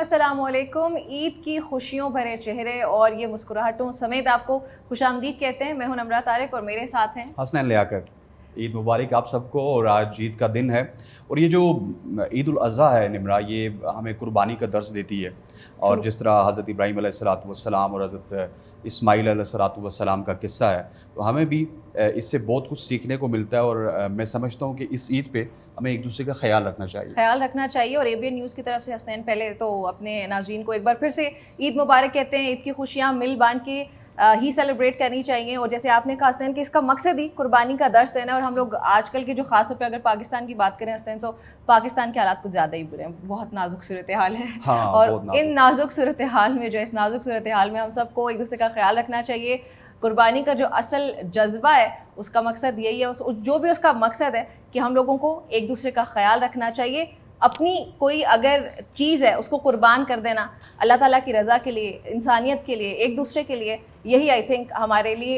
अस्सलामुअलैकुम। ईद की खुशियों भरे चेहरे और ये मुस्कुराहटों समेत आपको खुशामदीद कहते हैं। मैं हूं नमरा तारिक और मेरे साथ हैं हसनैन लियाकत। ईद मुबारक आप सबको। और आज ईद का दिन है और ये जो ईद उल अज़हा है निमरा, ये हमें कुर्बानी का दर्स देती है। और जिस तरह हज़रत इब्राहीम अलैहिस्सलाम और हज़रत इस्माईल अलैहिस्सलाम का किस्सा है, तो हमें भी इससे बहुत कुछ सीखने को मिलता है। और मैं समझता हूँ कि इस ईद पे हमें एक दूसरे का ख्याल रखना चाहिए। और एबीएन न्यूज़ की तरफ से हसनैन पहले तो अपने नाज़रीन को एक बार फिर से ईद मुबारक कहते हैं। ईद की खुशियाँ मिल बांट के ही सेलिब्रेट करनी चाहिए। और जैसे आपने कहा हसनैन कि इसका मकसद ही कुर्बानी का दर्स देना है। और हम लोग आजकल के जो खासतौर पे अगर पाकिस्तान की बात करें हसनैन, तो पाकिस्तान के हालात कुछ ज़्यादा ही बुरे हैं, बहुत नाजुक सूरत हाल है। हाँ, और इन नाजुक सूरत हाल में इस नाजुक सूरत हाल में हम सबको एक दूसरे का ख्याल रखना चाहिए। कुर्बानी का जो असल जज्बा है उसका मकसद यही है, जो भी उसका मकसद है कि हम लोगों को एक दूसरे का ख्याल रखना चाहिए। अपनी कोई अगर चीज़ है उसको कुर्बान कर देना अल्लाह ताला की रज़ा के लिए, इंसानियत के लिए, एक दूसरे के लिए, यही आई थिंक हमारे लिए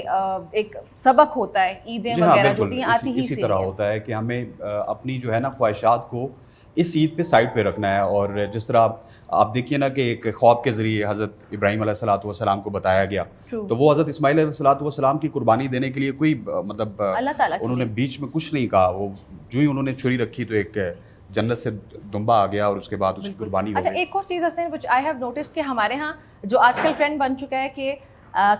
एक सबक होता है। ईदें वगैरह जो होती हैं आती ही इसी तरह होता है कि हमें अपनी जो है ना ख्वाहिशात को इस ईद पे साइड पे रखना है। और जिस तरह आप देखिए ना कि एक ख्वाब के ज़रिए हज़रत इब्राहीम अलैहिस्सलाम को बताया गया, तो वो हज़रत इस्माईल अलैहिस्सलाम की कुर्बानी देने के लिए कोई मतलब उन्होंने बीच में कुछ नहीं कहा। वो जो ही उन्होंने छुरी रखी तो एक जन्नत से दुम्बा आ गया और उसके बाद उसकी कुर्बानी हो गई। अच्छा, एक और चीज़ Hasnain which I have noticed कि हमारे यहाँ जो आजकल ट्रेंड बन चुका है कि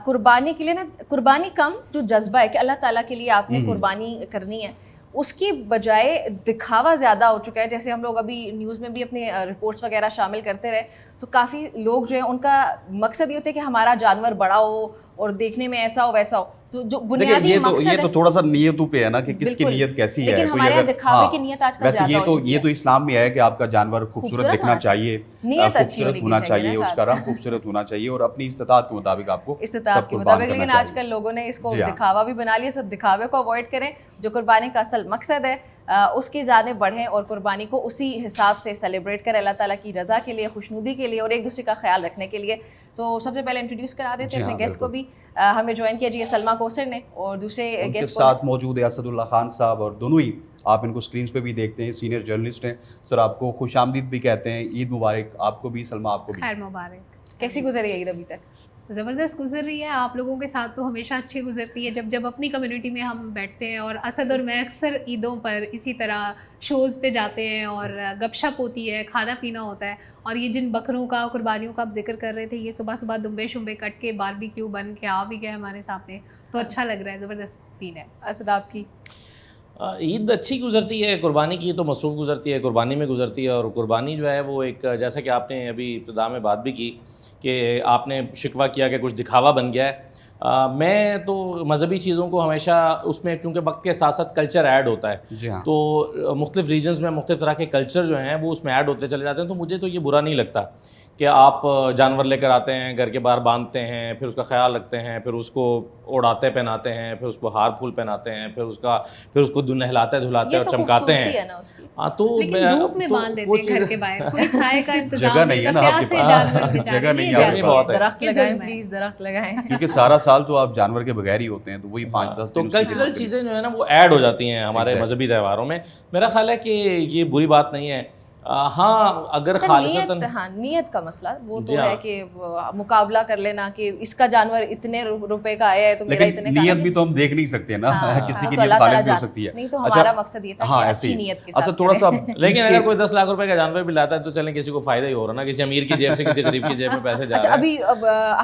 कुर्बानी के लिए ना, कुर्बानी कम जो जज्बा है कि अल्लाह ताला के लिए आपने कुर्बानी करनी है, उसकी बजाय दिखावा ज़्यादा हो चुका है। जैसे हम लोग अभी न्यूज़ में भी अपने रिपोर्ट्स वगैरह शामिल करते रहे, तो काफ़ी लोग जो है उनका मकसद ये होता है कि हमारा जानवर बड़ा हो और देखने में ऐसा हो वैसा हो। तो जो बुनियादी ये तो थोड़ा सा नियतों पे है ना कि किसकी नियत कैसी है। लेकिन हमारे दिखावे की नियत आजकल वैसे ये तो इस्लाम में है कि आपका जानवर खूबसूरत दिखना चाहिए, खूबसूरत होना चाहिए, उसका रंग खूबसूरत होना चाहिए और अपनी इस्तिताअत के मुताबिक आपको सब कुर्बान करना चाहिए। लेकिन आजकल लोगों ने इसको दिखावा भी बना लिया। सब दिखावे को अवॉइड करें, जो कुर्बानी का असल मकसद है उसकी जानिब बढ़ें और कुर्बानी को उसी हिसाब से सेलिब्रेट करें, अल्लाह ताला की रज़ा के लिए, खुशनुदी के लिए और एक दूसरे का ख्याल रखने के लिए। तो सबसे पहले इंट्रोड्यूस करा देते हैं अपने गेस्ट को भी। हमें ज्वाइन किया जी सलमा कोसर ने और दूसरे गेस्ट के साथ मौजूद है असदुल्ला खान साहब, और दोनों ही आप इनको स्क्रीन पे भी देखते हैं, सीनियर जर्नलिस्ट हैं। सर आपको खुशामदीद भी कहते हैं। ईद मुबारक आपको भी, सलमा आपको भी। खैर मुबारक। कैसी गुजरी है ईद अभी तक? ज़बरदस्त गुजर रही है। आप लोगों के साथ तो हमेशा अच्छी गुजरती है जब अपनी कम्युनिटी में हम बैठते हैं। और असद और मैं अक्सर ईदों पर इसी तरह शोज़ पे जाते हैं और गपशप होती है, खाना पीना होता है। और ये जिन बकरों का, कुर्बानियों का आप जिक्र कर रहे थे, ये सुबह सुबह दुम्बे शुम्बे कट के बारबेक्यू बन के आ भी गए हमारे सामने, तो अच्छा लग रहा है, ज़बरदस्त फील है। असद आपकी ईद अच्छी गुजरती है, कुर्बानी की तो मसरूफ़ गुजरती है, कुर्बानी में गुजरती है। और कुर्बानी जो है वो एक, जैसा कि आपने अभी इब्तिदा में बात भी की कि आपने शिकवा किया कि कुछ दिखावा बन गया है। मैं तो मज़हबी चीज़ों को हमेशा उसमें, चूँकि वक्त के साथ साथ कल्चर ऐड होता है, हाँ। तो मुख्तलिफ़ रीजन्स में मुख्तलिफ़ तरह के कल्चर जो हैं वो उसमें ऐड होते चले जाते हैं। तो मुझे तो ये बुरा नहीं लगता कि आप जानवर लेकर आते हैं, घर के बाहर बांधते हैं, फिर उसका ख्याल रखते हैं, फिर उसको उड़ाते पहनाते हैं, फिर उसको हार फूल पहनाते हैं, फिर उसको नहलाते धुलाते और चमकाते हैं। हाँ, तो धूप में बांध देते हैं घर के बाहर, कोई साए का इंतजाम जगह नहीं है ना आपके पास, जगह नहीं है, बहुत है। दरख्त लगाएं प्लीज, दरख्त लगाएं, क्योंकि सारा साल तो आप जानवर के बगैर ही होते हैं, तो वही 5-10 तो कल्चरल चीज़ें जो है ना वो ऐड हो जाती हैं हमारे मजहबी त्योहारों में। मेरा ख्याल है कि ये बुरी बात नहीं है। हाँ, अगर खालिसतन नियत का मसला वो तो है कि मुकाबला कर लेना कि इसका जानवर इतने रुपए का आया है तो मेरा इतने का। नियत भी तो हम देख नहीं सकते ना, किसी की नियत खालिस भी हो सकती है। नहीं तो हमारा मकसद ये था कि अच्छी नियत के साथ। अच्छा, थोड़ा सा लेकिन अगर कोई 10 लाख रुपए का जानवर भी लाता है तो चलें, किसी को फायदा ही हो रहा ना, किसी अमीर की जेब से किसी गरीब की जेब में पैसे जा रहे हैं। अभी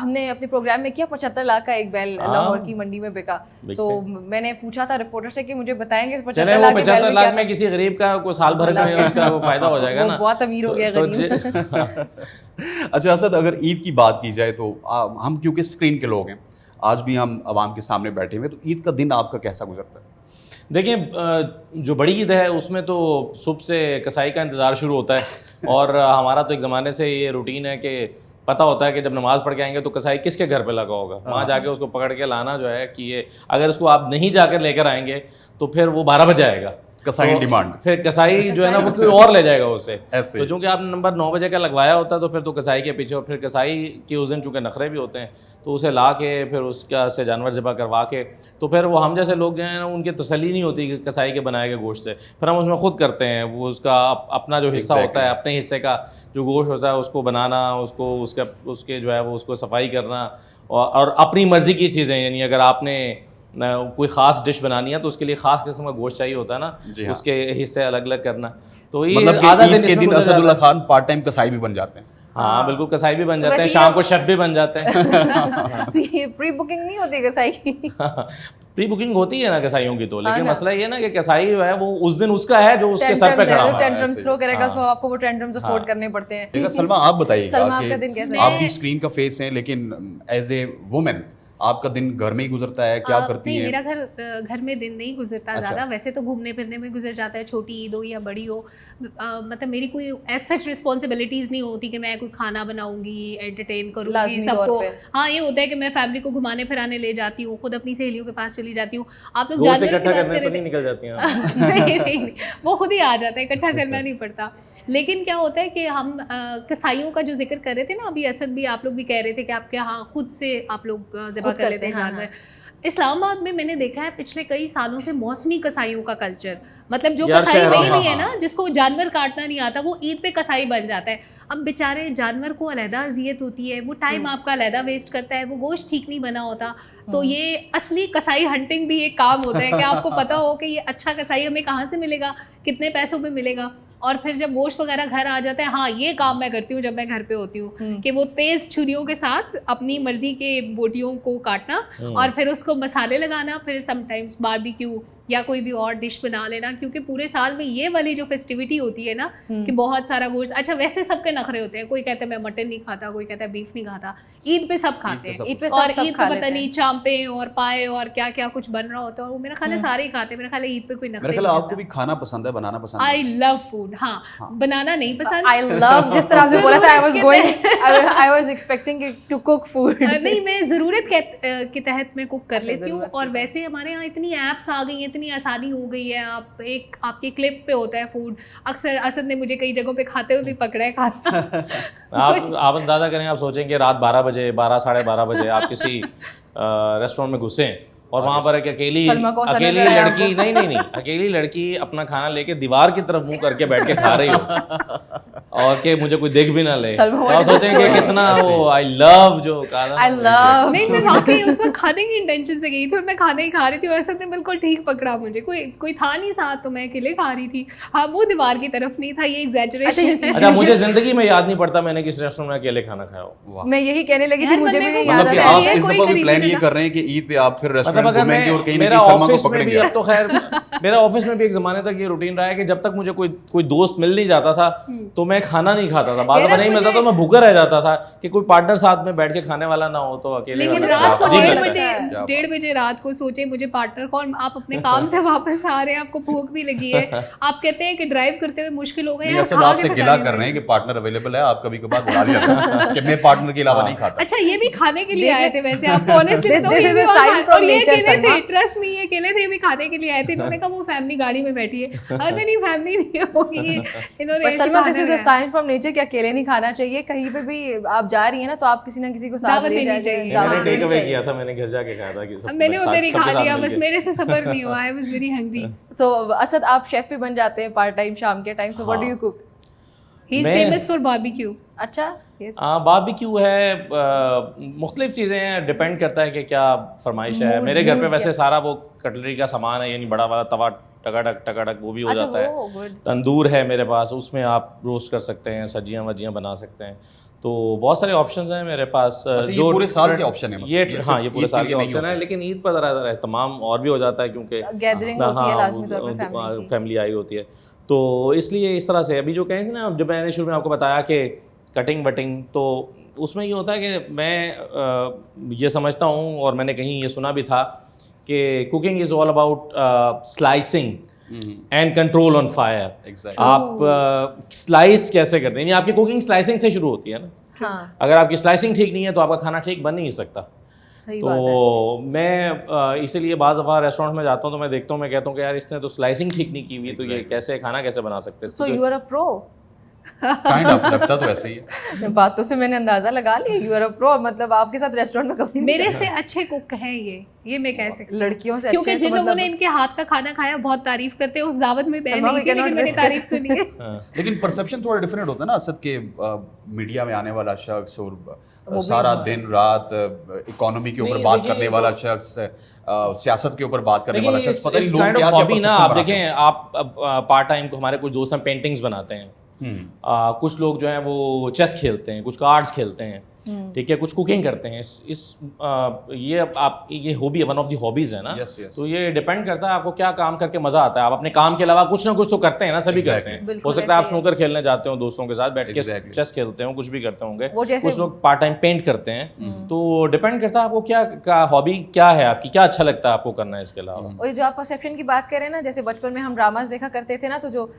हमने अपने प्रोग्राम में किया 75 लाख का एक बैल लाहौर की मंडी में बिका। तो मैंने पूछा था रिपोर्टर से कि मुझे बताएंगे 75 लाख में किसी गरीब का कोई साल भर में उसका वो फायदा हो जाएगा ना, बहुत अमीर हो गया गरीब। अच्छा असद, अगर ईद की बात की जाए तो हम क्योंकि स्क्रीन के लोग हैं, आज भी हम आवाम के सामने बैठे हुए, तो ईद का दिन आपका कैसा गुजरता है? देखिए, जो बड़ी ईद है उसमें तो सुबह से कसाई का इंतज़ार शुरू होता है। और हमारा तो एक ज़माने से ये रूटीन है कि पता होता है कि जब नमाज़ पढ़ के आएंगे तो कसाई किसके घर पे लगा होगा, वहाँ जाके उसको पकड़ के लाना जो है कि ये, अगर इसको आप नहीं जाकर लेकर आएंगे तो फिर वो 12 बजे आएगा कसाई डिमांड, फिर कसाई जो है ना वो कोई और ले जाएगा उससे। ऐसे। तो चूंकि आपने नंबर 9 बजे का लगवाया होता है तो फिर तो कसाई के पीछे, और फिर कसाई के उस दिन चूँकि नखरे भी होते हैं तो उसे ला के फिर उसका से जानवर ज़िबा करवा के, तो फिर वो हम जैसे लोग जो हैं ना उनकी तसल्ली नहीं होती कि कसाई के बनाए गए गोश्त से, फिर हम उसमें खुद करते हैं। वो उसका अपना जो हिस्सा होता है, अपने हिस्से का जो गोश्त होता है उसको बनाना, उसको उसके जो है वो उसको सफाई करना, और अपनी मर्ज़ी की चीज़ें, यानी अगर आपने कोई ख़ास डिश बनानी है तो उसके लिए ख़ास किस्म का गोश्त चाहिए होता है ना, हाँ। उसके हिस्से अलग अलग करना। तो ये मतलब आधा ईद के दिन इसमें असदुल्ला खान पार्ट टाइम कसाई भी बन जाते हैं। हाँ बिल्कुल, कसाई भी बन तो जाते हैं, वैसे शाम ये- को शेफ भी बन जाते हैं। तो ये प्री बुकिंग नहीं होती कसाई की? प्री बुकिंग होती है ना कसाईयों की तो, लेकिन हाँ ना। मसला ये ना कि कसाई जो है वो उस दिन उसका है जो उसके सर पे खड़ा हुआ है। टेंट्रम्स थ्रो करेगा, हाँ। तो आपको वो टेंट्रम्स अफोर्ड करने पड़ते हैं। देखा सलमा, आप बताइएगा सलमा, आपका दिन कि कैसा आप भी स्क्रीन का फेस हैं, लेकिन एज ए वुमेन आपका दिन घर में ही गुजरता है, क्या करती नहीं, हैं? मेरा घर में दिन नहीं गुजरता अच्छा। ज़्यादा, वैसे तो घूमने फिरने में गुजर जाता है, छोटी ईद हो या बड़ी हो। मतलब मेरी कोई एज सच रिस्पॉन्सिबिलिटीज़ नहीं होती कि मैं कोई खाना बनाऊंगी, एंटरटेन करूंगी लाज़मी तौर सबको। पे। हाँ, ये होता है कि मैं फैमिली को घुमाने फिराने ले जाती हूँ, खुद अपनी सहेलियों के पास चली जाती हूँ। आप लोग गोश्त जानवर की इकट्ठा बात करने कर तो रहे नहीं थे। निकल जाती हैं। नहीं, वो खुद ही आ जाता है, इकट्ठा करना नहीं पड़ता। लेकिन क्या होता है कि हम कसाईयों का जो जिक्र कर रहे थे ना अभी, असद भी, आप लोग भी कह रहे थे कि आपके यहाँ खुद से आप लोग ज़िबा खुद कर लेते हैं हाँ, जानवर। इस्लामाबाद में मैंने देखा है पिछले कई सालों से मौसमी कसाईयों का कल्चर, मतलब जो यार कसाई शहरों वही में, नहीं है हाँ, ना, जिसको जानवर काटना नहीं आता, वो ईद पे कसाई बन जाता है। अब बेचारे जानवर को अलहदा अजियत होती है, वो टाइम आपका अलहदा वेस्ट करता है, वो गोश्त ठीक नहीं बना होता। तो ये असली कसाई हंटिंग भी एक काम होता है कि आपको पता हो कि ये अच्छा कसाई हमें कहाँ से मिलेगा, कितने पैसों में मिलेगा। और फिर जब गोश्त वगैरह घर आ जाता है, हाँ ये काम मैं करती हूँ जब मैं घर पे होती हूँ, कि वो तेज छुरियों के साथ अपनी मर्जी के बोटियों को काटना और फिर उसको मसाले लगाना, फिर समटाइम्स बारबेक्यू या कोई भी और डिश बना लेना, क्योंकि पूरे साल में ये वाली जो फेस्टिविटी होती है ना कि बहुत सारा गोश्त। अच्छा, वैसे सबके नखरे होते हैं, कोई कहता है मैं मटन नहीं खाता, कोई कहता है बीफ नहीं खाता। ईद पे सब खाते हैं, ईद पे और सब ईद खा पे लेते पता हैं। नहीं चांपे और पाए और क्या क्या कुछ बन रहा होता है, और मेरा ख्याल है सारे ही खाते हैं। मेरा ख्याल है ईद पे कोई नखरे मेरे ख्याल नहीं आपको भी खाना पसंद है, बनाना पसंद है। I love food. हाँ, बनाना नहीं पसंद। I love, जिस तरह आपने बोला था, I was expecting to cook food. नहीं, मैं ज़रूरत के तहत मैं कुक कर लेती हूँ। ज़रूरत और के वैसे हमारे यहाँ इतनी ऐप्स आ गई हैं, इतनी आसानी हो गई है, आप एक आपके क्लिप पे होता है फूड। अक्सर असद ने मुझे कई जगहों पे खाते हुए भी पकड़ा है खाता। आप अंदाजा करें, आप सोचें कि रात 12 बजे, 12 साढ़े 12 बजे आप किसी रेस्टोरेंट में घुसें और वहाँ पर एक अकेली सलमा कौन सा अकेली नजर आया लड़की, आपको? नहीं, अकेली लड़की अपना खाना लेके दीवार की तरफ मुंह करके बैठ के खा रही हो और कि मुझे कोई देख भी ना ले, सलमा, तो what आप is the सोचें कि story? कितना वो आई लव जो काला I love. नहीं, मैं वाकई उस वक्त खाने की इंटेंशन से गई थी और मैं खाना ही खा रही थी और असद ने बिल्कुल ठीक पकड़ा मुझे। कोई था नहीं साथ, तो मैं अकेले खा रही थी। हाँ, वो दीवार की तरफ नहीं था, ये एग्जैजरेशन है। अच्छा, मुझे जिंदगी में याद नहीं पड़ता मैंने किस रेस्टोरेंट में अकेले खाना खाया हो। मैं यही कहने लगी थी, यार, मुझे भी बंदे नहीं को याद मतलब कि आता आप है। इस कोई दफा भी खरीदी प्लान ये ना। कर रहे हैं कि ईद पे आप फिर मतलब रेस्टोरेंट अगर घूमेंगे और कहीं ना मेरा कहीं सलमा को ऑफिस में भी, पकड़ेंगे। अब तो खैर मेरा ऑफिस में भी एक ज़माने तक ये रूटीन रहा है कि जब तक मुझे कोई दोस्त मिल नहीं जाता था तो मैं खाना नहीं खाता था। बाद में नहीं मिलता तो मैं भूखा रह जाता था कि कोई पार्टनर साथ में बैठ के खाने वाला ना हो, तो अकेले लेकिन वाला रात को अजीब लगता है। क्या बात। 1:30 बजे रात को सोचे मुझे पार्टनर कौन, आप अपने काम से वापस आ रहे हैं, आपको भूख भी लगी है, आप कहते हैं कि ड्राइव करते हुए मुश्किल हो गया नहीं, है, असद खा आपसे के गिला पता कर नहीं रहे हैं कि पार्टनर अवेलेबल है, आप कभी कभार बुला लिया करें कि मैं पार्टनर के अलावा नहीं खाता। अच्छा, ये भी खाने के लिए आए थे वैसे, आपको ऑनेस्टली This- बताऊं, this ये is भी a और sign from और ये nature, अकेले थे, सलमा। ट्रस्ट मी, ये अकेले थे, भी खाने के लिए आए थे। इन्होंने कहा वो फैमिली गाड़ी में बैठी है, अरे नहीं फैमिली नहीं होगी, इन्होंने But ऐसे सलमा, दिस खाने इज अ में- साइन फ्रॉम नेचर कि अकेले नहीं खाना चाहिए। कहीं पे भी आप जा रही है ना, तो आप किसी ना किसी को साथ दावत ले देनी जाइए, चाहिए। दावत मैंने टेक देनी अवे चाहिए। किया था, मैंने घर जाके खाया था कि सब मैंने उधर ही सबके खा साथ लिया, मिल बस के। मेरे से सबर नहीं हुआ, आई वाज वेरी हंग्री। सो असद, आप शेफ भी बन जाते हैं पार्ट टाइम शाम के time, so what do you cook? He is मैं- फेमस फॉर बारबेक्यू। अच्छा, बारबेक्यू है, मुख्तलिफ चीज़ें हैं, डिपेंड करता है कि क्या फरमाइश है। मेरे घर पे वैसे सारा वो कटलरी का सामान है, यानी बड़ा वाला तवा टकाटक वो भी हो अच्छा, जाता है। वो गुड। तंदूर है मेरे पास, उसमें आप रोस्ट कर सकते हैं, सब्जियां वजियां बना सकते हैं। तो बहुत सारे ऑप्शंस हैं मेरे पास। अच्छा, ये पूरे साल के ऑप्शन है मतलब? ये ये हाँ, सिर्फ ये पूरे ईद के साल लिए के नहीं ऑप्शन है, होता? लेकिन ईद पर ज़रा एहतमाम और भी हो जाता है क्योंकि गैदरिंग होती है लाजमी तौर पे फैमिली की। फैमिली आई होती है, तो इसलिए इस तरह से। अभी जो कहें ना, जब मैंने शुरू में आपको बताया कि कटिंग वटिंग, तो उसमें ये होता है कि मैं ये समझता हूँ और मैंने कहीं ये सुना भी था कि cooking is all about slicing and control on fire. Exactly. आप स्लाइस कैसे करते हैं, यानी आपकी कुकिंग स्लाइसिंग से शुरू होती है ना। हाँ, अगर आपकी स्लाइसिंग ठीक नहीं है तो आपका खाना ठीक बन नहीं सकता। सही बात है। तो मैं इसीलिए बाज़ दफ़ा रेस्टोरेंट में जाता हूँ तो मैं देखता हूँ, मैं कहता हूँ कि यार इसने तो स्लाइसिंग ठीक नहीं की हुई, तो ये कैसे खाना कैसे बना सकते हैं। So you are a pro. Kind of लगता तो ऐसे ही है। बातों से मैंने अंदाजा लगा लिया, यू आर अ प्रो, मतलब आपके साथ रेस्टोरेंट में कभी नहीं मेरे से अच्छे कुक हैं ये मैं कह सकती हूँ। लड़कियों से क्योंकि अच्छे, जिन तो लोगों मतलब ने इनके हाथ का खाना खाया बहुत तारीफ करते हैं, उस दावत में मैं सलमा, नहीं we थी cannot लेकिन मैंने risk तारीफ it. सुनी है। लेकिन परसेप्शन थोड़ा डिफरेंट होता है ना असद के मीडिया में आने वाला शख्स और वो भी सारा हुआ है। दिन रात इकोनॉमी के ऊपर नहीं, बात देखिए, करने वाला शख्स, सियासत के ऊपर बात करने वाला शख्स, पता नहीं इस लोग काइंड क्या ऑफ क्या हॉबी ना, परसेप्शन आप बनाते देखें, हैं। आप पार्ट टाइम को हमारे कुछ दोस्त हैं पेंटिंग्स बनाते हैं, कुछ लोग जो हैं वो चेस खेलते हैं, कुछ कार्ड्स खेलते हैं, ठीक है, कुछ कुकिंग करते हैं। ये आप ये hobby one of the hobbies है ना। Yes, yes. तो ये डिपेंड करता है आपको क्या काम करके मजा आता है। आप अपने काम के अलावा कुछ ना कुछ तो करते हैं ना, सभी Exactly. करते हैं। बिल्कुल हो सकता है आप ऐसे ही स्नूकर खेलने जाते हो दोस्तों के साथ बैठ के, Exactly. चेस खेलते हो, कुछ भी करते होंगे। वो जैसे- कुछ लोग पार्ट टाइम पेंट करते हैं। तो डिपेंड करता है आपको क्या हॉबी क्या है आपकी, क्या अच्छा लगता है आपको करना है इसके अलावा। और जो आप परसेप्शन की बात कर रहे हैं ना, जैसे बचपन में हम ड्रामास देखा करते थे ना, तो जो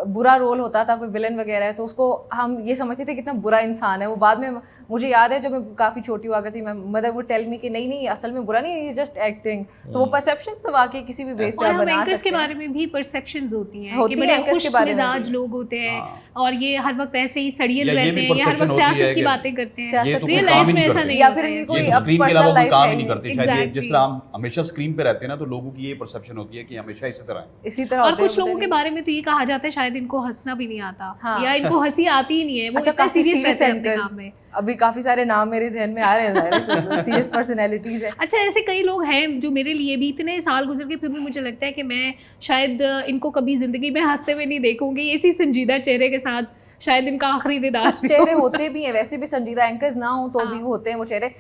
बुरा रोल होता था, कोई विलन वगैरह है, तो उसको हम ये समझते थे कितना बुरा इंसान है वो। बाद में मुझे याद है जब मैं काफ़ी छोटी हुआ करती, मैं मदर वुड टेल मी कि नहीं नहीं असल में बुरा नहीं है, जस्ट एक्टिंग। तो वो परसेप्शंस तो वाकई किसी भी बेस पे और आप हम बना एंकर्स सकते के हैं। बारे में भी परसेप्शंस होती हैं होती कि हैं, बड़े anchors के खुश बारे में मिजाज भी। लोग होते हैं हाँ। और ये हर वक्त ऐसे ही सड़ियल या ये रहते भी हैं, ये हर perception वक्त होती है सियासत की कि बातें करते ये हैं। तो कोई रियल काम लाइफ ही में नहीं ऐसा करते। नहीं या होता फिर है। इनकी ये कोई स्क्रीन के personal अलावा कोई life काम है ही ही नहीं करते। नहीं। शायद ये Exactly. जिस तरह हम हमेशा स्क्रीन पे रहते हैं ना, तो लोगों की ये परसेप्शन होती है कि हमेशा इसी तरह है। इसी तरह और होते हैं, कुछ लोगों होते के नहीं। बारे में तो ये कहा जाता है शायद इनको हंसना भी नहीं आता, हाँ। या इनको हंसी आती ही नहीं है, वो अच्छा, इतना काफी सीरियस serious रहते हैं अपने anchors। काम में। अभी काफी सारे नाम मेरे जहन में आ रहे हैं, सीरियस पर्सनैलिटीज है। अच्छा, ऐसे कई लोग हैं जो मेरे लिए भी इतने साल गुजर गए, फिर भी मुझे लगता है कि मैं शायद इनको कभी जिंदगी में हंसते हुए नहीं देखूंगी, इसी संजीदा चेहरे के साथ शायद इनका आखिरी दिन आज चेहरे होते भी हैं, वैसे भी संजीदा एंकर्स ना हो तो भी हाँ। होते हैं वो चेहरे।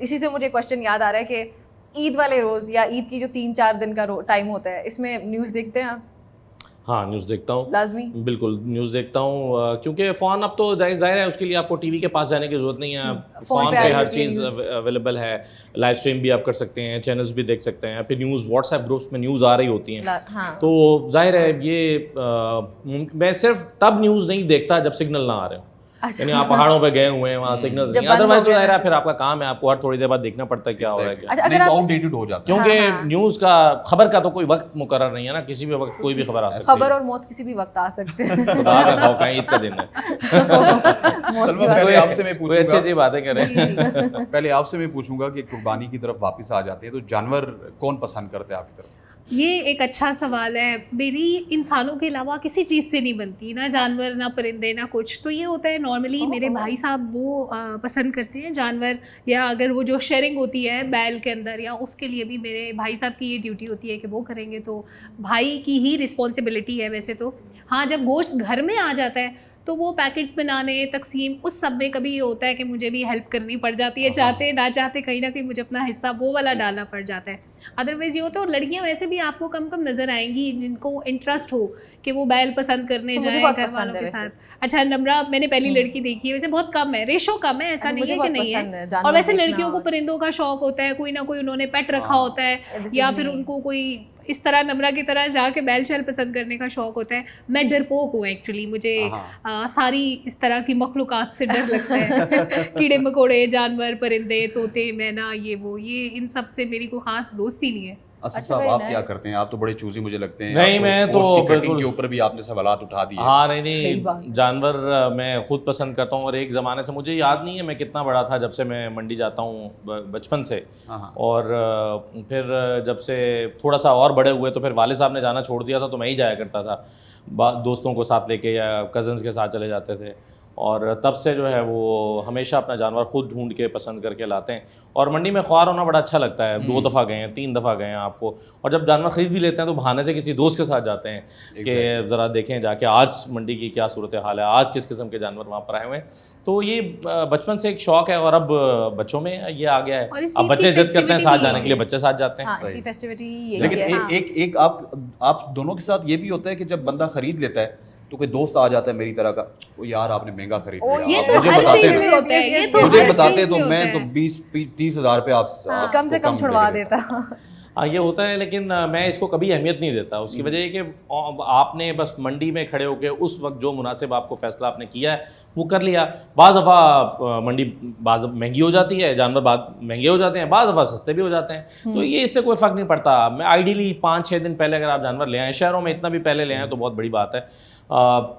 इसी से मुझे क्वेश्चन याद आ रहा है कि ईद वाले रोज या ईद की जो 3-4 दिन का टाइम होता है, इसमें न्यूज़ देखते हैं आप? हाँ, न्यूज़ देखता हूँ, लाजमी। बिल्कुल न्यूज़ देखता हूँ, क्योंकि फ़ोन अब तो जाहिर है उसके लिए आपको टीवी के पास जाने की ज़रूरत नहीं है। फ़ोन पे पे आ हर जाती है चीज़ news। अवेलेबल है, लाइव स्ट्रीम भी आप कर सकते हैं, चैनल्स भी देख सकते हैं, फिर न्यूज़ व्हाट्सएप ग्रुप्स में न्यूज़ आ रही होती हैं। हाँ। तो जाहिर है ये मैं सिर्फ तब न्यूज़ नहीं देखता जब सिग्नल ना आ रहे हो, अच्छा। यानी आप पहाड़ों पे गए हुए हैं, वहाँ सिग्नल्स जब नहीं, बंद हो अदरवाइज तो गया जाहिर है ना। फिर आपका काम है, आपको हर थोड़ी देर बाद देखना पड़ता है क्या हो रहा है क्या। अच्छा, नहीं अगर तो आप आउटडेटेड हो जाता है। क्योंकि हाँ, हाँ। न्यूज़ का खबर का तो कोई वक्त मुकर्रर नहीं है ना, किसी भी वक्त कोई भी खबर आ सकती खबर है। और मौत किसी भी वक्त आ सकते हैं। खुदा का खौफ है, ईद का दिन है। मौत सलमा, की बात- पहले आपसे मैं कोई अच्छी अच्छी पूछूंगा बातें करें। पहले आपसे मैं पूछूंगा कि कुर्बानी की तरफ वापस आ जाते हैं तो जानवर कौन पसंद करते हैं आपकी तरफ? ये एक अच्छा सवाल है। मेरी इंसानों के अलावा किसी चीज़ से नहीं बनती, ना जानवर ना परिंदे ना कुछ। तो ये होता है नॉर्मली मेरे भाई साहब वो पसंद करते हैं जानवर, या अगर वो जो शेयरिंग होती है बैल के अंदर, या उसके लिए भी मेरे भाई साहब की ये ड्यूटी होती है कि वो करेंगे, तो भाई की ही रिस्पॉन्सिबिलिटी है वैसे तो। हाँ, जब गोश्त घर में आ जाता है तो वो पैकेट्स बनाने, तकसीम, उस सब में कभी ये होता है कि मुझे भी हेल्प करनी पड़ जाती है, चाहते ना चाहते कहीं ना कहीं मुझे अपना हिस्सा वो वाला डालना पड़ जाता है। अदरवाइज़ ये होता है। और लड़कियां वैसे भी आपको कम कम नज़र आएंगी जिनको इंटरेस्ट हो कि वो बैल पसंद करने तो मुझे जाएं बहुत घर पसंद वालों है के वैसे। साथ। अच्छा, नम्रा मैंने पहली लड़की देखी है, वैसे बहुत कम है, रेशो कम है, ऐसा नहीं मुझे है कि बहुत नहीं पसंद है है। जानवर और वैसे देखना लड़कियों को और- परिंदों का शौक होता है, कोई ना कोई उन्होंने पेट रखा हाँ। होता है, This या is फिर me। उनको कोई इस तरह नम्रा की तरह जाके बैल शैल पसंद करने का शौक होता है। मैं डरपोक हूँ एक्चुअली, मुझे सारी इस तरह की मखलूकात से डर लगता है। कीड़े मकोड़े, जानवर, परिंदे, तोते, मैना, ये इन सब से मेरी कोई खास दोस्ती नहीं है। असद अच्छा, साहब, very आप क्या nice। करते हैं? आप तो बड़े चूजी मुझे लगते हैं। नहीं, आप मैं तो गोश्त की कटिंग बिल्कुल- के ऊपर भी आपने सवालात उठा दिए। हाँ, नहीं सही बात है। जानवर मैं खुद पसंद करता हूँ, और एक ज़माने से, मुझे याद नहीं है मैं कितना बड़ा था जब से मैं मंडी जाता हूँ, बचपन से। हाँ, हाँ। और फिर जब से थोड़ा सा और बड़े हुए तो फिर वाले साहब ने जाना छोड़ दिया था, तो मैं ही जाया करता था दोस्तों को साथ लेके, या कज़न्स के साथ चले जाते थे। और तब से जो है वो हमेशा अपना जानवर खुद ढूंढ के पसंद करके लाते हैं। और मंडी में ख्वार होना बड़ा अच्छा लगता है। 2 दफ़ा गए हैं, 3 दफ़ा गए हैं आपको। और जब जानवर ख़रीद भी लेते हैं तो बहाने से किसी दोस्त के साथ जाते हैं कि ज़रा देखें जाके आज मंडी की क्या सूरत हाल है, आज किस किस्म के जानवर वहाँ पर आए हुए हैं। तो ये बचपन से एक शौक़ है, और अब बच्चों में ये आ गया है। और इसी अब बच्चे की जिद करते हैं साथ festivity जाने के लिए, बच्चे साथ जाते हैं। हाँ, सही। इसी फेस्टिविटी ही लेकिन यही है। एक आप दोनों के साथ ये भी होता है कि जब बंदा खरीद लेता है तो कोई दोस्त आ जाता है मेरी तरह का, वो यार आपने महंगा खरीद ओ, लिया, ये आप तो मुझे हर बताते चीज़ ना, में होता है, ये तो मुझे हर बताते चीज़ तो में मैं होता तो है। 20-30 हज़ार पे आप कम से कम छुड़वा देता। हाँ ये होता है, लेकिन मैं इसको कभी अहमियत नहीं देता। उसकी वजह ये कि आपने बस मंडी में खड़े होकर उस वक्त जो मुनासिब आपको फैसला आपने किया है वो कर लिया। बाज़ दफ़ा मंडी बाज़ महंगी हो जाती है, जानवर महंगे हो जाते हैं, बाज़ दफ़ा सस्ते भी हो जाते हैं, तो ये इससे कोई फ़र्क नहीं पड़ता। मैं आइडियली 5-6 दिन पहले अगर आप जानवर ले आएँ, शहरों में इतना भी पहले ले आएँ तो बहुत बड़ी बात है।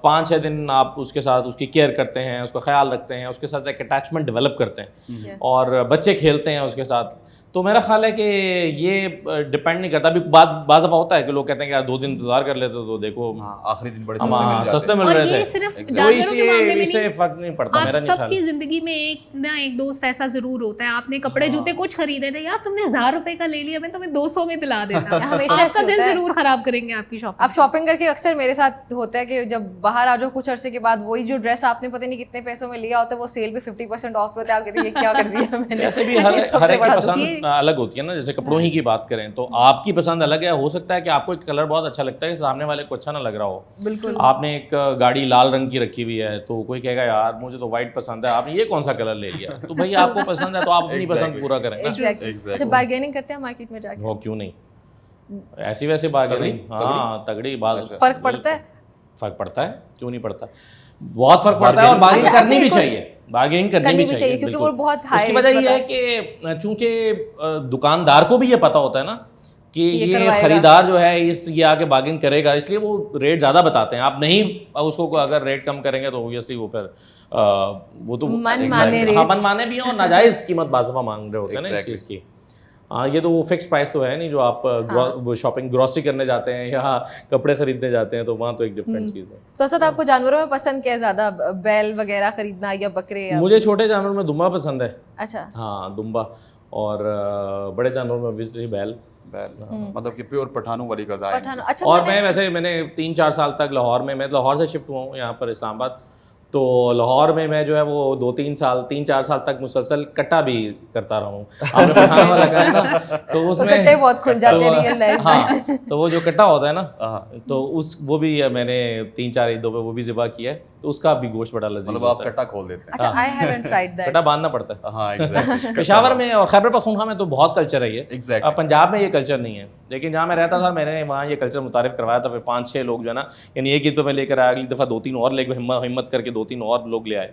5-6 दिन आप उसके साथ उसकी केयर करते हैं, उसका ख्याल रखते हैं, उसके साथ एक अटैचमेंट डेवलप करते हैं और बच्चे खेलते हैं उसके साथ, तो मेरा ख्याल है कि ये डिपेंड नहीं करता। अभी बाज़ दफ़ा होता है कि लोग कहते हैं कि यार 2 दिन इंतजार कर लेते तो देखो आखिरी दिन बड़े सस्ते मिल रहे थे, तो इससे फ़र्क नहीं पड़ता मेरा नहीं ख्याल। सबकी जिंदगी में एक दोस्त ऐसा जरूर होता है, आपने कपड़े जूते कुछ खरीदे थे, यार तुमने 1000 रुपए का ले लिया, मैं तुम्हें 200 में दिला देता। आपका दिन जरूर खराब करेंगे आपकी शॉपिंग। आप शॉपिंग करके अक्सर मेरे साथ होता है कि जब बाहर आ जाओ कुछ अरसे के बाद, वही जो ड्रेस आपने पता नहीं कितने पैसों में लिया होता है वो सेल पे 50% ऑफ पे होता है, आप कहते हैं ये क्या कर दिया मैंने। ऐसे भी हर एक की पसंद अलग होती है ना। जैसे कपड़ों ही की बात करें तो आपकी पसंद अलग है, हो सकता है कि आपको एक कलर बहुत अच्छा लगता है, सामने वाले को अच्छा ना लग रहा हो। बिल्कुल। आपने एक गाड़ी लाल रंग की रखी हुई है तो कोई कहेगा यार मुझे तो व्हाइट पसंद है, आपने ये कौन सा कलर ले लिया, तो भाई आपको पसंद है तो आप अपनी पसंद पूरा करें ना। अच्छा, बार्गेनिंग करते हैं मार्केट में जाके? वो क्यों नहीं, ऐसी वैसे बार्गेनिंग, हाँ तगड़ी बात। फर्क पड़ता है? फर्क पड़ता है, क्यों नहीं पड़ता, बहुत फर्क पड़ता है और बार्गेनिंग करनी भी चाहिए, बार्गेनिंग करनी भी चाहिए क्योंकि वो बहुत हाई। उसकी वजह ये है कि चूंकि दुकानदार को भी ये पता होता है ना कि ये खरीदार जो है ये आके बार्गेनिंग करेगा, इसलिए वो रेट ज़्यादा बताते हैं। आप नहीं उसको अगर रेट कम करेंगे तो ऑब्वियसली वो फिर वो तो मनमाने भी हैं और नाजायज़ कीमत बाज़ मांग रहे होते हैं ना इस चीज़ की। हाँ, ये तो वो फिक्स प्राइस तो है नहीं, जो आप शॉपिंग ग्रॉसरी करने जाते हैं या कपड़े खरीदने जाते हैं तो वहाँ तो एक डिफरेंट चीज़ है। तो सर आपको जानवरों में पसंद क्या है ज़्यादा, बैल वगैरह खरीदना या बकरे या? मुझे छोटे जानवर में दुम्बा पसंद है। अच्छा। हाँ दुम्बा, और बड़े जानवर में ऑब्वियसली बैल। मतलब कि प्योर पठानों वाली गज़ा है। अच्छा, और मैंने 3-4 साल तक लाहौर में, मैं लाहौर से शिफ्ट हुआ हूँ यहाँ पर इस्लामाबाद, तो लाहौर में मैं जो है वो 3-4 साल तक मुसलसल कट्टा भी करता रहा हूँ। आपने पठान वाला कहा है ना, तो उसमें बहुत खुल जाते हैं रियल लाइफ में। हाँ, तो वो जो कट्टा होता है ना, तो वो भी मैंने 3-4 ईदों पे वो भी ज़िबा किया है, तो उसका भी गोश्त बड़ा लजीज मतलब आप कट्टा खोल देते हैं। अच्छा, आई हैवंट ट्राइड दैट। कट्टा बांधना पड़ता है। हाँ एग्जैक्टली। पेशावर में और खैबर पख्तूनख्वा में तो बहुत कल्चर है ये। एग्जैक्टली। पंजाब में ये कल्चर नहीं है, लेकिन जहाँ मैं रहता था मैंने वहाँ ये कल्चर मुतारिफ करवाया था। फिर 5-6 लोग जो है ना, यानी एक ईद पे मैं लेकर आया, अगली दफ़ा 2-3 और लेकर हिम्मत करके 2-3 और लोग ले आए।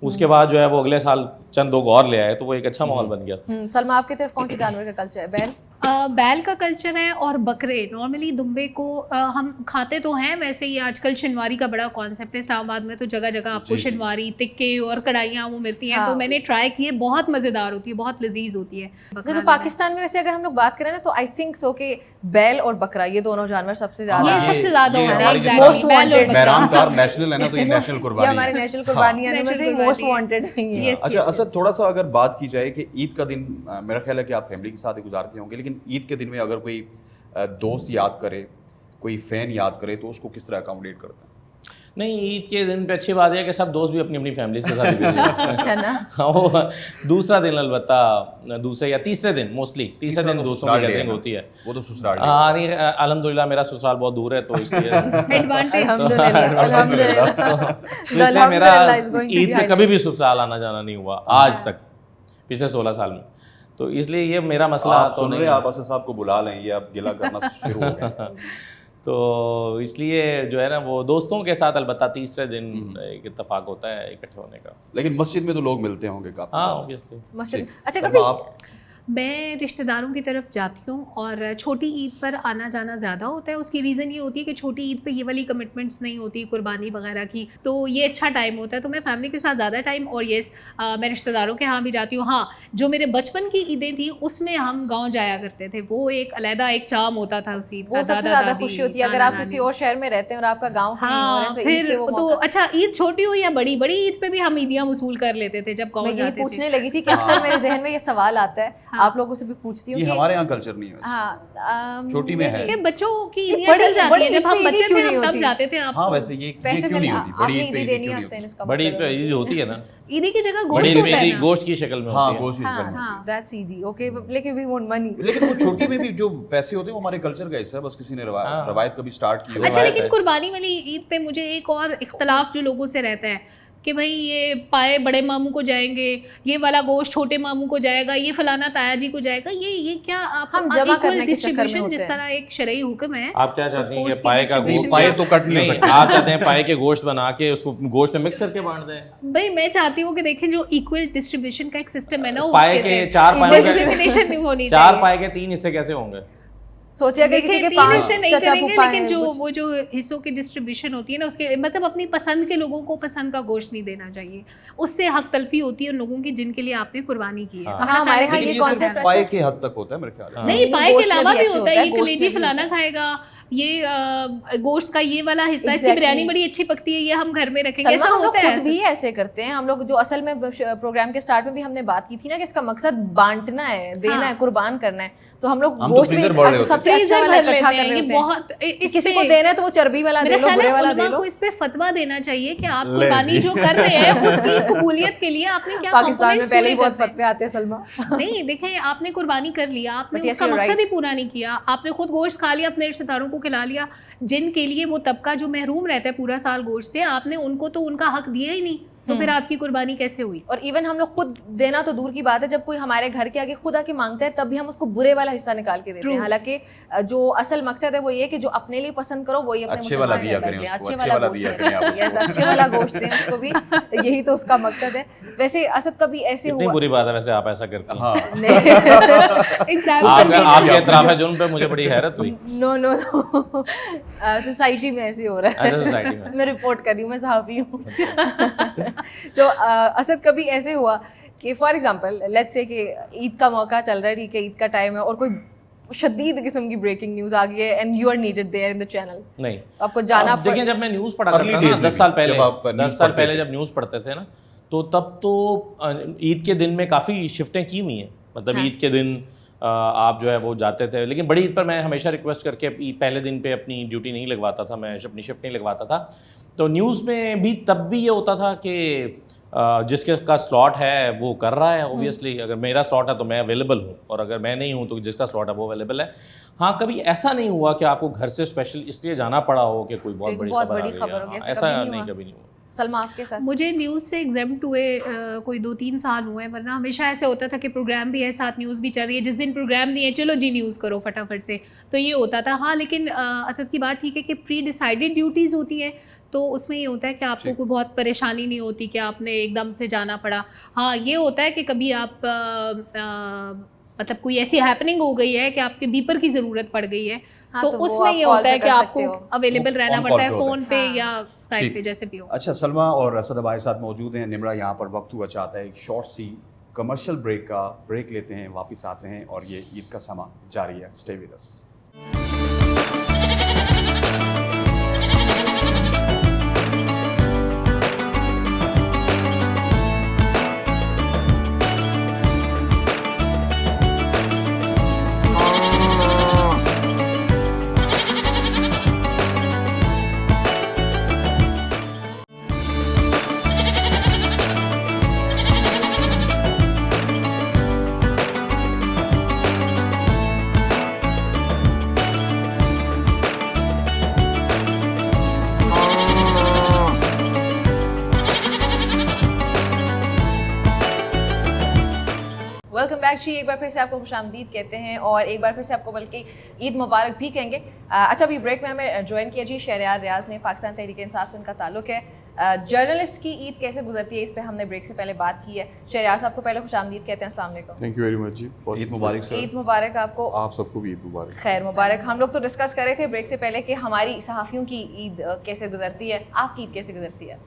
उसके बाद जो है वो अगले साल चंद 2 और ले आए, तो वो एक अच्छा माहौल बन गया था। सलमा आपकी तरफ कौन सी जानवर का कल्चर है? बैल? बैल का कल्चर है और बकरे। नॉर्मली दुम्बे को हम खाते तो हैं, वैसे ही आजकल शिनवारी का बड़ा कॉन्सेप्ट है इस्लामाबाद में, तो जगह जगह आपको शिनवारी, तिक्के और कढ़ाइयाँ वो मिलती हैं। तो मैंने ट्राई की है, बहुत मज़ेदार होती है, बहुत लजीज होती है। जैसे पाकिस्तान में वैसे अगर हम लोग बात करें ना तो आई थिंक सो कि बैल और बकरा ये दोनों जानवर सबसे ज्यादा सबसे ज्यादा होता है। मोस्ट वांटेड मेहरानकार नेशनल है ना, तो ये नेशनल कुर्बानी है, हमारी नेशनल कुर्बानी है, मोस्ट वांटेड है। अच्छा असद, थोड़ा सा अगर बात की जाए कि ईद का दिन, मेरा ख्याल है कि आप फैमिली के साथ ही गुजारते होंगे, लेकिन ईद के दिन में अगर कोई दोस्त याद करे, कोई फैन याद करे, तो उसको किस तरह अकोमोडेट करते हैं? नहीं, ईद के दिन पे अच्छी बात है कि सब दोस्त भी अपनी अपनी फैमिली के साथ बिजी होते हैं, है ना। हाँ, वो दूसरा दिन अलबत्ता दूसरे या तीसरे दिन, मोस्टली तीसरे दिन दोस्तों की गैदरिंग होती है। वो तो ससुराल। हाँ नहीं, अल्हम्दुलिल्लाह मेरा ससुराल बहुत दूर है, तो इसलिए इसलिए मेरा ईद पे कभी भी ससुराल आना जाना नहीं हुआ आज तक, पिछले 16 साल में। तो इसलिए ये मेरा मसला तो नहीं है। आप असद साहब को बुला लें, ये आप गिला करना शुरू हो गए। तो इसलिए जो है ना वो दोस्तों के साथ अलबत्ता तीसरे दिन एक इत्तेफाक होता है इकट्ठे होने का। लेकिन मस्जिद में तो लोग मिलते होंगे काफी। हाँ ऑब्वियसली मस्जिद। अच्छा, कभी आप मैं रिश्तेदारों की तरफ जाती हूँ और छोटी ईद पर आना जाना ज़्यादा होता है। उसकी रीज़न ये होती है कि छोटी ईद पे ये वाली कमिटमेंट्स नहीं होती कुर्बानी वगैरह की, तो ये अच्छा टाइम होता है, तो मैं फैमिली के साथ ज़्यादा टाइम। और येस, मैं रिश्तेदारों के यहाँ भी जाती हूँ। हाँ, जो मेरे बचपन की ईदें थी उसमें हम गाँव जाया करते थे, वो एक अलहदा एक चाम होता था उस ईद का। वो सबसे ज़्यादा खुशी होती है अगर आप किसी और शहर में रहते हैं और आपका गाँव। हाँ, फिर तो अच्छा, ईद छोटी हो या बड़ी, बड़ी ईद पे भी हम ईदियाँ वसूल कर लेते थे जब गाँव जाते थे। मैं पूछने लगी थी कि अक्सर मेरे जहन में ये सवाल आता है, आप लोगों से भी पूछती हूँ ये कि हमारे यहाँ कल्चर नहीं है। हाँ, छोटी में है। बच्चों की ईदियाँ चल जाती हैं, जब हम बच्चे थे हम तब जाते थे। हाँ वैसे ये क्यों नहीं होती? बड़ी ईद पे देनी है, बड़ी ईद पे ईद होती है ना, ईदी की जगह बड़ी गोश्त होता है ना, गोश्त की शक्ल में हाँ होती है। गोश्त की शक्ल में। हाँ, दैट्स ईदी। ओके, लेकिन वी वांट मनी। लेकिन वो छोटी में भी जो पैसे होते हैं वो हमारे कल्चर का हिस्सा है, बस किसी ने रवायत कभी स्टार्ट की हो। अच्छा, लेकिन कुर्बानी वाली ईद पे मुझे एक और इख्तलाफ जो लोगों से रहता है कि भाई ये पाए बड़े मामू को जाएंगे, ये वाला गोश्त छोटे मामू को जाएगा, ये फलाना ताया जी को जाएगा, ये क्या आप हम जमा करने के चक्कर में डिस्ट्रीब्यूशन होते जिस हैं। तरह एक शरई हुक्म है, आप क्या चाहते हैं गोश्त कि की पाए का distribution गोश्त, पाए तो कट नहीं हो नहीं, सकते। आप चाहते हैं पाए के गोश्त बना के उसको गोश्त में मिक्स करके बांट दें? भाई मैं चाहती हूँ कि देखें जो इक्वल डिस्ट्रीब्यूशन का एक सिस्टम है ना, पाए उसके के तहत चार पाए के discrimination नहीं होनी चार चाहिए। पाए के 3 हिस्से कैसे होंगे? सोचिए कि किसी देखिए के तीन 5 हिस्से नहीं चचा करेंगे, फूफा लेकिन हैं, जो कुछ। वो जो हिस्सों की डिस्ट्रीब्यूशन होती है ना, उसके मतलब अपनी पसंद के लोगों को पसंद का गोश्त नहीं देना चाहिए, उससे हक तलफी होती है उन लोगों की जिनके लिए आपने कुर्बानी की है। हाँ। खाना हाँ, हमारे खाने यहाँ के ये लिए लेकिन ये concept सिर्फ है। पाए के हद तक होता है मेरे ख्याल से। नहीं, ये पाए के गोश्त में अलावा भी भी ऐसे होता होता है, है, ये गोश्त कलेजी में भी फलाना होता खाएगा, ये गोश्त का ये वाला हिस्सा, इसकी Exactly. बिरयानी बड़ी अच्छी पकती है, ये हम घर में रखेंगे, सलमा, ऐसा हम लोग होता है। खुद भी ऐसे करते हैं। हम लोग जो असल में प्रोग्राम के स्टार्ट में भी हमने बात की थी ना कि इसका मकसद बांटना है, देना हाँ। है, कुर्बान करना है, तो हम लोग हम तो गोश्त भी freezer भर रहे होते हैं। सबसे अच्छा फ्रीजर वाला भर इकट्ठा लेते कर हैं, रहे ये होते हैं। बहुत किसी को देना है तो वो चर्बी वाला दे मेरा लो, ख्याल बुरे है वाला दे उलमा लो। को इस पे फतवा देना चाहिए कि आप ले कुर्बानी जी। जो कर रहे हैं उसकी कबूलियत के लिए आपने क्या पाकिस्तान में components पहले ही पूरे बहुत करने हैं। फतवे आते हैं सलमा। नहीं देखें, आपने कुर्बानी कर लिया, आपने But yes, उसका you're मकसद right. ही पूरा नहीं किया, आपने खुद गोश्त खा लिया, अपने रिश्तेदारों को खिला लिया, जिनके लिए वो तबका जो महरूम रहता है पूरा साल गोश्त से, आपने उनको तो उनका हक दिया ही नहीं, तो फिर आपकी कुर्बानी कैसे हुई? और इवन हम लोग खुद देना तो दूर की बात है, जब कोई हमारे घर के आगे खुद आके मांगता है तब भी हम उसको बुरे वाला हिस्सा निकाल के देते हैं। True. हालांकि जो असल मकसद है वो ये कि जो अपने लिए पसंद करो वही अपने अच्छे वाला मुसलमान दिया भाई करें लें, उसको, अच्छे अच्छे वाला वाला गोश्त दिया दें। करें आप Yes, उसको। अच्छे वाला गोश्त दें उसको भी, यही तो उसका मकसद है। वैसे असद कभी ऐसे इतनी हुआ बुरी बात है वैसे आप ऐसा करते हैं। हाँ, Exactly. आपके इतराफ़ जुर्म पे मुझे बड़ी हैरत हुई। नो नो नो, सोसाइटी में ऐसे हो रहा है। अच्छा, society में। मैं रिपोर्ट कर रही हूँ, मैं सहाफ़ी हूँ। सो असद कभी ऐसे हुआ कि फॉर एग्जांपल लेट्स से कि ईद का मौका चल रहा है, ठीक है, ईद का टाइम है और कोई शदीद किस्म की ब्रेकिंग न्यूज़ आ गई है and you are needed there in the channel, नहीं, आपको जाना अब देखें, जब मैं न्यूज़ पढ़ा Early करता था days ना, में 10 साल भी, पहले, जब आप 10 न्यूज़ साल पढ़ते पहले थे। जब न्यूज़ पढ़ते थे ना, तो तब तो ईद के दिन में काफ़ी शिफ्टें की हुई हैं, मतलब हाँ। ईद के दिन आप जो है वो जाते थे, लेकिन बड़ी ईद पर मैं हमेशा रिक्वेस्ट करके पहले दिन पे अपनी ड्यूटी नहीं लगवाता था, मैं अपनी शिफ्ट नहीं लगवाता था। तो न्यूज़ में भी तब भी ये होता था कि जिसके का स्लॉट है वो कर रहा है, ऑब्वियसली अगर मेरा स्लॉट है तो मैं अवेलेबल हूँ, और अगर मैं नहीं हूँ तो जिसका स्लॉट है वो अवेलेबल है। हाँ, कभी ऐसा नहीं हुआ कि आपको घर से स्पेशल इसलिए जाना पड़ा हो कि कोई बहुत एक बड़ी बहुत खबर आ बड़ी गई खबर है। हो गई, हाँ, ऐसा ऐसा कभी नहीं नहीं, हुआ? कभी नहीं हुआ। सलमा आपके साथ? मुझे न्यूज़ से एग्जाम्प्ट हुए कोई 2-3 साल हुए, वरना हमेशा ऐसे होता था कि प्रोग्राम भी है साथ न्यूज़ भी चल रही है, जिस दिन प्रोग्राम नहीं है चलो जी न्यूज़ करो फटाफट से, तो ये होता था। हाँ, लेकिन असद की बात ठीक है कि प्री डिसाइडेड ड्यूटीज़ होती हैं, तो उसमें ये होता है कि आपको कोई बहुत परेशानी नहीं होती कि आपने एकदम से जाना पड़ा। हाँ, ये होता है कि कभी आप मतलब कोई ऐसी हैपनिंग हो गई है कि आपके बीपर की ज़रूरत पड़ गई है, हाँ, तो तो वो उसमें आप ये कॉल होता है पे कि कर आपको सकते हो। अवेलेबल वो रहना on पड़ता call है पे होता फ़ोन है। पे हाँ। या स्काइप ठीक। पे, जैसे भी हो। अच्छा, सलमा और असद हमारे साथ मौजूद हैं। निमरा, यहाँ पर वक्त हुआ चाहता है एक शॉर्ट सी कमर्शियल ब्रेक लेते हैं, वापस आते हैं और ये ईद का समा जारी है। Stay with us. Welcome back जी, एक बार फिर से आपको खुशामदीद कहते हैं और एक बार फिर से आपको बल्कि ईद मुबारक भी कहेंगे। अच्छा, अभी ब्रेक में हमें ज्वाइन किया जी शहरयार रियाज ने, पाकिस्तान तहरीक इंसाफ से उनका ताल्लुक है। जर्नलिस्ट की ईद कैसे गुजरती है, इस पे हमने ब्रेक से पहले बात की है। शहरयार साहब को पहले खुशामदीद कहते हैं, अस्सलाम वालेकुम। थैंक यू वेरी मच जी। ईद मुबारक सर। ईद मुबारक आपको। आप सबको भी ईद मुबारक। खैर मुबारक। हम लोग तो डिस्कस कर रहे थे ब्रेक से पहले कि हमारी सहाफ़ियों की ईद कैसे गुजरती है, आपकी ईद कैसे गुजरती है?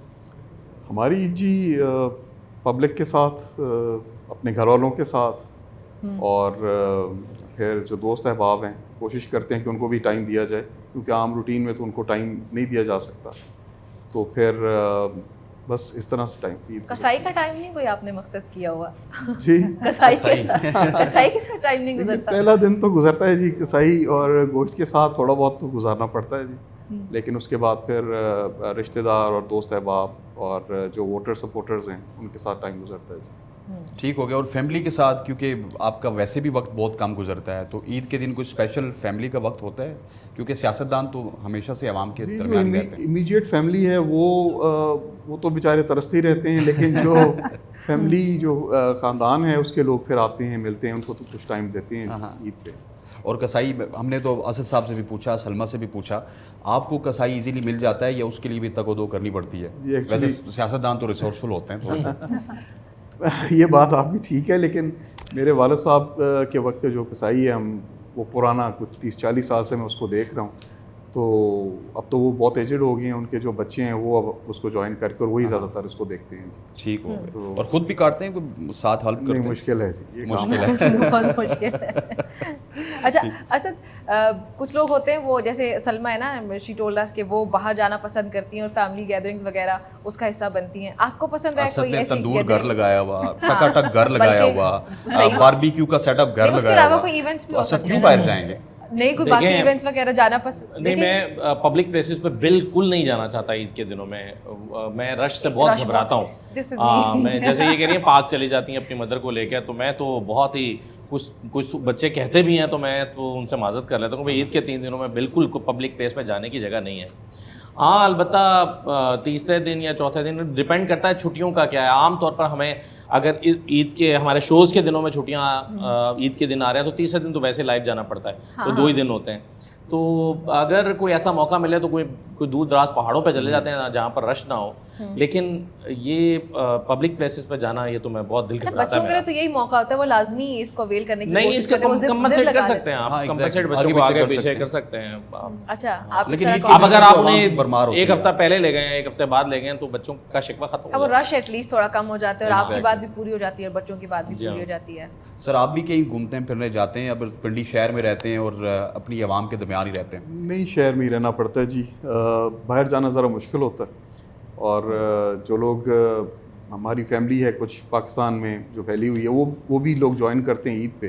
हमारी ईद जी पब्लिक के साथ, अपने घर वालों के साथ, और फिर जो दोस्त अहबाब हैं कोशिश करते हैं कि उनको भी टाइम दिया जाए, क्योंकि आम रूटीन में तो उनको टाइम नहीं दिया जा सकता। तो फिर बस इस तरह से टाइम ईद कसाई का टाइम नहीं कोई आपने मख्तस किया हुआ? जी। कसाई के साथ टाइम नहीं गुजरता? पहला दिन तो गुजरता है जी कसाई और गोश्त के साथ, थोड़ा बहुत तो गुजारना पड़ता है जी, लेकिन उसके बाद फिर रिश्तेदार और दोस्त अहबाब और जो वोटर सपोर्टर्स हैं उनके साथ टाइम गुजरता है जी। ठीक हो गया। और फैमिली के साथ, क्योंकि आपका वैसे भी वक्त बहुत कम गुजरता है, तो ईद के दिन कुछ स्पेशल फैमिली का वक्त होता है? क्योंकि सियासतदान तो हमेशा से आवाम के दरमियान में रहते हैं। इमीडिएट फैमिली है वो तो बेचारे तरसते ही रहते हैं, लेकिन जो फैमिली जो ख़ानदान है उसके लोग फिर आते हैं, मिलते हैं, उनको तो कुछ टाइम देते हैं ईद पे। और कसाई, हमने तो असद साहब से भी पूछा, सलमा से भी पूछा, आपको कसाई इजीली मिल जाता है या उसके लिए भी तको-दो करनी पड़ती है? वैसे सियासतदान तो रिसोर्सफुल होते हैं थोड़ा सा। ये बात आपकी ठीक है, लेकिन मेरे वालिद साहब के वक्त जो कसाई है, हम वो पुराना कुछ 30-40 साल से मैं उसको देख रहा हूँ, तो अब तो वो बहुत एजड हो गए हैं, उनके जो बच्चे हैं वो अब उसको ज्वाइन करके और वही ज़्यादातर इसको देखते हैं जी। ठीक हो गया। तो और ख़ुद भी काटते हैं, कोई साथ हेल्प करते हैं? मुश्किल है जी, ये मुश्किल है। बहुत मुश्किल है। अच्छा असद, कुछ लोग होते हैं वो, जैसे सलमा है ना, शी टोल्ड अस कि वो बाहर जाना पसंद करती हैं और फैमिली गैदरिंग्स वगैरह उसका हिस्सा बनती हैं। आपको पसंद है कोई ऐसी तंदूर घर gathering? लगाया हुआ, टकाटक घर लगाया हुआ, बारबेक्यू का सेटअप घर उसके लगाया अलावा हुआ। कोई इवेंट्स भी हो असद सकते क्यों हैं बाहर जाएंगे? नहीं, कोई बाकी इवेंट्स वगैरह जाना पसंद? नहीं, मैं पब्लिक प्लेसेस पे बिल्कुल नहीं जाना चाहता ईद के दिनों में। मैं रश से बहुत घबराता हूँ। मैं जैसे ये कह रही है पार्क चली जाती हैं अपनी मदर को लेकर, तो मैं तो बहुत ही कुछ बच्चे कहते भी हैं तो मैं तो उनसे माजत कर लेता हूँ भाई ईद के 3 दिनों में बिल्कुल पब्लिक प्लेस में जाने की जगह नहीं है। हाँ, अलबत्ता तीसरे दिन या चौथे दिन डिपेंड करता है छुट्टियों का क्या है। आम तौर पर हमें अगर ईद के हमारे शोज़ के दिनों में छुट्टियाँ ईद के दिन आ रहे हैं तो तीसरे दिन तो वैसे लाइव जाना पड़ता है, तो 2 ही दिन होते हैं। तो अगर कोई ऐसा मौका मिले तो कोई दूर दराज पहाड़ों पे चले जाते हैं जहाँ पर रश ना हो, लेकिन ये पब्लिक प्लेसेस पे जाना ये तो मैं बहुत दिल घबराता है। बच्चों के लिए तो यही मौका होता है, वो लाजमी इसको अवेल करने की नहीं, कोशिश इसका करते हैं, कंपनसेट कर सकते हैं आप, हाँ, कंपनसेट exactly, बच्चों को आगे आगे पीछे पीछे कर कर सकते हैं। अच्छा, आप लेकिन इस ईद तरह के का- अब अगर तो आप आवाम उन्हें भरमार होती 1 है। हफ्ता पहले ले गए, 1 हफ्ते बाद ले गए तो बच्चों का शिकवा खत्म अब हो वो जाता है। रश एटलीस्ट थोड़ा कम हो जाता है और आपकी Exactly. बात भी पूरी हो जाती है और बच्चों की बात भी जी पूरी हाँ। हो जाती है। सर, आप भी कहीं घूमते हैं फिरने जाते हैं, अब पिंडी शहर में रहते हैं और अपनी आवाम के दरमियान ही रहते हैं? नहीं, शहर में ही रहना पड़ता है जी। बाहर जाना ज़रा मुश्किल होता है। और जो लोग हमारी फैमिली है कुछ पाकिस्तान में जो फैली हुई है, वो भी लोग ज्वाइन करते हैं ईद पे,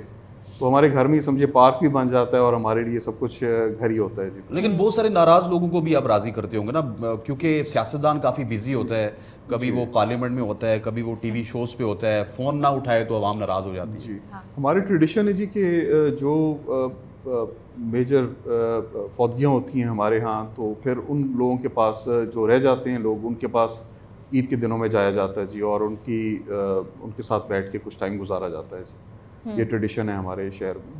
तो हमारे घर में ही समझे पार्क भी बन जाता है और हमारे लिए सब कुछ घर ही होता है जी। लेकिन बहुत सारे नाराज़ लोगों को भी आप राज़ी करते होंगे ना, क्योंकि सियासतदान काफ़ी बिजी होता है, कभी वो पार्लियामेंट में होता है, कभी वो टीवी शोज़ पे होता है, फ़ोन ना उठाए तो आवाम नाराज़ हो जाती है। जी, हमारी ट्रेडिशन है जी कि जो मेजर फौतगियाँ होती हैं हमारे यहाँ, तो फिर उन लोगों के पास जो रह जाते हैं लोग, उनके पास ईद के दिनों में जाया जाता है जी, और उनके साथ बैठ के कुछ टाइम गुजारा जाता है जी। ये ट्रेडिशन है हमारे शहर में।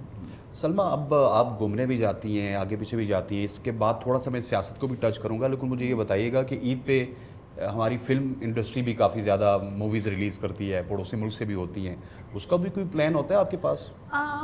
सलमा, अब आप घूमने भी जाती हैं, आगे पीछे भी जाती हैं, इसके बाद थोड़ा सा मैं सियासत को भी टच करूँगा, लेकिन मुझे ये बताइएगा कि ईद पे हमारी फ़िल्म इंडस्ट्री भी काफ़ी ज़्यादा मूवीज़ रिलीज़ करती है, पड़ोसी मुल्क से भी होती हैं, उसका भी कोई प्लान होता है आपके पास?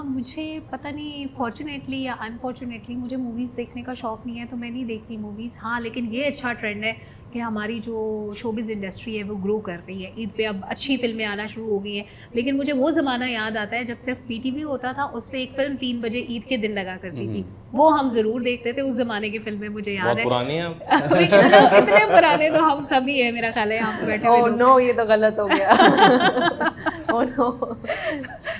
मुझे पता नहीं, फॉर्चुनेटली या अनफॉर्चुनेटली मुझे मूवीज़ देखने का शौक़ नहीं है, तो मैं नहीं देखती मूवीज़। हाँ, लेकिन ये अच्छा ट्रेंड है कि हमारी जो शोबिज़ इंडस्ट्री है वो ग्रो कर रही है। ईद पे अब अच्छी फ़िल्में आना शुरू हो गई हैं, लेकिन मुझे वो ज़माना याद आता है जब सिर्फ पीटीवी होता था, उस पर एक फ़िल्म 3 बजे ईद के दिन लगा करती थी, वो हम ज़रूर देखते थे। उस ज़माने की फ़िल्में मुझे याद है। पुरानी है इतने पुराने तो हम सभी हैं, मेरा ख्याल है यहाँ पे बैठे हुए ओह लोग। नो, ये तो गलत हो गया। ओह नो,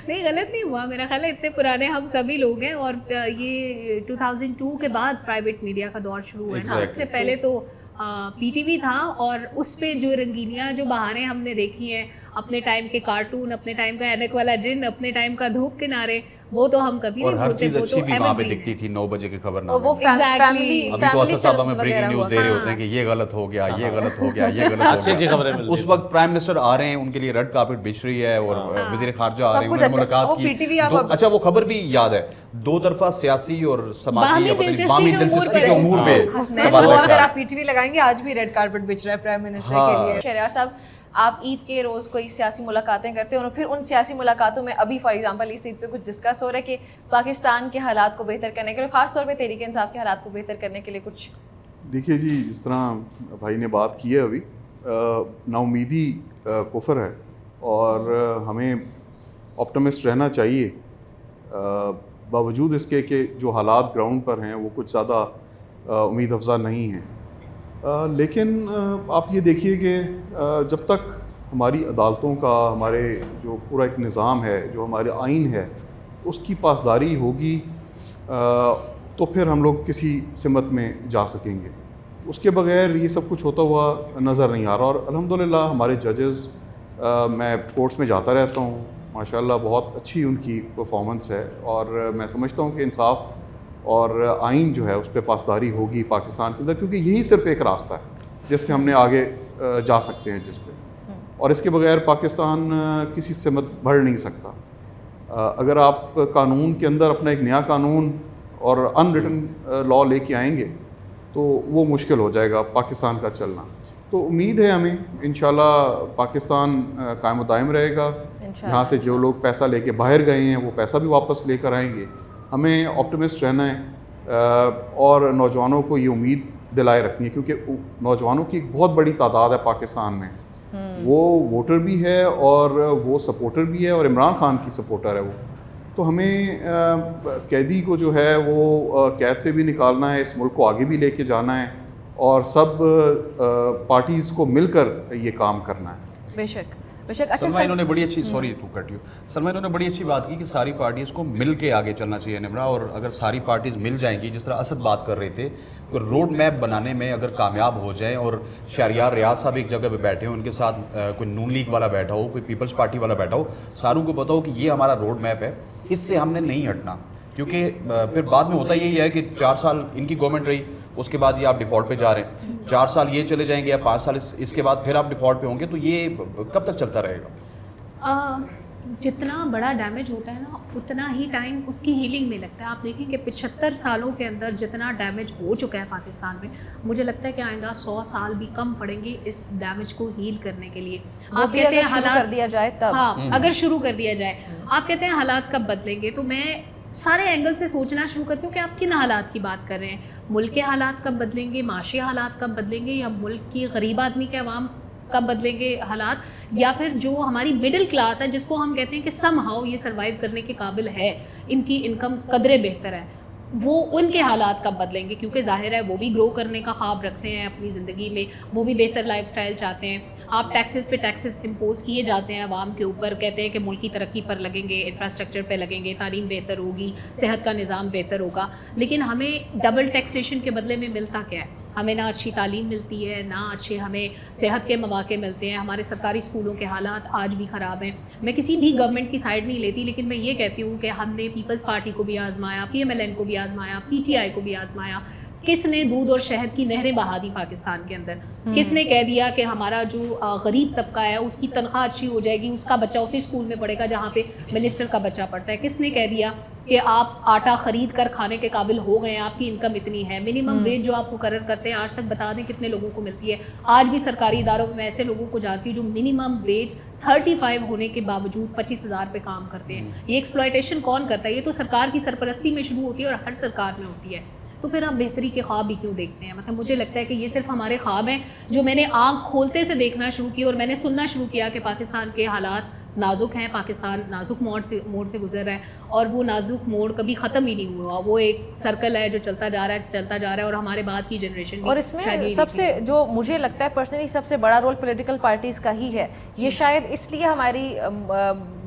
नहीं, गलत नहीं हुआ, मेरा ख्याल है इतने पुराने हम सभी लोग हैं। और ये 2002 के बाद प्राइवेट मीडिया का दौर शुरू हुआ है ना। Exactly. इससे पहले तो पीटीवी था, और उस पे जो रंगीनियाँ जो बहारें हमने देखी हैं, अपने टाइम के कार्टून, अपने टाइम का ऐनक वाला जिन, अपने टाइम का धूप किनारे, वो तो हम कभी और नहीं हर भूलते। चीज़ वो अच्छी तो भी वहाँ पे evergreen दिखती थी 9 बजे के और खबरनामे वो में। Exactly. अभी तो असद साहब हमें ब्रेकिंग न्यूज़ दे रहे होते हैं कि ये गलत हो गया, ये गलत हो गया, ये गलत हो अच्छी अच्छी गया। खबरें मिलती उस वक्त प्राइम मिनिस्टर आ रहे हैं, उनके लिए रेड कार्पेट बिछ रही है और वज़ीर खारजा आ सब रहे हैं, कुछ उन्होंने अच्छा। मुलाकात वो की। PTV आप अब- अच्छा, वो खबर भी याद है, 2 तरफा सियासी और समाजी बाहमी या पता नहीं दिलचस्पी बाहमी के उमूर दिलचस्पी पे। के उमूर पे हसनैन, वो तबादला अगर ख्याल। आप पीटीवी लगाएंगे आज भी रेड कार्पेट बिछ रहा है प्राइम मिनिस्टर हाँ। के लिए। शहरयार साहब, आप ईद के रोज़ कोई सियासी मुलाकातें करते हो और फिर उन सियासी मुलाकातों में अभी फॉर एग्जांपल इस ईद पे कुछ डिस्कस हो रहा है कि पाकिस्तान के हालात को बेहतर करने के लिए, ख़ास तौर पे तहरीक इंसाफ के हालात को बेहतर करने के लिए कुछ? देखिए जी, जिस तरह भाई ने बात की है अभी, नाउमीदी कुफर है और हमें ऑप्टिमिस्ट रहना चाहिए, बावजूद इसके कि जो हालात ग्राउंड पर हैं वो कुछ ज़्यादा उम्मीद अफजा नहीं हैं। लेकिन आप ये देखिए कि जब तक हमारी अदालतों का, हमारे जो पूरा एक निज़ाम है, जो हमारे आइन है, उसकी पासदारी होगी तो फिर हम लोग किसी सिमत में जा सकेंगे। उसके बगैर ये सब कुछ होता हुआ नज़र नहीं आ रहा। और अल्हम्दुलिल्लाह हमारे जजेस मैं कोर्ट्स में जाता रहता हूँ, माशाल्लाह बहुत अच्छी उनकी परफॉर्मेंस है, और मैं समझता हूँ कि इंसाफ और आइन जो है उस पर पासदारी होगी पाकिस्तान के अंदर, क्योंकि यही सिर्फ एक रास्ता है जिससे हमने आगे जा सकते हैं जिस पे, और इसके बगैर पाकिस्तान किसी से मत बढ़ नहीं सकता। अगर आप कानून के अंदर अपना एक नया कानून और अनरिटन लॉ लेके आएंगे तो वो मुश्किल हो जाएगा पाकिस्तान का चलना। तो उम्मीद है हमें इंशाल्लाह पाकिस्तान कायम दायम रहेगा। यहाँ से जो लोग पैसा लेके बाहर गए हैं वो पैसा भी वापस लेकर आएंगे। हमें ऑप्टिमिस्ट रहना है और नौजवानों को ये उम्मीद दिलाए रखनी है, क्योंकि नौजवानों की एक बहुत बड़ी तादाद है पाकिस्तान में। वो वोटर भी है और वो सपोर्टर भी है, और इमरान खान की सपोर्टर है वो। तो हमें कैदी को जो है वो कैद से भी निकालना है, इस मुल्क को आगे भी लेके जाना है, और सब पार्टीज़ को मिलकर ये काम करना है। बेशक बेशक। अच्छा सलमा, इन्होंने बड़ी अच्छी, sorry to cut you, Salma इन्होंने बड़ी अच्छी बात की कि सारी पार्टीज़ को मिल के आगे चलना चाहिए निमरा, और अगर सारी पार्टीज़ मिल जाएंगी, जिस तरह असद बात कर रहे थे, रोड मैप बनाने में अगर कामयाब हो जाएं, और शहरियार रियाज साहब एक जगह पे बैठे हों, उनके साथ कोई नून लीग वाला बैठा हो, कोई पीपल्स पार्टी वाला बैठा हो, सारों को पता हो कि ये हमारा रोड मैप है, इससे हमने नहीं हटना। क्योंकि फिर बाद में होता यही है कि 4 साल इनकी गवर्नमेंट रही, उसके बाद ये आप डिफ़ॉल्ट पे जा रहे हैं, 4 साल ये चले जाएंगे या 5 साल इसके बाद फिर आप डिफ़ॉल्ट पे होंगे, तो ये कब तक चलता रहेगा? जितना बड़ा डैमेज होता है ना, उतना ही टाइम उसकी हीलिंग में लगता है। आप देखें कि 75 सालों के अंदर जितना डैमेज हो चुका है पाकिस्तान में, मुझे लगता है कि आइंदा 100 साल भी कम पड़ेंगे इस डैमेज को हील करने के लिए। आप कहते हैं हालात कर दिया जाए तब, हाँ, अगर शुरू कर दिया जाए। आप कहते हैं हालात कब बदलेंगे, तो मैं सारे एंगल से सोचना शुरू करती हूँ कि आप किन हालात की बात कर रहे हैं। मुल्क के हालात कब बदलेंगे, माशी हालात कब बदलेंगे, या मुल्क की गरीब आदमी के अवाम कब बदलेंगे हालात, या फिर जो हमारी मिडिल क्लास है जिसको हम कहते हैं कि समहाउ ये सर्वाइव करने के काबिल है, इनकी इनकम कदरे बेहतर है, वो उनके हालात कब बदलेंगे। क्योंकि जाहिर है वो भी ग्रो करने का ख्वाब रखते हैं अपनी ज़िंदगी में, वो भी बेहतर लाइफस्टाइल चाहते हैं। आप टैक्सेस पे टैक्सेस इम्पोज किए जाते हैं आवाम के ऊपर, कहते हैं कि मुल्क की तरक्की पर लगेंगे, इंफ्रास्ट्रक्चर पे लगेंगे, तालीम बेहतर होगी, सेहत का निज़ाम बेहतर होगा। लेकिन हमें डबल टैक्सेशन के बदले में मिलता क्या है? हमें ना अच्छी तालीम मिलती है, ना अच्छे हमें सेहत के मौके मिलते हैं। हमारे सरकारी स्कूलों के हालात आज भी ख़राब हैं। मैं किसी भी गवर्नमेंट की साइड नहीं लेती, लेकिन मैं ये कहती हूँ कि हमने पीपल्स पार्टी को भी आजमाया, PMLN को भी आजमाया, PTI को भी आजमाया। किसने दूध और शहद की नहरें बहा दी पाकिस्तान के अंदर? किसने कह दिया कि हमारा जो गरीब तबका है उसकी तनख्वाह अच्छी हो जाएगी, उसका बच्चा उसी स्कूल में पढ़ेगा जहाँ पे मिनिस्टर का बच्चा पढ़ता है? किसने कह दिया कि आप आटा ख़रीद कर खाने के काबिल हो गए हैं, आपकी इनकम इतनी है? मिनिमम वेज जो आप मुकर्रर करते हैं, आज तक बता दें कितने लोगों को मिलती है? आज भी सरकारी इदारों में ऐसे लोगों को जाती है जो मिनिमम वेज 35 होने के बावजूद 25,000 पे काम करते हैं। ये एक्सप्लॉयटेशन कौन करता है? ये तो सरकार की सरपरस्ती में शुरू होती है और हर सरकार में होती है। तो फिर आप बेहतरी के ख्वाब भी क्यों देखते हैं? मतलब मुझे लगता है कि ये सिर्फ हमारे ख्वाब हैं जो मैंने आँख खोलते से देखना शुरू की, और मैंने सुनना शुरू किया कि पाकिस्तान के हालात नाजुक हैं, पाकिस्तान नाजुक मोड़ से गुजर रहा है, और वो नाजुक मोड़ कभी ख़त्म ही नहीं हुआ। वो एक सर्कल है जो चलता जा रहा है, और हमारे बाद की जनरेशन। और इसमें सबसे जो मुझे लगता है पर्सनली सबसे बड़ा रोल पॉलिटिकल पार्टीज़ का ही है। ये शायद इसलिए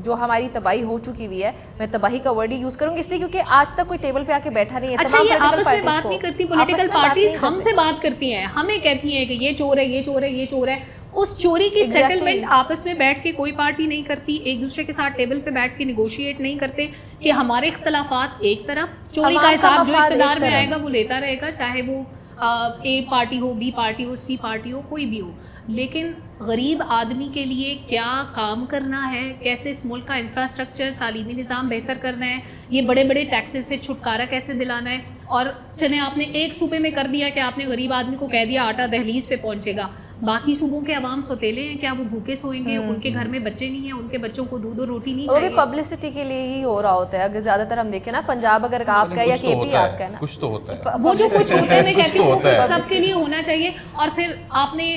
हमारी तबाही हो चुकी हुई है, मैं तबाही का वर्ड ही यूज़ करूँगी इसलिए क्योंकि आज तक कोई टेबल पे आके बैठा नहीं है। अच्छा, ये आपस में बात नहीं करती पॉलिटिकल पार्टीज, हमसे बात करती हैं, हमें कहती हैं कि ये चोर है, ये चोर है, ये चोर है। उस चोरी की सेटलमेंट आपस में बैठ के कोई पार्टी नहीं करती, एक दूसरे के साथ टेबल पे बैठ के निगोशिएट नहीं करते कि हमारे इख्तलाफात एक तरफ, चोरी का हिसाब जो इख्तिदार में आएगा वो लेता रहेगा, चाहे वो A पार्टी हो, B पार्टी हो, C पार्टी हो, कोई भी हो। लेकिन गरीब आदमी के लिए क्या काम करना है, कैसे इस मुल्क का इंफ्रास्ट्रक्चर, तालीमी निज़ाम बेहतर करना है, ये बड़े बड़े टैक्सेस से छुटकारा कैसे दिलाना है। और चले आपने एक सूबे में कर दिया कि आपने गरीब आदमी को कह दिया आटा दहलीज पे पहुंचेगा, बाकी सूबों के अवाम सौतेले हैं, क्या वो भूखे सोएंगे? उनके घर में बच्चे नहीं हैं, उनके बच्चों को दूध और रोटी नहीं चाहिए। वो भी पब्लिसिटी के लिए ही हो रहा होता है। अगर ज्यादातर हम देखें ना, पंजाब अगर आपका या KP आपका है ना, कुछ तो होता है। वो जो कुछ होता है, मैं कहती हूँ वो सबके लिए होना चाहिए। और फिर आपने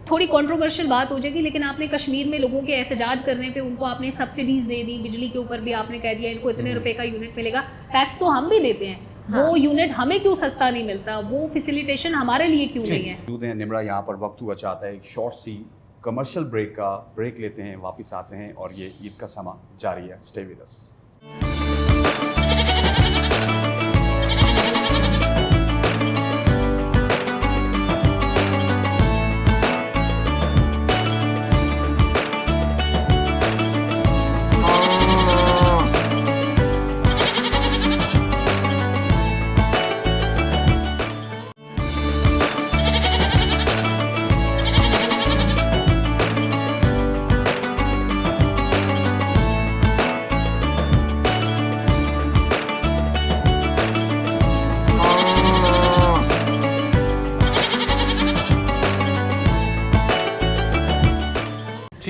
थोड़ी कंट्रोवर्शियल बात हो जाएगी, लेकिन आपने कश्मीर में लोगों के एहतजाज करने पे उनको आपने सब्सिडीज दे दी, बिजली के ऊपर भी आपने कह दिया इनको इतने रुपए का यूनिट मिलेगा। टैक्स तो हम भी देते हैं, वो यूनिट हमें क्यों सस्ता नहीं मिलता? वो फैसिलिटेशन हमारे लिए क्यों नहीं है? निमरा, यहाँ पर वक्त हुआ चाहता है एक शॉर्ट सी कमर्शियल ब्रेक लेते हैं, वापस आते हैं और ये ईद का समा जारी है। स्टे विद अस।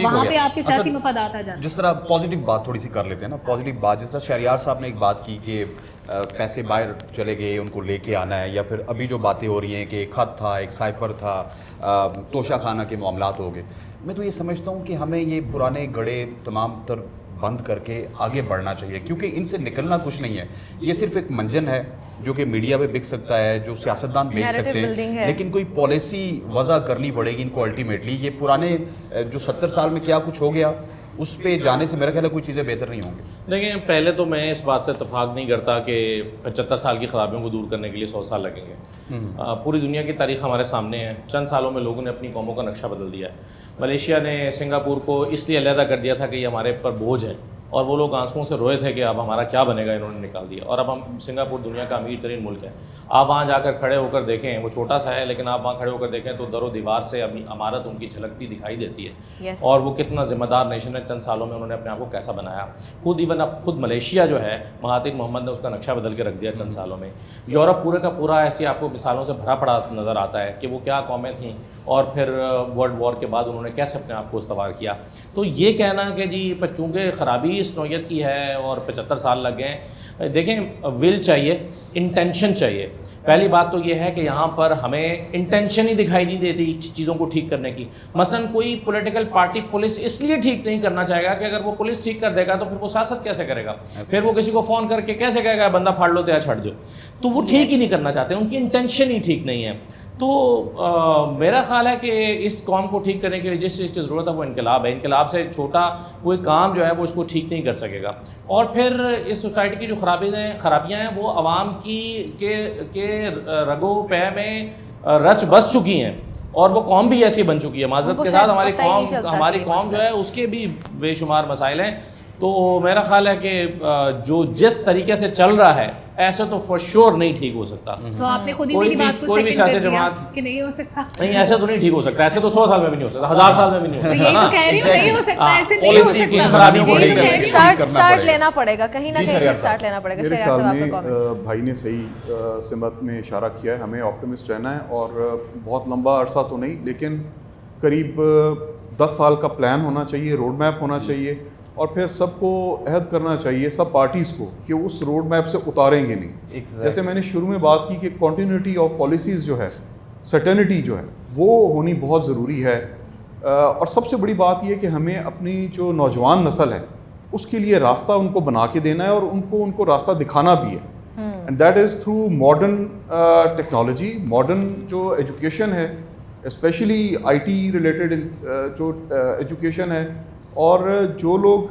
ठीक हो वहाँ पे गया। आपके सियासी असल मफादात आ जाते हैं। जिस तरह पॉजिटिव बात थोड़ी सी कर लेते हैं ना, पॉजिटिव बात, जिस तरह शहरियार साहब ने एक बात की कि पैसे बाहर चले गए, उनको लेके आना है, या फिर अभी जो बातें हो रही हैं कि एक खत था, एक साइफर था, तोशा खाना के मामलात हो गए। मैं तो ये समझता हूँ कि हमें ये पुराने गड़े तमाम तर बंद करके आगे बढ़ना चाहिए, क्योंकि इनसे निकलना कुछ नहीं है। ये सिर्फ एक मंजन है जो कि मीडिया पे बिक सकता है, जो सियासतदान बेच Narrative सकते building हैं, है। लेकिन कोई पॉलिसी वज़ा करनी पड़ेगी इनको अल्टीमेटली। ये पुराने जो 70 साल में क्या कुछ हो गया, उस पे जाने से मेरा ख्याल है कोई चीज़ें बेहतर नहीं होंगी। देखिए, पहले तो मैं इस बात से इतफाक नहीं करता कि 75 साल की ख़राबियों को दूर करने के लिए 100 साल लगेंगे। पूरी दुनिया की तारीख हमारे सामने है। चंद सालों में लोगों ने अपनी कौमों का नक्शा बदल दिया है। मलेशिया ने सिंगापुर को इसलिए अलहदा कर दिया था कि ये हमारे पर बोझ है, और वो लोग आंसुओं से रोए थे कि अब हमारा क्या बनेगा, इन्होंने निकाल दिया। और अब हम सिंगापुर दुनिया का अमीर तरीन मुल्क है। आप वहाँ जाकर खड़े होकर देखें, वो छोटा सा है लेकिन आप वहाँ खड़े होकर देखें तो दरो दीवार से अपनी अमारत उनकी झलकती दिखाई देती है। Yes. और वो कितना ज़िम्मेदार नेशन है, चंद सालों में उन्होंने अपने आप को कैसा बनाया। खुद मलेशिया जो है, महातिर मोहम्मद ने उसका नक्शा बदल के रख दिया चंद सालों में। यूरोप पूरे का पूरा ऐसी आपको मिसालों से भरा पड़ा नज़र आता है कि वो क्या कौमें थीं, और फिर वर्ल्ड वॉर के बाद उन्होंने कैसे अपने आप को इस्तवार किया। तो ये कहना कि जी चूँकि ख़राबी इस नौयत की है और 75 साल लग गए, देखें, विल चाहिए, इंटेंशन चाहिए। पहली बात तो ये है कि यहाँ पर हमें इंटेंशन ही दिखाई नहीं देती चीज़ों को ठीक करने की। मसलन कोई पॉलिटिकल पार्टी पुलिस इसलिए ठीक नहीं करना चाहेगा कि अगर वो पुलिस ठीक कर देगा तो फिर वो सियासत कैसे करेगा, फिर वो किसी को फ़ोन करके कैसे कहेगा बंदा फाड़ लो तो या छड़ दो। तो वो ठीक ही नहीं करना चाहते, उनकी इंटेंशन ही ठीक नहीं है। तो मेरा ख्याल है कि इस कौम को ठीक करने के लिए जिस चीज़ की ज़रूरत है वो इनकलाब है। इनकलाब से छोटा कोई काम जो है वो इसको ठीक नहीं कर सकेगा। और फिर इस सोसाइटी की जो खराबियाँ हैं वो आवाम के रगो पै में रच बस चुकी हैं, और वो कौम भी ऐसी बन चुकी है। माज़रत के साथ हमारी कौम जो है उसके भी बेशुमार मसाइल हैं। तो मेरा ख्याल है कि जो जिस तरीके से चल रहा है ऐसे तो फॉर श्योर नहीं ठीक हो सकता। तो आपने खुद ही कोई मेरी भी- बात को कोई भी second कर सियासी दिया जमात- कि नहीं हो सकता। नहीं, ऐसे तो नहीं ठीक हो सकता। ऐसे तो 100 साल में भी नहीं हो सकता, 1000 साल में भी नहीं हो तो सकता यही ना। तो कह रही हूँ, नहीं हो सकता, हाँ, ऐसे नहीं हो पॉलिसी की सकता। खराबियों को यही ठीक तो कह करने रही के हूँ। लिए। करना स्टार्ट पड़ेगा। लेना पड़ेगा, कहीं ना जी, कहीं शरियार स्टार्ट लेना पड़ेगा। मेरे शरियार ख्याल साहब, आपका comment। में भाई ने सही सिमत में इशारा किया है। हमें ऑप्टिमिस्ट रहना है, और बहुत लंबा अरसा तो नहीं लेकिन करीब 10 साल का प्लान होना चाहिए, रोड मैप होना चाहिए, और फिर सबको अहद करना चाहिए, सब पार्टीज़ को, कि उस रोड मैप से उतारेंगे नहीं। जैसे मैंने शुरू में बात की कि कॉन्टीन्यूटी ऑफ पॉलिसीज़ जो है, सर्टेनिटी जो है, वो होनी बहुत ज़रूरी है। और सबसे बड़ी बात यह कि हमें अपनी जो नौजवान नस्ल है उसके लिए रास्ता उनको बना के देना है, और उनको रास्ता दिखाना भी है। And that is through modern technology, modern जो एजुकेशन है, स्पेशली IT रिलेटेड जो एजुकेशन है। और जो लोग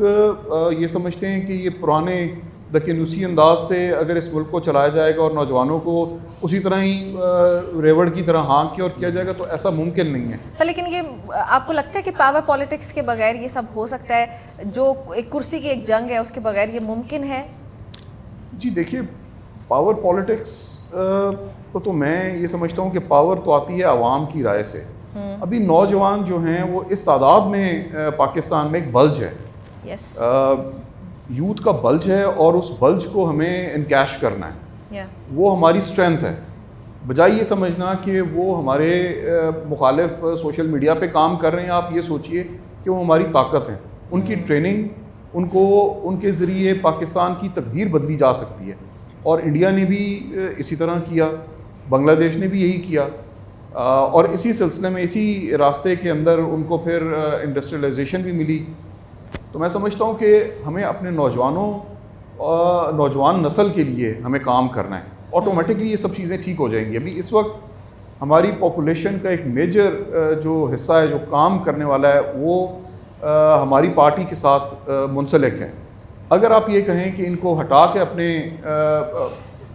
ये समझते हैं कि ये पुराने दकियानूसी अंदाज से अगर इस मुल्क को चलाया जाएगा और नौजवानों को उसी तरह ही रेवड़ की तरह हाँक के और किया जाएगा, तो ऐसा मुमकिन नहीं है। सर, लेकिन ये आपको लगता है कि पावर पॉलिटिक्स के बगैर ये सब हो सकता है? जो एक कुर्सी की एक जंग है उसके बगैर ये मुमकिन है? जी देखिए, पावर पॉलिटिक्स को तो मैं ये समझता हूँ कि पावर तो आती है आवाम की राय से। अभी नौजवान जो हैं वो इस तादाद में पाकिस्तान में एक बल्ज है, यस, यूथ का बल्ज है, और उस बल्ज को हमें इनकैश करना है। या वो हमारी स्ट्रेंथ है, बजाय ये समझना कि वो हमारे मुखालिफ सोशल मीडिया पे काम कर रहे हैं। आप ये सोचिए कि वो हमारी ताकत है। उनकी ट्रेनिंग, उनके ज़रिए पाकिस्तान की तकदीर बदली जा सकती है। और इंडिया ने भी इसी तरह किया, बांग्लादेश ने भी यही किया, और इसी सिलसिले में, इसी रास्ते के अंदर उनको फिर इंडस्ट्रियलाइजेशन भी मिली। तो मैं समझता हूँ कि हमें अपने नौजवान नस्ल के लिए हमें काम करना है। ऑटोमेटिकली ये सब चीज़ें ठीक हो जाएंगी। अभी इस वक्त हमारी पॉपुलेशन का एक मेजर जो हिस्सा है, जो काम करने वाला है, वो हमारी पार्टी के साथ मुंसलिक है। अगर आप ये कहें कि इनको हटा के अपने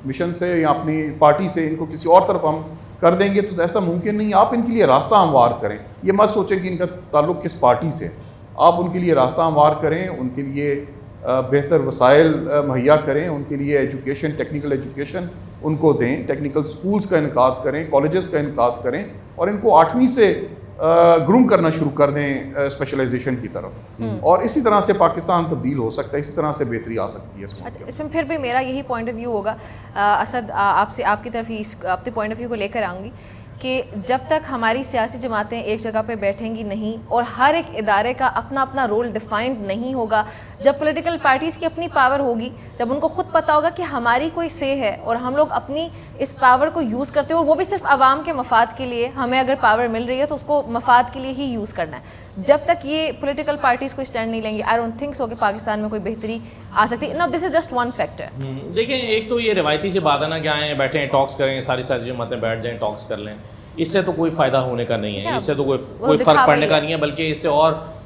मिशन से या अपनी पार्टी से इनको किसी और तरफ हम कर देंगे, तो ऐसा मुमकिन नहीं। आप इनके लिए रास्ता हमवार करें। ये मत सोचें कि इनका ताल्लुक़ किस पार्टी से। आप उनके लिए रास्ता हमवार करें, उनके लिए बेहतर वसाइल मुहैया करें, उनके लिए एजुकेशन, टेक्निकल एजुकेशन उनको दें, टेक्निकल स्कूल्स का इनकाद करें, कॉलेजेस का इनकाद करें, और इनको 8वीं से ग्रूम करना शुरू कर दें स्पेशलाइजेशन की तरफ। और इसी तरह से पाकिस्तान तब्दील हो सकता है, इसी तरह से बेहतरी आ सकती है इस मुल्क अच्छा, में। इसमें फिर भी मेरा यही पॉइंट ऑफ व्यू होगा। असद, आपसे आपकी तरफ ही अपने पॉइंट ऑफ व्यू को लेकर आऊँगी कि जब तक हमारी सियासी जमातें एक जगह पे बैठेंगी नहीं और हर एक इदारे का अपना अपना रोल डिफाइंड नहीं होगा, जब पॉलिटिकल पार्टीज़ की अपनी पावर होगी, जब उनको खुद पता होगा कि हमारी कोई से है और हम लोग अपनी इस पावर को यूज़ करते हैं और वो भी सिर्फ आवाम के मफाद के लिए, हमें अगर पावर मिल रही है तो उसको मफाद के लिए ही यूज़ करना है। जब तक ये पॉलिटिकल पार्टीज़ को स्टैंड नहीं लेंगे, आई डोंट थिंक सो कि पाकिस्तान में कोई बेहतरी आ सकती है। Now this is just one factor. देखिए, एक तो ये रिवायती सी बात है ना कि आए बैठे हैं टॉक्स करें, सारी सियासी जमातें बैठ जाएं टॉक्स कर लें, इससे तो कोई फ़ायदा होने का नहीं है, इससे तो कोई फ़र्क पड़ने का नहीं है, बल्कि इससे और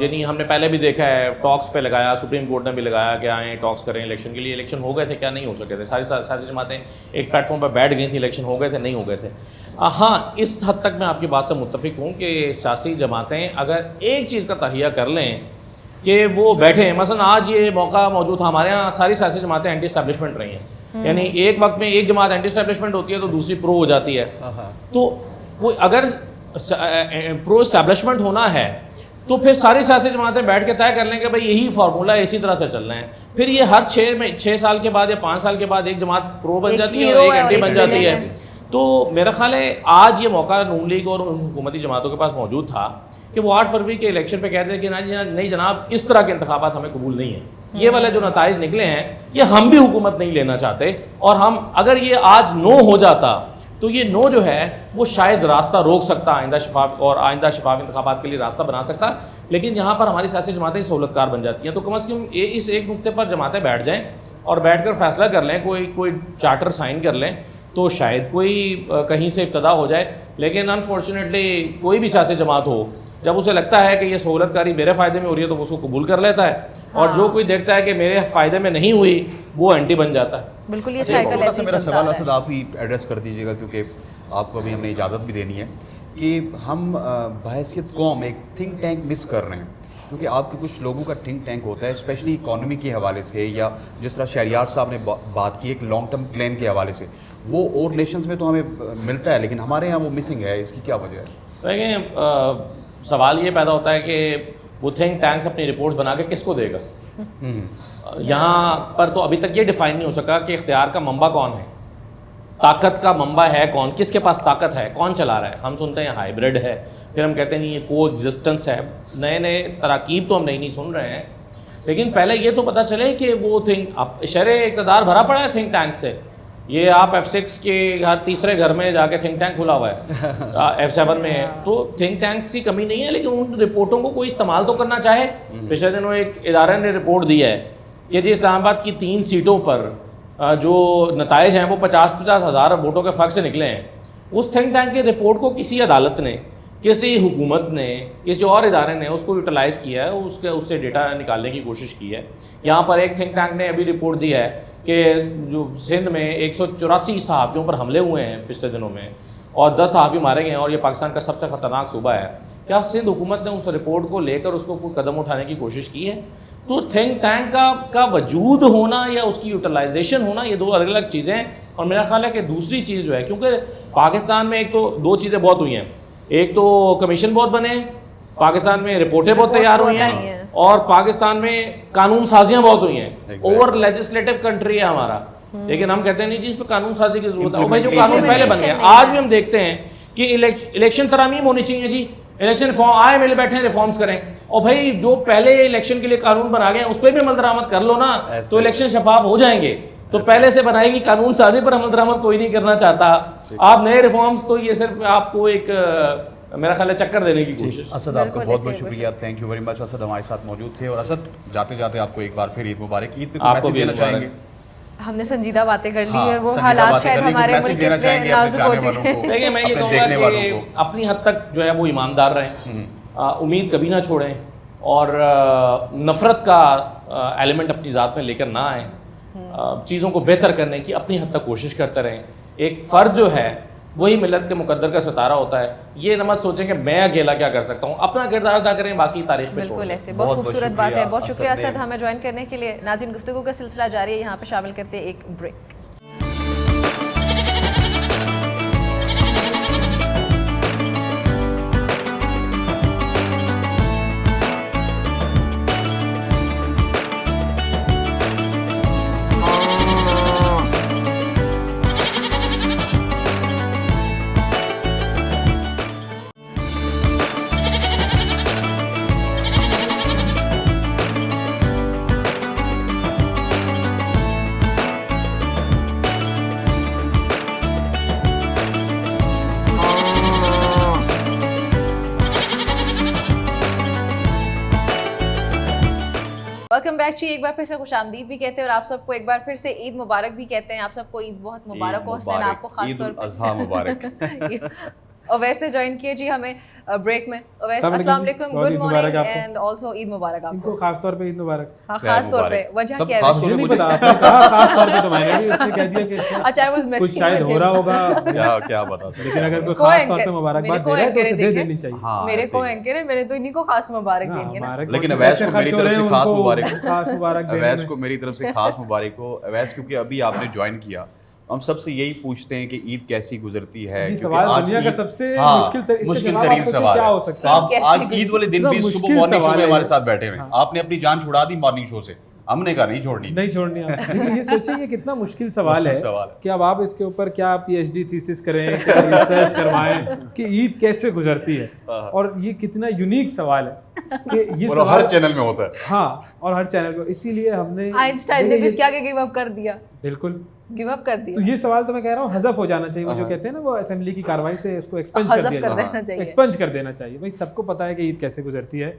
यानी हमने पहले भी देखा है टॉक्स पे लगाया, सुप्रीम कोर्ट ने भी लगाया कि आए टॉक्स करें इलेक्शन के लिए। इलेक्शन हो गए थे क्या? नहीं हो सके थे। सारी सियासी जमातें एक प्लेटफॉर्म पर बैठ गई थी, इलेक्शन हो गए थे? नहीं हो गए थे। हाँ, इस हद तक मैं आपकी बात से मुत्तफिक हूँ कि सियासी जमातें अगर एक चीज़ का तहिया कर लें कि वो बैठे हैं, मसलन आज ये मौका मौजूद था, हमारे यहाँ सारी सियासी जमातें एंटी एस्टैब्लिशमेंट रही हैं, यानी एक वक्त में एक जमात एंटी एस्टैब्लिशमेंट होती है तो दूसरी प्रो हो जाती है। तो कोई अगर प्रो एस्टैब्लिशमेंट होना है तो फिर सारी सियासी जमातें बैठ के तय कर लें कि भाई यही फार्मूला इसी तरह से चलना है। फिर ये हर 6 साल के बाद या 5 साल के बाद एक जमात प्रो बन जाती है और एक एंटी बन जाती है। तो मेरा ख्याल है आज ये मौका नून लीग और हुकूमती जमातों के पास मौजूद था कि वो 8 फरवरी के इलेक्शन पे कहते हैं कि नहीं जनाब, इस तरह के इंतखाबात हमें कबूल नहीं है। ये वाले जो नताइज निकले हैं, ये हम भी हुकूमत नहीं लेना चाहते, और हम अगर ये आज नो हो जाता तो ये नो जो है वो शायद रास्ता रोक सकता आइंदा शफाफ इंतखाबात के लिए रास्ता बना सकता। लेकिन यहाँ पर हमारी सियासी जमातें सहूलतकार बन जाती हैं। तो कम अज़ कम इस एक नुक्ते पर जमातें बैठ जाएँ और बैठ कर फैसला कर लें, कोई चार्टर साइन कर लें, तो शायद कोई कहीं से इब्तदा हो जाए। लेकिन अनफॉर्चुनेटली कोई भी सियासी जमात हो, जब उसे लगता है कि ये सहूलतकारी मेरे फ़ायदे में हो रही है तो वो उसको कबूल कर लेता है, और जो कोई देखता है कि मेरे फ़ायदे में नहीं हुई वो एंटी बन जाता है। बिल्कुल, ये अच्छा, साइकिल थोड़ा सा ऐसे ही मेरा चलता सवाल है। असद आप ही एड्रेस कर दीजिएगा, क्योंकि आपको अभी हमने इजाज़त भी देनी है कि हम बहैसियत कौम एक थिंक टैंक मिस कर रहे हैं, क्योंकि आपके कुछ लोगों का थिंक टैंक होता है स्पेशली इकॉनमी के हवाले से, या जिस तरह शहरियार साहब ने बात की एक लॉन्ग टर्म प्लान के हवाले से, वो और नेशंस में तो हमें मिलता है लेकिन हमारे यहाँ वो मिसिंग है। इसकी क्या वजह है? देखिए, सवाल ये पैदा होता है कि वो थिंक टैंक्स अपनी रिपोर्ट्स बना के किसको देगा। यहाँ पर तो अभी तक ये डिफाइन नहीं हो सका कि इख्तियार का मंबा कौन है, ताकत का मंबा है कौन, किसके पास ताकत है, कौन चला रहा है। हम सुनते हैं हाइब्रिड है, फिर हम कहते हैं नहीं ये को एग्जिस्टेंस है, नए तराकीब तो हम नहीं सुन रहे हैं। लेकिन पहले ये तो पता चले कि वो थिंक शहर इक़्तिदार भरा पड़ा है थिंक टैंक से। ये आप F6 के हर तीसरे घर में जाके थिंक टैंक खुला हुआ है, F7 में है, तो थिंक टैंक्स की कमी नहीं है। लेकिन उन रिपोर्टों को कोई इस्तेमाल तो करना चाहे। पिछले दिनों एक इदारे ने रिपोर्ट दी है कि जी इस्लामाबाद की 3 सीटों पर जो नताइज हैं वो 50-50 हज़ार वोटों के फ़र्क से निकले हैं। उस थिंक टैंक की रिपोर्ट को किसी अदालत ने, किसी हुकूमत ने, किसी और इदारे ने उसको यूटिलाइज़ किया है, उससे डेटा निकालने की कोशिश की है। यहाँ पर एक थिंक टैंक ने अभी रिपोर्ट दी है कि जो सिंध में 184 सहाफ़ियों पर हमले हुए हैं पिछले दिनों में, और 10 सहाफ़ी मारे गए हैं, और ये पाकिस्तान का सबसे ख़तरनाक सूबा है। क्या सिंध हुकूमत ने उस रिपोर्ट को लेकर उसको कोई कदम उठाने की कोशिश की है? तो थिंक टैंक का वजूद होना या उसकी यूटिलाइजेशन होना, ये 2 अलग अलग चीज़ें हैं। और मेरा ख्याल है कि दूसरी चीज़ जो है, क्योंकि पाकिस्तान में एक तो 2 चीज़ें बहुत हुई हैं, एक तो कमीशन बहुत बने, पाकिस्तान में रिपोर्टें बहुत तैयार हुई हैं, और पाकिस्तान में कानून साजियाँ बहुत हुई हैं। ओवर लेजिस्लेटिव कंट्री है हमारा, लेकिन हम कहते हैं नहीं जी इस पर कानून साजी की जरूरत है। और भाई जो कानून पहले बन गए, आज भी हम देखते हैं कि इलेक्शन तरामीम होनी चाहिए जी, इलेक्शन रिफॉर्म आए मिल बैठे हैं रिफॉर्म्स करें, और भाई जो पहले इलेक्शन के लिए कानून बना गए उस पर भी अमल दरामद कर लो ना, तो इलेक्शन शफाफ हो जाएंगे। तो पहले से बनाएगी कानून साजी पर अमल दरामद कोई नहीं करना चाहता। आप नए रिफॉर्म्स, तो ये सिर्फ आपको एक मेरा ख्याल है चक्कर देने की कोशिश। असद आपका बहुत बहुत शुक्रिया, thank you very much. Asad हमारे साथ मौजूद थे। और असद, जाते जाते आपको एक बार फिर ईद मुबारक। ईद पे कोई मैसेज देना चाहेंगे? हमने संजीदा बातें कर ली हाँ, और वो संजीदा हालात बातें शायद कर ली, हमारे मैसेज मुल्क देना में चाहेंगे नाजुक अपने हो जाने वालों चुके को, हैं। देखिए, मैं ये अपने कहूँगा देखने वालों कि को। अपनी हद तक जो है वो ईमानदार रहें, उम्मीद कभी ना छोड़ें, और नफ़रत का एलिमेंट अपनी ज़ात में लेकर ना आए। चीज़ों को बेहतर करने की अपनी हद तक कोशिश करते रहें। एक फ़र्द जो है वही मिलत के मुकद्दर का सितारा होता है। ये न मत सोचें कि मैं अकेला क्या कर सकता हूँ, अपना किरदार अदा करें, बाकी तारीख पे छोड़ बिल्कुल दें। ऐसे बहुत खूबसूरत बात है। बहुत शुक्रिया असद असद हमें ज्वाइन करने के लिए। नाज़रीन, गुफ्तगू का सिलसिला जारी है, यहाँ पे शामिल करते हैं एक ब्रेक। वेलकम बैक चाहिए, एक बार फिर से खुशामदीद भी कहते हैं और आप सबको एक बार फिर से ईद मुबारक भी कहते हैं। आप सबको ईद बहुत मुबारक हो, हसन आपको खास तौर पे अज़हा मुबारक। और वैसे ज्वाइन किए जी हमें ब्रेक में। वैसे अस्सलाम वालेकुम, good morning and also Eid मुबारक आपको। इनको खास तौर पे ईद मुबारक। हाँ, खास तौर पे वजह क्या है? मुझे नहीं पता, आपने कहा खास तौर पे तो मैंने भी उसने कह दिया कि अच्छा, I was कुछ messing शायद with हो रहा him। होगा, क्या बता सकते। लेकिन अगर कोई को खास तौर एंकर- पे मुबारकबाद मेरे दे को रहा है तो एंकर उसे दे देखिए। देनी चाहिए। हाँ, मेरे ऐसे को ही। एंकर है, मैंने तो इन्हीं को खास मुबारक हाँ, देंगे ना। मुबारक। लेकिन कुछ अवैस ऐसे को मेरी खर्च हो तरफ रहे से हैं खास उनको मुबारक हो। खास मुबारक देने अवैस में। को मेरी तरफ से खास मुबारक हो। अवैस क्योंकि अभी आपने ज्वाइन किया, हम सबसे यही पूछते हैं कि ईद कैसी गुजरती है। जी, क्योंकि सवाल आज दुनिया का ईद- सबसे हाँ, मुश्किल मुश्किल जवाब तरीन आप सोचिए सवाल क्या है। हो सकता है। आप कैसी आज गुजरती ईद वाले दिन इतना भी सुबह मुश्किल मॉर्निंग शो सवाल में है हमारे ये। साथ बैठे हुए। हाँ। आपने अपनी जान छुड़ा दी मॉर्निंग शो से, हमने कहा नहीं छोड़नी। नहीं छोड़नी आप। लेकिन ये सोचिए ये कितना मुश्किल सवाल है सवाल है। कि अब आप इसके ऊपर क्या PhD थीसिस करें, क्या रिसर्च करवाएं कि ईद कैसे गुजरती है। और ये कितना यूनिक सवाल है कि ये और सवाल हर चैनल में होता है। हाँ, और हर चैनल पर। इसीलिए हमने आइंस्टाइन ने देखिए भी ये- क्या गिव अप कर दिया, बिल्कुल। गिव अप कर तो दिया। ये सवाल तो मैं कह रहा हूँ हज़फ हो जाना चाहिए। वो जो कहते हैं ना, वो असेंबली की कार्रवाई से उसको एक्सपंज कर हज़फ दिया कर जाए, देना चाहिए। एक्सपंज कर देना चाहिए। भाई सबको पता है कि ईद कैसे गुजरती है,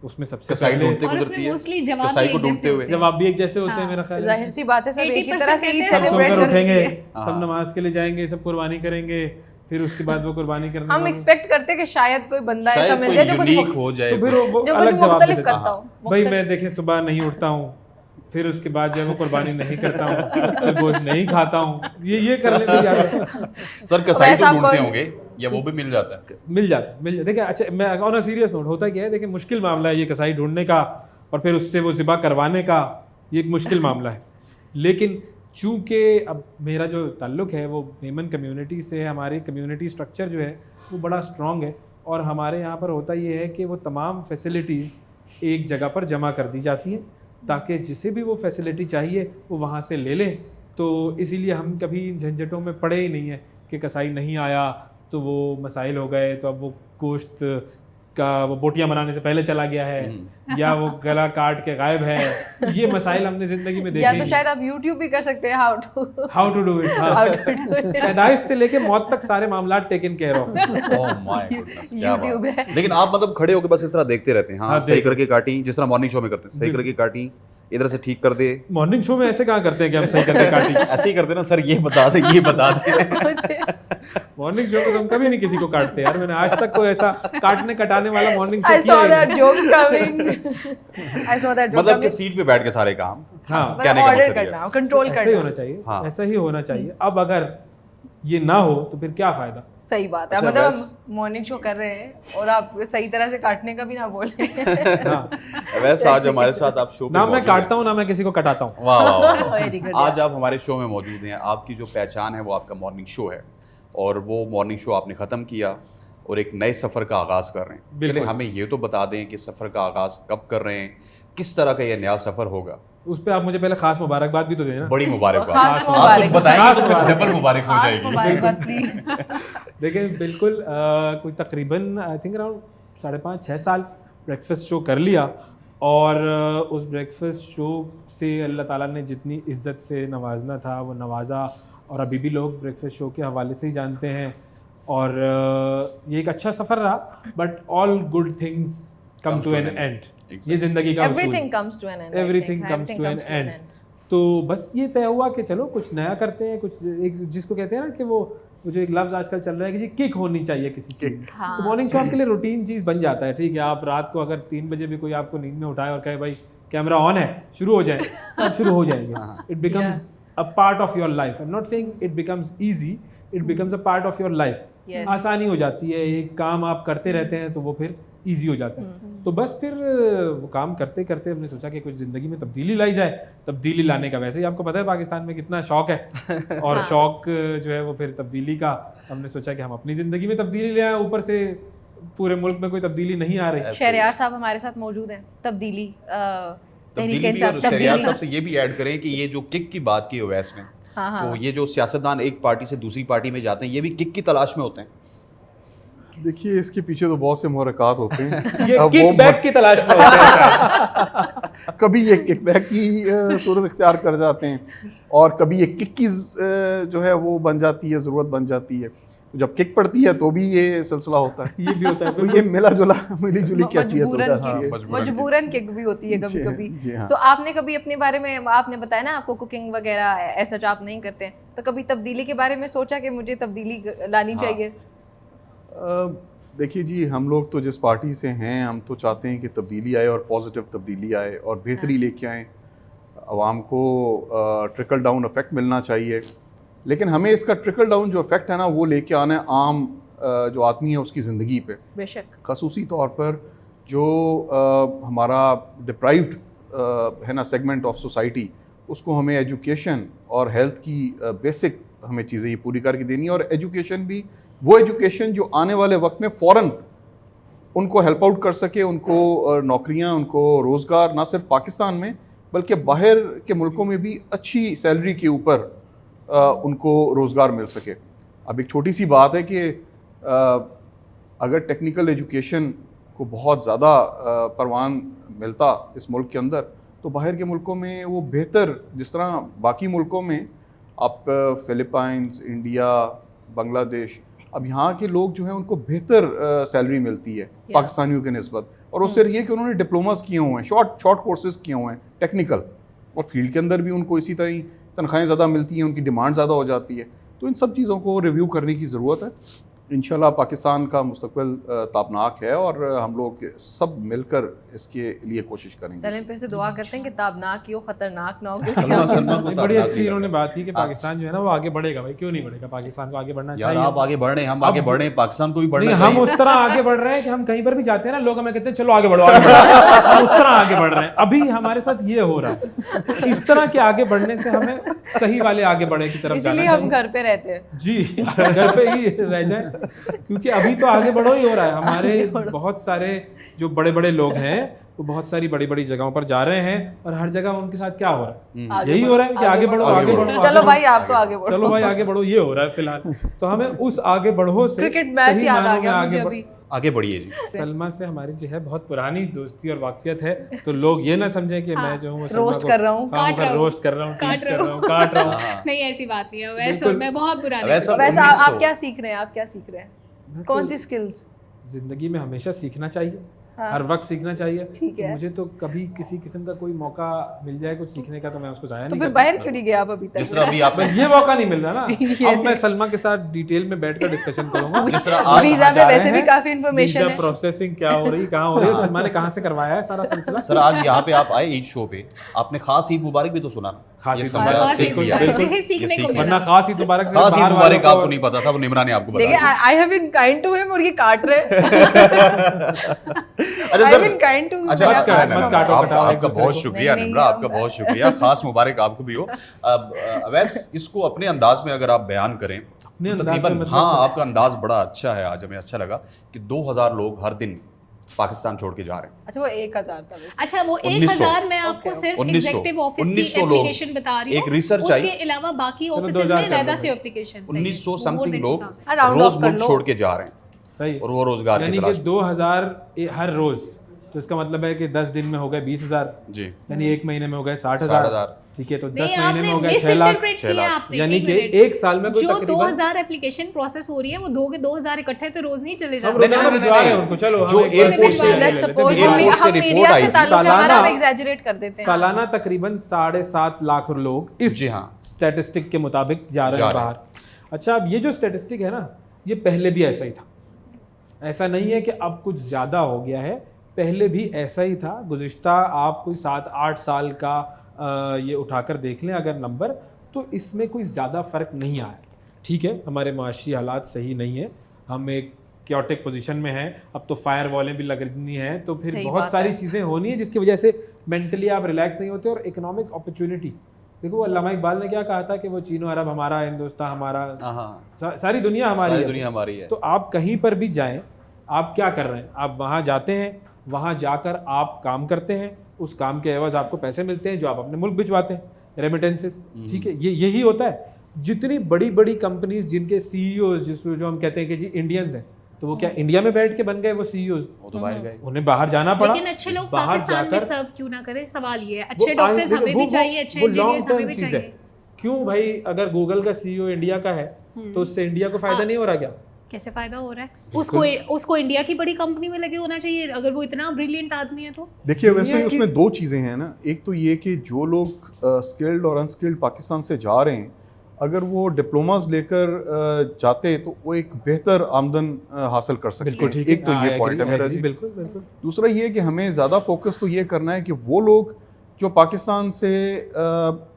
उसमें सबसे कसाई पहले ढूंढते और उसमें गुजरती है, mostly जवाब कसाई भी को एक ढूंढते जैसे हुए। जवाब भी एक जैसे होते हैं हाँ। मेरा ख्याल है। जाहिर सी बात है, सब एक ही 80% तरह से ईद कहते हैं सब सेलिब्रेट सोकर उठेंगे, हाँ। सब नमाज के लिए जाएंगे, सब कुर्बानी करेंगे, फिर उसके बाद वो कुर्बानी करने हम वालों- एक्सपेक्ट करते हैं कि शायद कोई बंदा ऐसा शायद मिल कोई जाए जो कुछ यूनिक हो जाए। तो फिर वो जो अलग कुछ जवाब मुख्तलिफ देता है। करता हो। भाई मुख्तलिफ। मैं देखिए सुबह नहीं उठता हूँ, फिर उसके बाद जो है वो कुर्बानी नहीं करता हूँ, फिर गोश्त नहीं खाता हूँ, ये करने में यार सर कसाई वैसा तो आपको- ढूंढते होंगे या वो भी मिल जाता है? मिल जाता। देखिए अच्छा, मैं ऑन अ सीरियस नोट, होता क्या है, देखिए मुश्किल मामला है ये कसाई ढूंढने का और फिर उससे वो ज़िबा करवाने का। ये एक मुश्किल मामला है। लेकिन चूंकि अब मेरा जो ताल्लुक है वो मेमन कम्युनिटी से है, हमारी कम्युनिटी स्ट्रक्चर जो है वो बड़ा स्ट्रॉन्ग है और हमारे यहाँ पर होता ये है कि वो तमाम फैसिलिटीज़ एक जगह पर जमा कर दी जाती हैं ताकि जिसे भी वो फैसिलिटी चाहिए वो वहाँ से ले लें। तो इसीलिए हम कभी झंझटों में पड़े ही नहीं है कि कसाई नहीं आया तो वो मसाइल हो गए, तो अब वो गोश्त का वो बोटियां बनाने से पहले चला गया है या वो गला काट के गायब है। ये मसाइल हमने जिंदगी में देखे या तो शायद आप YouTube भी कर सकते हैं how how to do it. How to do it. पैदाइश से लेके मौत तक सारे मामला taken care of. Oh my goodness, क्या YouTube बात है। है। लेकिन आप मतलब खड़े होकर बस इस तरह देखते रहते हैं। हाँ, हाँ, सही देखो। करके काटी, जिस तरह मॉर्निंग शो में करते हैं, सही करके काटी, इधर से ठीक कर दे। मॉर्निंग शो में ऐसे कहाँ करते हैं कि हम सही करके काटी। ऐसे ही करते ना सर, ये बता दे, ये बता दे। मॉर्निंग शो में तो हम कभी नहीं किसी को काटते यार। मैंने आज तक कोई ऐसा काटने कटाने वाला मॉर्निंग शो I किया saw ही that नहीं। joke coming. I saw that joke मतलब कि coming. सीट पे बैठ के सारे काम हाँ, कहने का ऑर्डर मकसद ये करना, है। कंट्रोल ऐसा ही होना करना। चाहिए। हाँ। ऐसा ही होना चाहिए। अब अगर ये ना हो तो फिर क्या फायदा। सही बात है। अच्छा, मतलब वैस- हम मॉर्निंग शो कर रहे हैं और आप सही तरह से काटने का भी ना बोले। हाँ। वैसे आज हमारे साथ आप शो पे ना मैं मौजूद काटता हैं। हूँ ना मैं किसी को कटाता हूँ। वाह वाह वाह, वाह। Very good, आज आप हमारे शो में मौजूद हैं। आपकी जो पहचान है वो आपका मॉर्निंग शो है और वो मॉर्निंग शो आपने ख़त्म किया और एक नए सफ़र का आगाज़ कर रहे हैं। बिल्कुल। पहले हमें ये तो बता दें कि सफ़र का आगाज़ कब कर रहे हैं, किस तरह का ये नया सफ़र होगा। उस पर आप मुझे पहले खास मुबारकबाद भी तो देना। बड़ी मुबारकबाद। खास आप कुछ मुबारक। बताएंगे तो खास डबल मुबारक हो खास जाएगी। मुबारकबाद प्लीज। देखिए बिल्कुल कोई तकरीबन आई थिंक अराउंड 5.5-6 साल ब्रेकफास्ट शो कर लिया और उस ब्रेकफास्ट शो से अल्लाह ताला ने जितनी इज़्ज़त से नवाजना था वो नवाजा और अभी भी लोग ब्रेकफास्ट शो के हवाले से ही जानते हैं। और ये एक अच्छा सफ़र रहा but all good things come to an end. ये ज़िंदगी का Everything comes to an end. I everything think. Comes Everything to an comes to an end. end. तो बस ये तय हुआ कि चलो कुछ नया करते हैं, कुछ एक जिसको कहते हैं ना कि वो जो एक लफ्ज़ आजकल चल रहा है कि जी किक होनी चाहिए किसी चीज़ में। हाँ। तो मॉर्निंग शो आपके लिए रूटीन चीज़ बन जाता है। ठीक है, आप रात को अगर 3 बजे भी कोई आपको नींद में उठाए और कहे भाई कैमरा ऑन है शुरू हो जाए, तो आप शुरू हो जाएंगे। It becomes a part of your life. I am not saying it becomes easy, it becomes a part of your life. Yes. आसानी हो जाती है, एक काम आप करते रहते हैं तो वो फिर ईजी हो जाता है। तो बस फिर वो काम करते करते हमने सोचा कि कुछ ज़िंदगी में तब्दीली लाई जाए। तब्दीली लाने का वैसे ही आपको पता है पाकिस्तान में कितना शौक है और शौक जो है वो फिर तब्दीली का हमने सोचा कि हम अपनी ज़िंदगी में तब्दीली ले आए। ऊपर से पूरे मुल्क में कोई तब्दीली नहीं आ रही। शहरयार साहब हमारे साथ मौजूद हैं। तब्दीली तब्दीली तहरीक भी इंसाफ, और शहरियार तब्दीली। साहब से ये भी ऐड करें कि ये जो किक की बात की ओवैस ने, हाँ, हाँ। तो ये जो सियासतदान एक पार्टी से दूसरी पार्टी में जाते हैं ये भी किक की तलाश में होते हैं। देखिए इसके पीछे तो बहुत से मुहरकात होते हैं। ये अब किक वो बैक की तलाश में होते हैं। कभी ये किकबैक की सूरत इख्तियार कर जाते हैं और कभी ये किक की जो है वो बन जाती है, ज़रूरत बन जाती है। तो जब किक पड़ती है तो भी ये सिलसिला होता है। ये भी होता है तो ये मिली जुली कैफियत हो जाती है। मजबूरन किक भी होती है कभी कभी। जी हाँ। तो आपने कभी अपने बारे में, आपने बताया ना आपको कुकिंग वगैरह ऐसा आप नहीं करते हैं, तो कभी तब्दीली के बारे में सोचा कि मुझे तब्दीली लानी चाहिए? देखिए जी, हम लोग तो जिस पार्टी से हैं, हम तो चाहते हैं कि तब्दीली आए और पॉजिटिव तब्दीली आए और बेहतरी लेके आएँ। आवाम को ट्रिकल डाउन इफ़ेक्ट मिलना चाहिए, लेकिन हमें इसका ट्रिकल डाउन जो इफ़ेक्ट है ना वो लेके आना है आम जो आदमी है उसकी ज़िंदगी पे। बेशक। ख़ुसूसी तौर पर जो हमारा डिप्राइव्ड है ना सेगमेंट ऑफ सोसाइटी, उसको हमें एजुकेशन और हेल्थ की बेसिक हमें चीज़ें ये पूरी करके देनी है। और एजुकेशन भी वो एजुकेशन जो आने वाले वक्त में फ़ौरन उनको हेल्प आउट कर सके, उनको नौकरियाँ, उनको रोज़गार ना सिर्फ पाकिस्तान में बल्कि बाहर के मुल्कों में भी अच्छी सैलरी के ऊपर उनको रोज़गार मिल सके। अब एक छोटी सी बात है कि अगर टेक्निकल एजुकेशन को बहुत ज़्यादा परवान मिलता इस मुल्क के अंदर, तो बाहर के मुल्कों में वो बेहतर, जिस तरह बाकी मुल्कों में आप फ़िलिपाइंस, इंडिया, बांग्लादेश, अब यहाँ के लोग जो हैं उनको बेहतर सैलरी मिलती है पाकिस्तानियों के निस्बत। और उससे ये कि उन्होंने डिप्लोमास किए हुए हैं, शॉर्ट कोर्सेज किए हुए हैं टेक्निकल, और फील्ड के अंदर भी उनको इसी तरह तनख्वाहें ज़्यादा मिलती हैं, उनकी डिमांड ज़्यादा हो जाती है। तो इन सब चीज़ों को रिव्यू करने की ज़रूरत है। इंशाल्लाह पाकिस्तान का मुस्तकबिल ताबनाक है और हम लोग सब मिलकर इसके लिए कोशिश करेंगे। चलें फिर से दुआ करते हैं कि ताबनाक हो, खतरनाक ना हो। बड़ी अच्छी इन्होंने बात की कि पाकिस्तान जो है ना वो आगे बढ़ेगा। भाई क्यों नहीं बढ़ेगा? पाकिस्तान को आगे बढ़ना चाहिए। आप आगे बढ़ रहे हैं, हम आगे बढ़ रहे हैं, पाकिस्तान को भी बढ़ना नहीं, चाहिए। हम उस तरह आगे बढ़ रहे हैं कि हम कहीं पर भी जाते हैं ना, लोग हमें कहते हैं चलो आगे बढ़ो, आगे बढ़ो। हम उस तरह आगे बढ़ रहे हैं। अभी हमारे साथ ये हो रहा है। इस तरह के आगे बढ़ने से हमें सही वाले आगे बढ़े की तरफ जाना इसलिए हम घर पे रहते हैं जी, घर पे ही रह जाए, क्योंकि अभी तो आगे बढ़ो ही हो रहा है। हमारे बहुत सारे जो बड़े बड़े लोग हैं वो बहुत सारी बड़ी बड़ी जगहों पर जा रहे हैं और हर जगह उनके साथ क्या हो रहा है, यही हो रहा है कि आगे बढ़ो, आगे बढ़ो। चलो भाई आप तो आगे बढ़ो, चलो भाई आगे बढ़ो, ये हो रहा है फिलहाल। तो हमें उस आगे बढ़ो से क्रिकेट मैच सही याद आ मायनों में गया मुझे अभी। आगे बढ़िए जी। सलमा से हमारी जो है बहुत पुरानी दोस्ती और वाकफियत है, तो लोग ये ना समझे कि मैं जो हूँ रोस्ट कर रहा हूँ, रोस्ट कर रहा हूँ, टीज कर रहा हूँ, काट रहा हूँ। नहीं, ऐसी बात नहीं है। वैसे मैं बहुत बुरा नहीं। वैसे आप क्या सीख रहे हैं? आप क्या सीख रहे हैं? कौन सी स्किल्स? जिंदगी में हमेशा सीखना चाहिए, हर वक्त सीखना चाहिए। ठीक है। तो मुझे तो कभी किसी किस्म का कोई मौका मिल जाए कुछ सीखने का तो मैं उसको जाया तो नहीं फिर करता। बाहर क्यों नहीं गया आप अभी तक? जिस तरह अभी आपने ये मौका नहीं मिल रहा ना। अब मैं सलमा के साथ डिटेल में बैठकर डिस्कशन करूंगा। जिस तरह आज वीजा में वैसे भी काफी इंफॉर्मेशन है। प्रोसेसिंग क्या हो रही, कहाँ हो रही है, सलमा ने कहाँ से करवाया है सारा सिलसिला। सर आज यहाँ पे आप आए ईद शो पे, आपने खास ईद मुबारक भी तो सुना ना? खास ये ईद समझा, मुबारक, सीख लिया। बिल्कुल, सीखने को वरना मिला। खास ईद मुबारक से खास ईद बाहर मुबारक वालों आपको को- नहीं पता था, वो निमरा ने आपको देखिए बताया। I have been kind to him और ये काट रहे हैं। अच्छा I sir, have been kind to अच्छा मत काट, मत काटो, आपका कटाओ एक आपका दूसरे बहुत को। शुक्रिया नहीं, निमरा, आपका हम- बहुत शुक्रिया। खास मुबारक आपको भी हो। अब अवैस इसको अपने अंदाज में अगर आप बयान करें अपने तो अंदाज तकरीबन, में मतलब- हाँ आपका अंदाज बड़ा अच्छा है। आज हमें अच्छा लगा कि 2000 लोग हर दिन पाकिस्तान छोड़ के जा रहे हैं। अच्छा वो 1000 था वैसे। अच्छा वो 1900 1000 मैं आपको सिर्फ 1900 एग्जीक्यूटिव ऑफिस की 1900 लोग। एप्लीकेशन बता रही हूँ। एक रिसर्च आई, उसके अलावा बाकी चलो ऑफिस 2000 में कर रहता दो। से एप्लीकेशन 1900 समथिंग लोग Round रोज off कर मुल्क लो। छोड़ के जा रहे हैं सही, और वो रोजगार की यानी कि तलाश। 2000 हर रोज, तो इसका मतलब है कि 10 दिन में हो गए 20,000, जी, यानी एक महीने में हो गए 60,000। 60,000। ठीक है, तो 10 नहीं, महीने में हो आपने गए 6 लाख, 6 लाख। आपने। यानी एक कि मिनट। एक साल में कोई जो तकरीबन 2000 एप्लीकेशन प्रोसेस हो रही है वो 2000 इकट्ठे तो रोज नहीं चले हम जाते। रोजाना नहीं, भिजवा रहे हैं नहीं, उनको। चलो जो हम एक बार एयरपोर्ट से से- ले लेट्स लेते हैं, सपोज भिजवा एयरपोर्ट रहे से हम रिपोर्ट मीडिया आई से थी। ताल्लुक है हमारा, सालाना- हम एग्जैजरेट कर देते हैं। हैं। सालाना तकरीबन 7.5 लाख लोग इस जी हाँ। स्टैटिस्टिक के मुताबिक जा रहे जा हैं रहे बाहर। अच्छा, अब ये जो स्टैटिस्टिक है ना, ये पहले भी ऐसा ही था। ऐसा नहीं है कि अब कुछ ज़्यादा हो गया है, पहले भी ऐसा ही था। गुज़िश्ता आप कोई 7-8 साल का ये उठाकर देख लें अगर नंबर, तो इसमें कोई ज़्यादा फ़र्क नहीं आया। ठीक है, हमारे माशी हालात सही नहीं है, हम एक क्योटिक पोजीशन में हैं, अब तो फायर वॉलें भी लगनी हैं, तो फिर सही बहुत बात सारी है। चीज़ें होनी है जिसकी वजह से मेंटली आप रिलैक्स नहीं होते। और इकोनॉमिक अपॉर्चुनिटी देखो, अल्लामा इकबाल ने क्या कहा था कि वो चीनो अरब हमारा, हिंदुस्तान हमारा, हाँ, सारी दुनिया हमारी सारी है। दुनिया हमारी है। तो आप कहीं पर भी जाएं, आप क्या कर रहे हैं? आप वहाँ जाते हैं, वहाँ जाकर आप काम करते हैं, उस काम के एवज आपको पैसे मिलते हैं जो आप अपने मुल्क भिजवाते हैं, रेमिटेंसेस। ठीक है, ये यही होता है। जितनी बड़ी बड़ी कंपनीज जिनके सीईओ जिसको जो हम कहते हैं कि जी इंडियंस हैं, तो वो क्या इंडिया में बैठ के बन गए वो सीईओज? वो तो बाहर गए। उन्हें बाहर जाना पड़ा। लेकिन अच्छे लोग बाहर पाकिस्तान में जाकर सर्व क्यों ना करें? सवाल ये है। वो अच्छे डॉक्टर्स देखो, हमें भी चाहिए, अच्छे वो लॉन्ग इंजीनियर्स हमें टर्म भी चीज़ है। चाहिए। क्यों भाई, अगर गूगल का सीईओ इंडिया का है तो उससे इंडिया को फायदा नहीं हो रहा क्या? कैसे फायदा हो रहा है? उसको इंडिया की बड़ी कंपनी में लगे होना चाहिए अगर वो इतना ब्रिलियंट आदमी है तो। देखिए वैसे में उसमें दो चीज़ें हैं ना, एक तो ये कि जो लोग स्किल्ड और अनस्किल्ड पाकिस्तान से जा रहे हैं, अगर वो डिप्लोमास लेकर जाते तो वो एक बेहतर आमदन हासिल कर सकते बिल्कुल हैं। ठीक है, एक तो ये पॉइंट है मेरा जी। बिल्कुल बिल्कुल। दूसरा ये कि हमें ज़्यादा फोकस तो ये करना है कि वो लोग जो पाकिस्तान से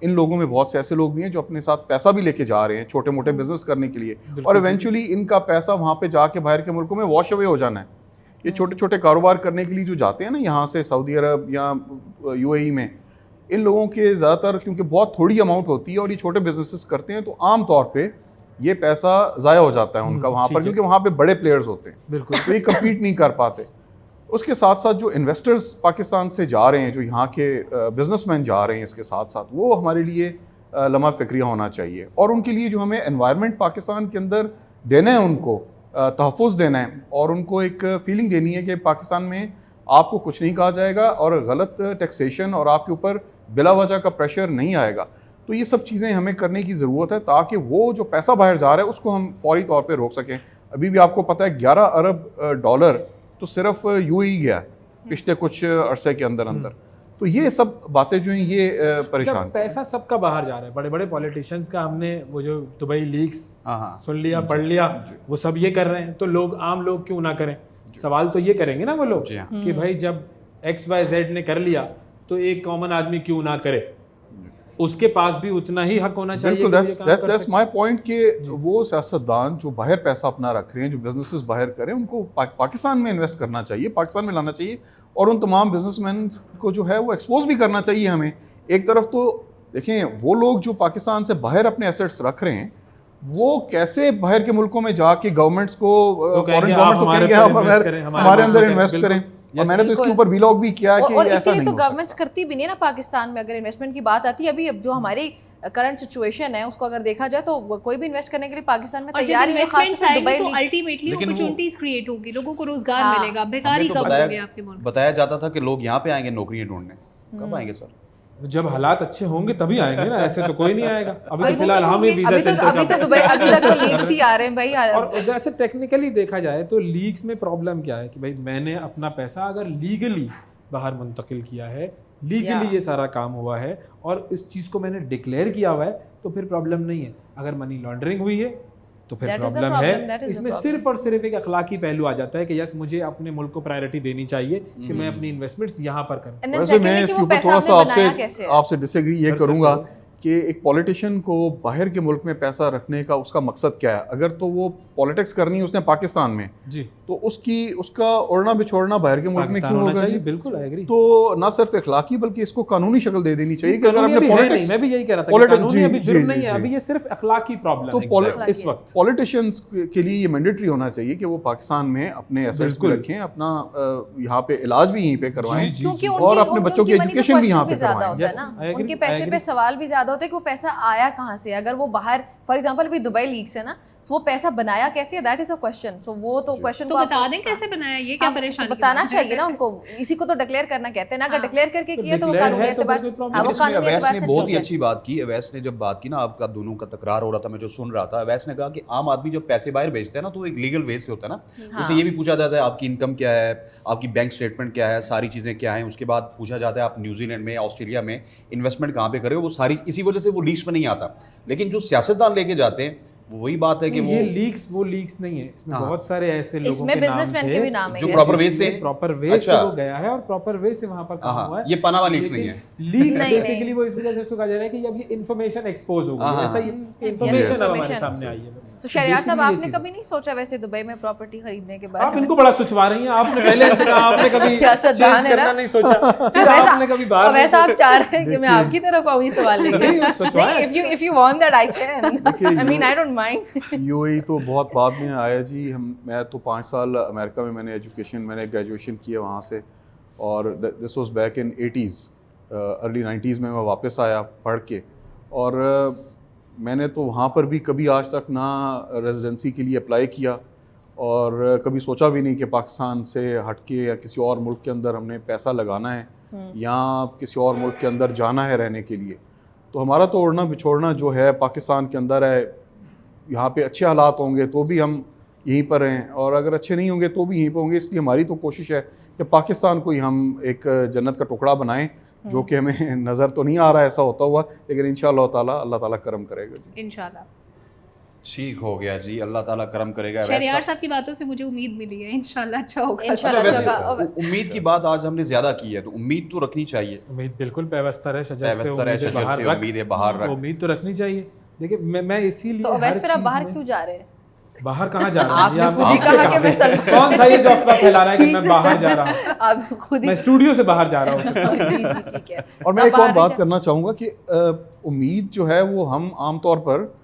इन लोगों में बहुत से ऐसे लोग भी हैं जो अपने साथ पैसा भी लेके जा रहे हैं छोटे मोटे बिजनेस करने के लिए, और इवेंचुअली इनका पैसा वहाँ पे जाके बाहर के मुल्कों में वॉश अवे हो जाना है। ये छोटे छोटे कारोबार करने के लिए जो जाते हैं ना यहाँ से सऊदी अरब या यूएई में, इन लोगों के ज़्यादातर क्योंकि बहुत थोड़ी अमाउंट होती है और ये छोटे बिजनेसेस करते हैं, तो आम तौर पे ये पैसा ज़ाया हो जाता है उनका वहाँ पर, क्योंकि वहाँ पे बड़े प्लेयर्स होते हैं, बिल्कुल, तो ये कम्पीट नहीं कर पाते। उसके साथ साथ जो इन्वेस्टर्स पाकिस्तान से जा रहे हैं, जो यहाँ के बिजनेसमैन जा रहे हैं, इसके साथ साथ वो हमारे लिए लम्हा फ़िक्रिया होना चाहिए, और उनके लिए जो हमें एनवायरनमेंट पाकिस्तान के अंदर देना है, उनको तहफ़्फ़ुज़ देना है, और उनको एक फीलिंग देनी है कि पाकिस्तान में आपको कुछ नहीं कहा जाएगा और गलत टैक्सेशन और आपके ऊपर बिला वजह का प्रेशर नहीं आएगा। तो ये सब चीज़ें हमें करने की ज़रूरत है ताकि वो जो पैसा बाहर जा रहा है उसको हम फौरी तौर पे रोक सकें। अभी भी आपको पता है 11 अरब डॉलर तो सिर्फ यूएई गया पिछले कुछ अरसे के अंदर अंदर। तो ये सब बातें जो हैं ये परेशान, पैसा सबका बाहर जा रहा है। बड़े बड़े पॉलिटिशियंस का हमने वो जो दुबई लीक्स सुन लिया, पढ़ लिया, वो सब ये कर रहे हैं, तो लोग आम लोग क्यों ना करें? सवाल तो ये करेंगे ना वो लोग कि भाई जब XYZ ने कर लिया तो एक कॉमन आदमी क्यों ना करे? उसके पास भी उतना ही हक होना चाहिए। बिल्कुल, दैट्स माय पॉइंट कि वो सियासतदान जो बाहर पैसा अपना रख रहे हैं, जो बिजनेसेस बाहर करें, उनको पाकिस्तान में इन्वेस्ट करना चाहिए, पाकिस्तान में लाना चाहिए, और उन तमाम बिजनेसमैन को जो है वो एक्सपोज भी करना चाहिए हमें। एक तरफ तो देखें वो लोग जो पाकिस्तान से बाहर अपने एसेट्स रख रहे हैं, वो कैसे बाहर के मुल्कों में जाके गवर्नमेंट्स को, फॉरेन गवर्नमेंट्स को कहेंगे आप हमारे अंदर इन्वेस्ट करें। और मैंने तो इसके ऊपर व्लॉग भी किया कि और ऐसा इसीलिए नहीं तो हो गवर्नमेंट्स करती भी नहीं है ना पाकिस्तान में। अगर इन्वेस्टमेंट की बात आती है, अभी जो हमारी करंट सिचुएशन है उसको अगर देखा जाए तो कोई भी इन्वेस्ट करने के लिए पाकिस्तान में तैयार है। इन्वेस्टमेंट्स आएंगे तो अल्टीमेटली अपॉर्चुनिटीज क्रिएट होगी, लोगों को रोजगार मिलेगा, बेकारी कम हो गया आपके मुल्क। बताया जाता था कि लोग यहाँ पे आएंगे नौकरियां ढूंढने, कब आएंगे सर? जब हालात अच्छे होंगे तभी आएंगे ना, ऐसे तो कोई नहीं आएगा। अभी तो फिलहाल हम ही वीजा सेंटर, अभी तो दुबई, अभी तक तो लीक्स ही आ रहे हैं भाई। और अच्छा टेक्निकली देखा जाए तो लीक्स में प्रॉब्लम क्या है कि भाई मैंने अपना पैसा अगर लीगली बाहर मुंतकिल किया है, लीगली ये सारा काम हुआ है और इस चीज़ को मैंने डिक्लेयर किया हुआ है, तो फिर प्रॉब्लम नहीं है। अगर मनी लॉन्ड्रिंग हुई है तो फिर प्रॉब्लम है। इसमें सिर्फ और सिर्फ एक अखलाकी पहलू आ जाता है कि यस मुझे अपने मुल्क को प्रायोरिटी देनी चाहिए कि मैं अपनी इन्वेस्टमेंट्स यहाँ पर करूँ। वैसे मैं इसके ऊपर थोड़ा सा आपसे डिसएग्री ये करूँगा कि एक पॉलिटिशियन को बाहर के मुल्क में पैसा रखने का उसका मकसद क्या है? अगर तो वो पॉलिटिक्स करनी है उसने पाकिस्तान में जी, तो उसका उड़ना बिछोड़ना बाहर के मुल्क में क्यों होगा जी? बिल्कुल आई एग्री। तो ना सिर्फ इखलाकी बल्कि इसको कानूनी शक्ल दे देनी चाहिए कि अगर अपने पॉलिटिक्स, मैं भी यही कह रहा था, कानूनी अभी जुर्म नहीं है, अभी ये सिर्फ अखलाकी प्रॉब्लम है। तो इस वक्त पॉलिटिशियंस के लिए ये मैंडेटरी होना चाहिए कि वो पाकिस्तान में अपने एसेट्स को रखें, अपना यहाँ पे इलाज भी यहीं पे करवाएं और अपने बच्चों की एजुकेशन भी यहाँ पे करवाएं। उनके पैसे पे सवाल भी ज्यादा होता है कि वो पैसा आया कहाँ से। अगर वो बाहर फॉर एग्जांपल अभी दुबई लीक्स है ना, तो वो पैसा बनाया कैसे, दैट इज अ क्वेश्चन। सो वो तो क्वेश्चन तो बता दें कैसे बनाया, ये क्या परेशानी? बताना चाहिए ना उनको, इसी को तो डिक्लेयर करना कहते हैं ना। अगर डिक्लेयर करके किया तो वो कानूनी एतबार से, वो कानूनी एतबार से बहुत ही अच्छी बात की। अवैस ने जब बात की ना, आपका दोनों का तकरार हो रहा था, मैं जो सुन रहा था, अवैस ने कहा कि आम आदमी जब पैसे बाहर भेजते हैं ना तो एक लीगल वे से होता है ना। उससे ये भी पूछा जाता है आपकी इनकम क्या है, आपकी बैंक स्टेटमेंट क्या है, सारी चीज़ें क्या हैं। उसके बाद पूछा जाता है आप न्यूजीलैंड में, ऑस्ट्रेलिया में इन्वेस्टमेंट कहाँ पे करें, वो सारी इसी वजह से वो लीक्स में नहीं आता। लेकिन जो सियासतदान लेके जाते हैं वही बात है कि ये वो लीक्स नहीं है, इसमें बहुत सारे ऐसे लोगों इसमें बिजनेसमैन के भी नाम है जो प्रॉपर वे से वो गया है और प्रॉपर वे से वहां पर काम हुआ है। ये पनामा लीक्स नहीं है। लीक्स बेसिकली वो इस वजह से उसको कहा जा रहा है कि जब ये इंफॉर्मेशन एक्सपोज हो गई, ऐसा इंफॉर्मेशन हमारे सामने आई है। तो शहरियार साहब, आपने कभी नहीं सोचा वैसे दुबई में प्रॉपर्टी खरीदने के बारे में? आप इनको बड़ा सोचवा रही हैं, आपने पहले से कहा, आपने कभी सियासतदान है ना, नहीं सोचा, फिर आपने कभी बाहर, वैसा आप चाह रहे हैं कि मैं आपकी तरफ आऊं ये सवाल लेके? नहीं, if you want that I can, I mean I don't mind। UAE तो बहुत बाद में आया जी। मैं तो 5 साल अमेरिका में मैंने ग्रेजुएशन किया वहाँ से, और this was back in 80s, early 90s में मैं वापस आया पढ़ के। और मैंने तो वहाँ पर भी कभी आज तक ना रेजिडेंसी के लिए अप्लाई किया और कभी सोचा भी नहीं कि पाकिस्तान से हट के या किसी और मुल्क के अंदर हमने पैसा लगाना है या किसी और मुल्क के अंदर जाना है रहने के लिए। तो हमारा तो उड़ना बिछोड़ना जो है पाकिस्तान के अंदर है, यहाँ पे अच्छे हालात होंगे तो भी हम यहीं पर हैं, और अगर अच्छे नहीं होंगे तो भी यहीं पर होंगे। इसलिए हमारी तो कोशिश है कि पाकिस्तान को ही हम एक जन्नत का टुकड़ा बनाएं, जो कि हमें नज़र तो नहीं आ रहा है ऐसा होता हुआ, लेकिन इंशाअल्लाह ताला अल्लाह ताला करम करेगा जी। इंशाल्लाह। ठीक हो गया जी, अल्लाह ताला करम करेगा। शहरियार साहब की बातों से मुझे उम्मीद मिली है इंशाल्लाह अच्छा होगा। इंशाल्लाह वैसे अच्छा होगा। उम्मीद की बात आज हमने ज्यादा की है, तो उम्मीद तो रखनी चाहिए। उम्मीद बिल्कुल पैवस्तर है, शजर से पैवस्तर है, उम्मीदें शजर बाहर से रख, उम्मीदें बाहर रख। उम्मीद तो रखनी चाहिए। देखिए मैं इसीलिए तो वैसे फिर आप चीज़ बाहर में- क्यों जा रहे हैं? बाहर कहाँ जा रहा आपने है? खुद ही कहा कि मैं सलमान कौन था ये जो अफवाह फैला रहा है कि मैं बाहर जा रहा हूँ? आप खुद ही मैं स्टूडियो से बाहर जा रहा हूँ। जी जी ठीक है। और मैं सब एक और बाहर बात हैं करना चाहूँगा कि उम्मीद जो है वो हम आम तौर पर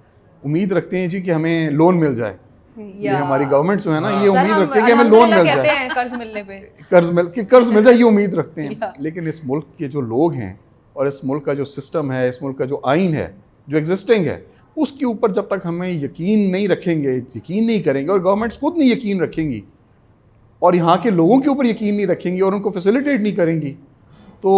उम्मीद रखते हैं जी कि हमें लोन मिल जाए। ये या- हमारी गवर्नमेंट जो है ना, ये सर, उम्मीद हम रखते हैं कि हमें लोन मिल अल्हम्दुलिल्लाह कहते जाए, हैं कर्ज मिलने पे। कर्ज मिल जाए, ये उम्मीद रखते या। हैं। लेकिन इस मुल्क के जो लोग हैं और इस मुल्क का जो सिस्टम है, इस मुल्क का जो आइन है, जो एग्जिस्टिंग है, उसके ऊपर जब तक हमें यकीन नहीं रखेंगे, यकीन नहीं करेंगे, और गवर्नमेंट्स खुद नहीं यकीन रखेंगी और यहाँ के लोगों के ऊपर यकीन नहीं रखेंगी और उनको फैसिलिटेट नहीं करेंगी, तो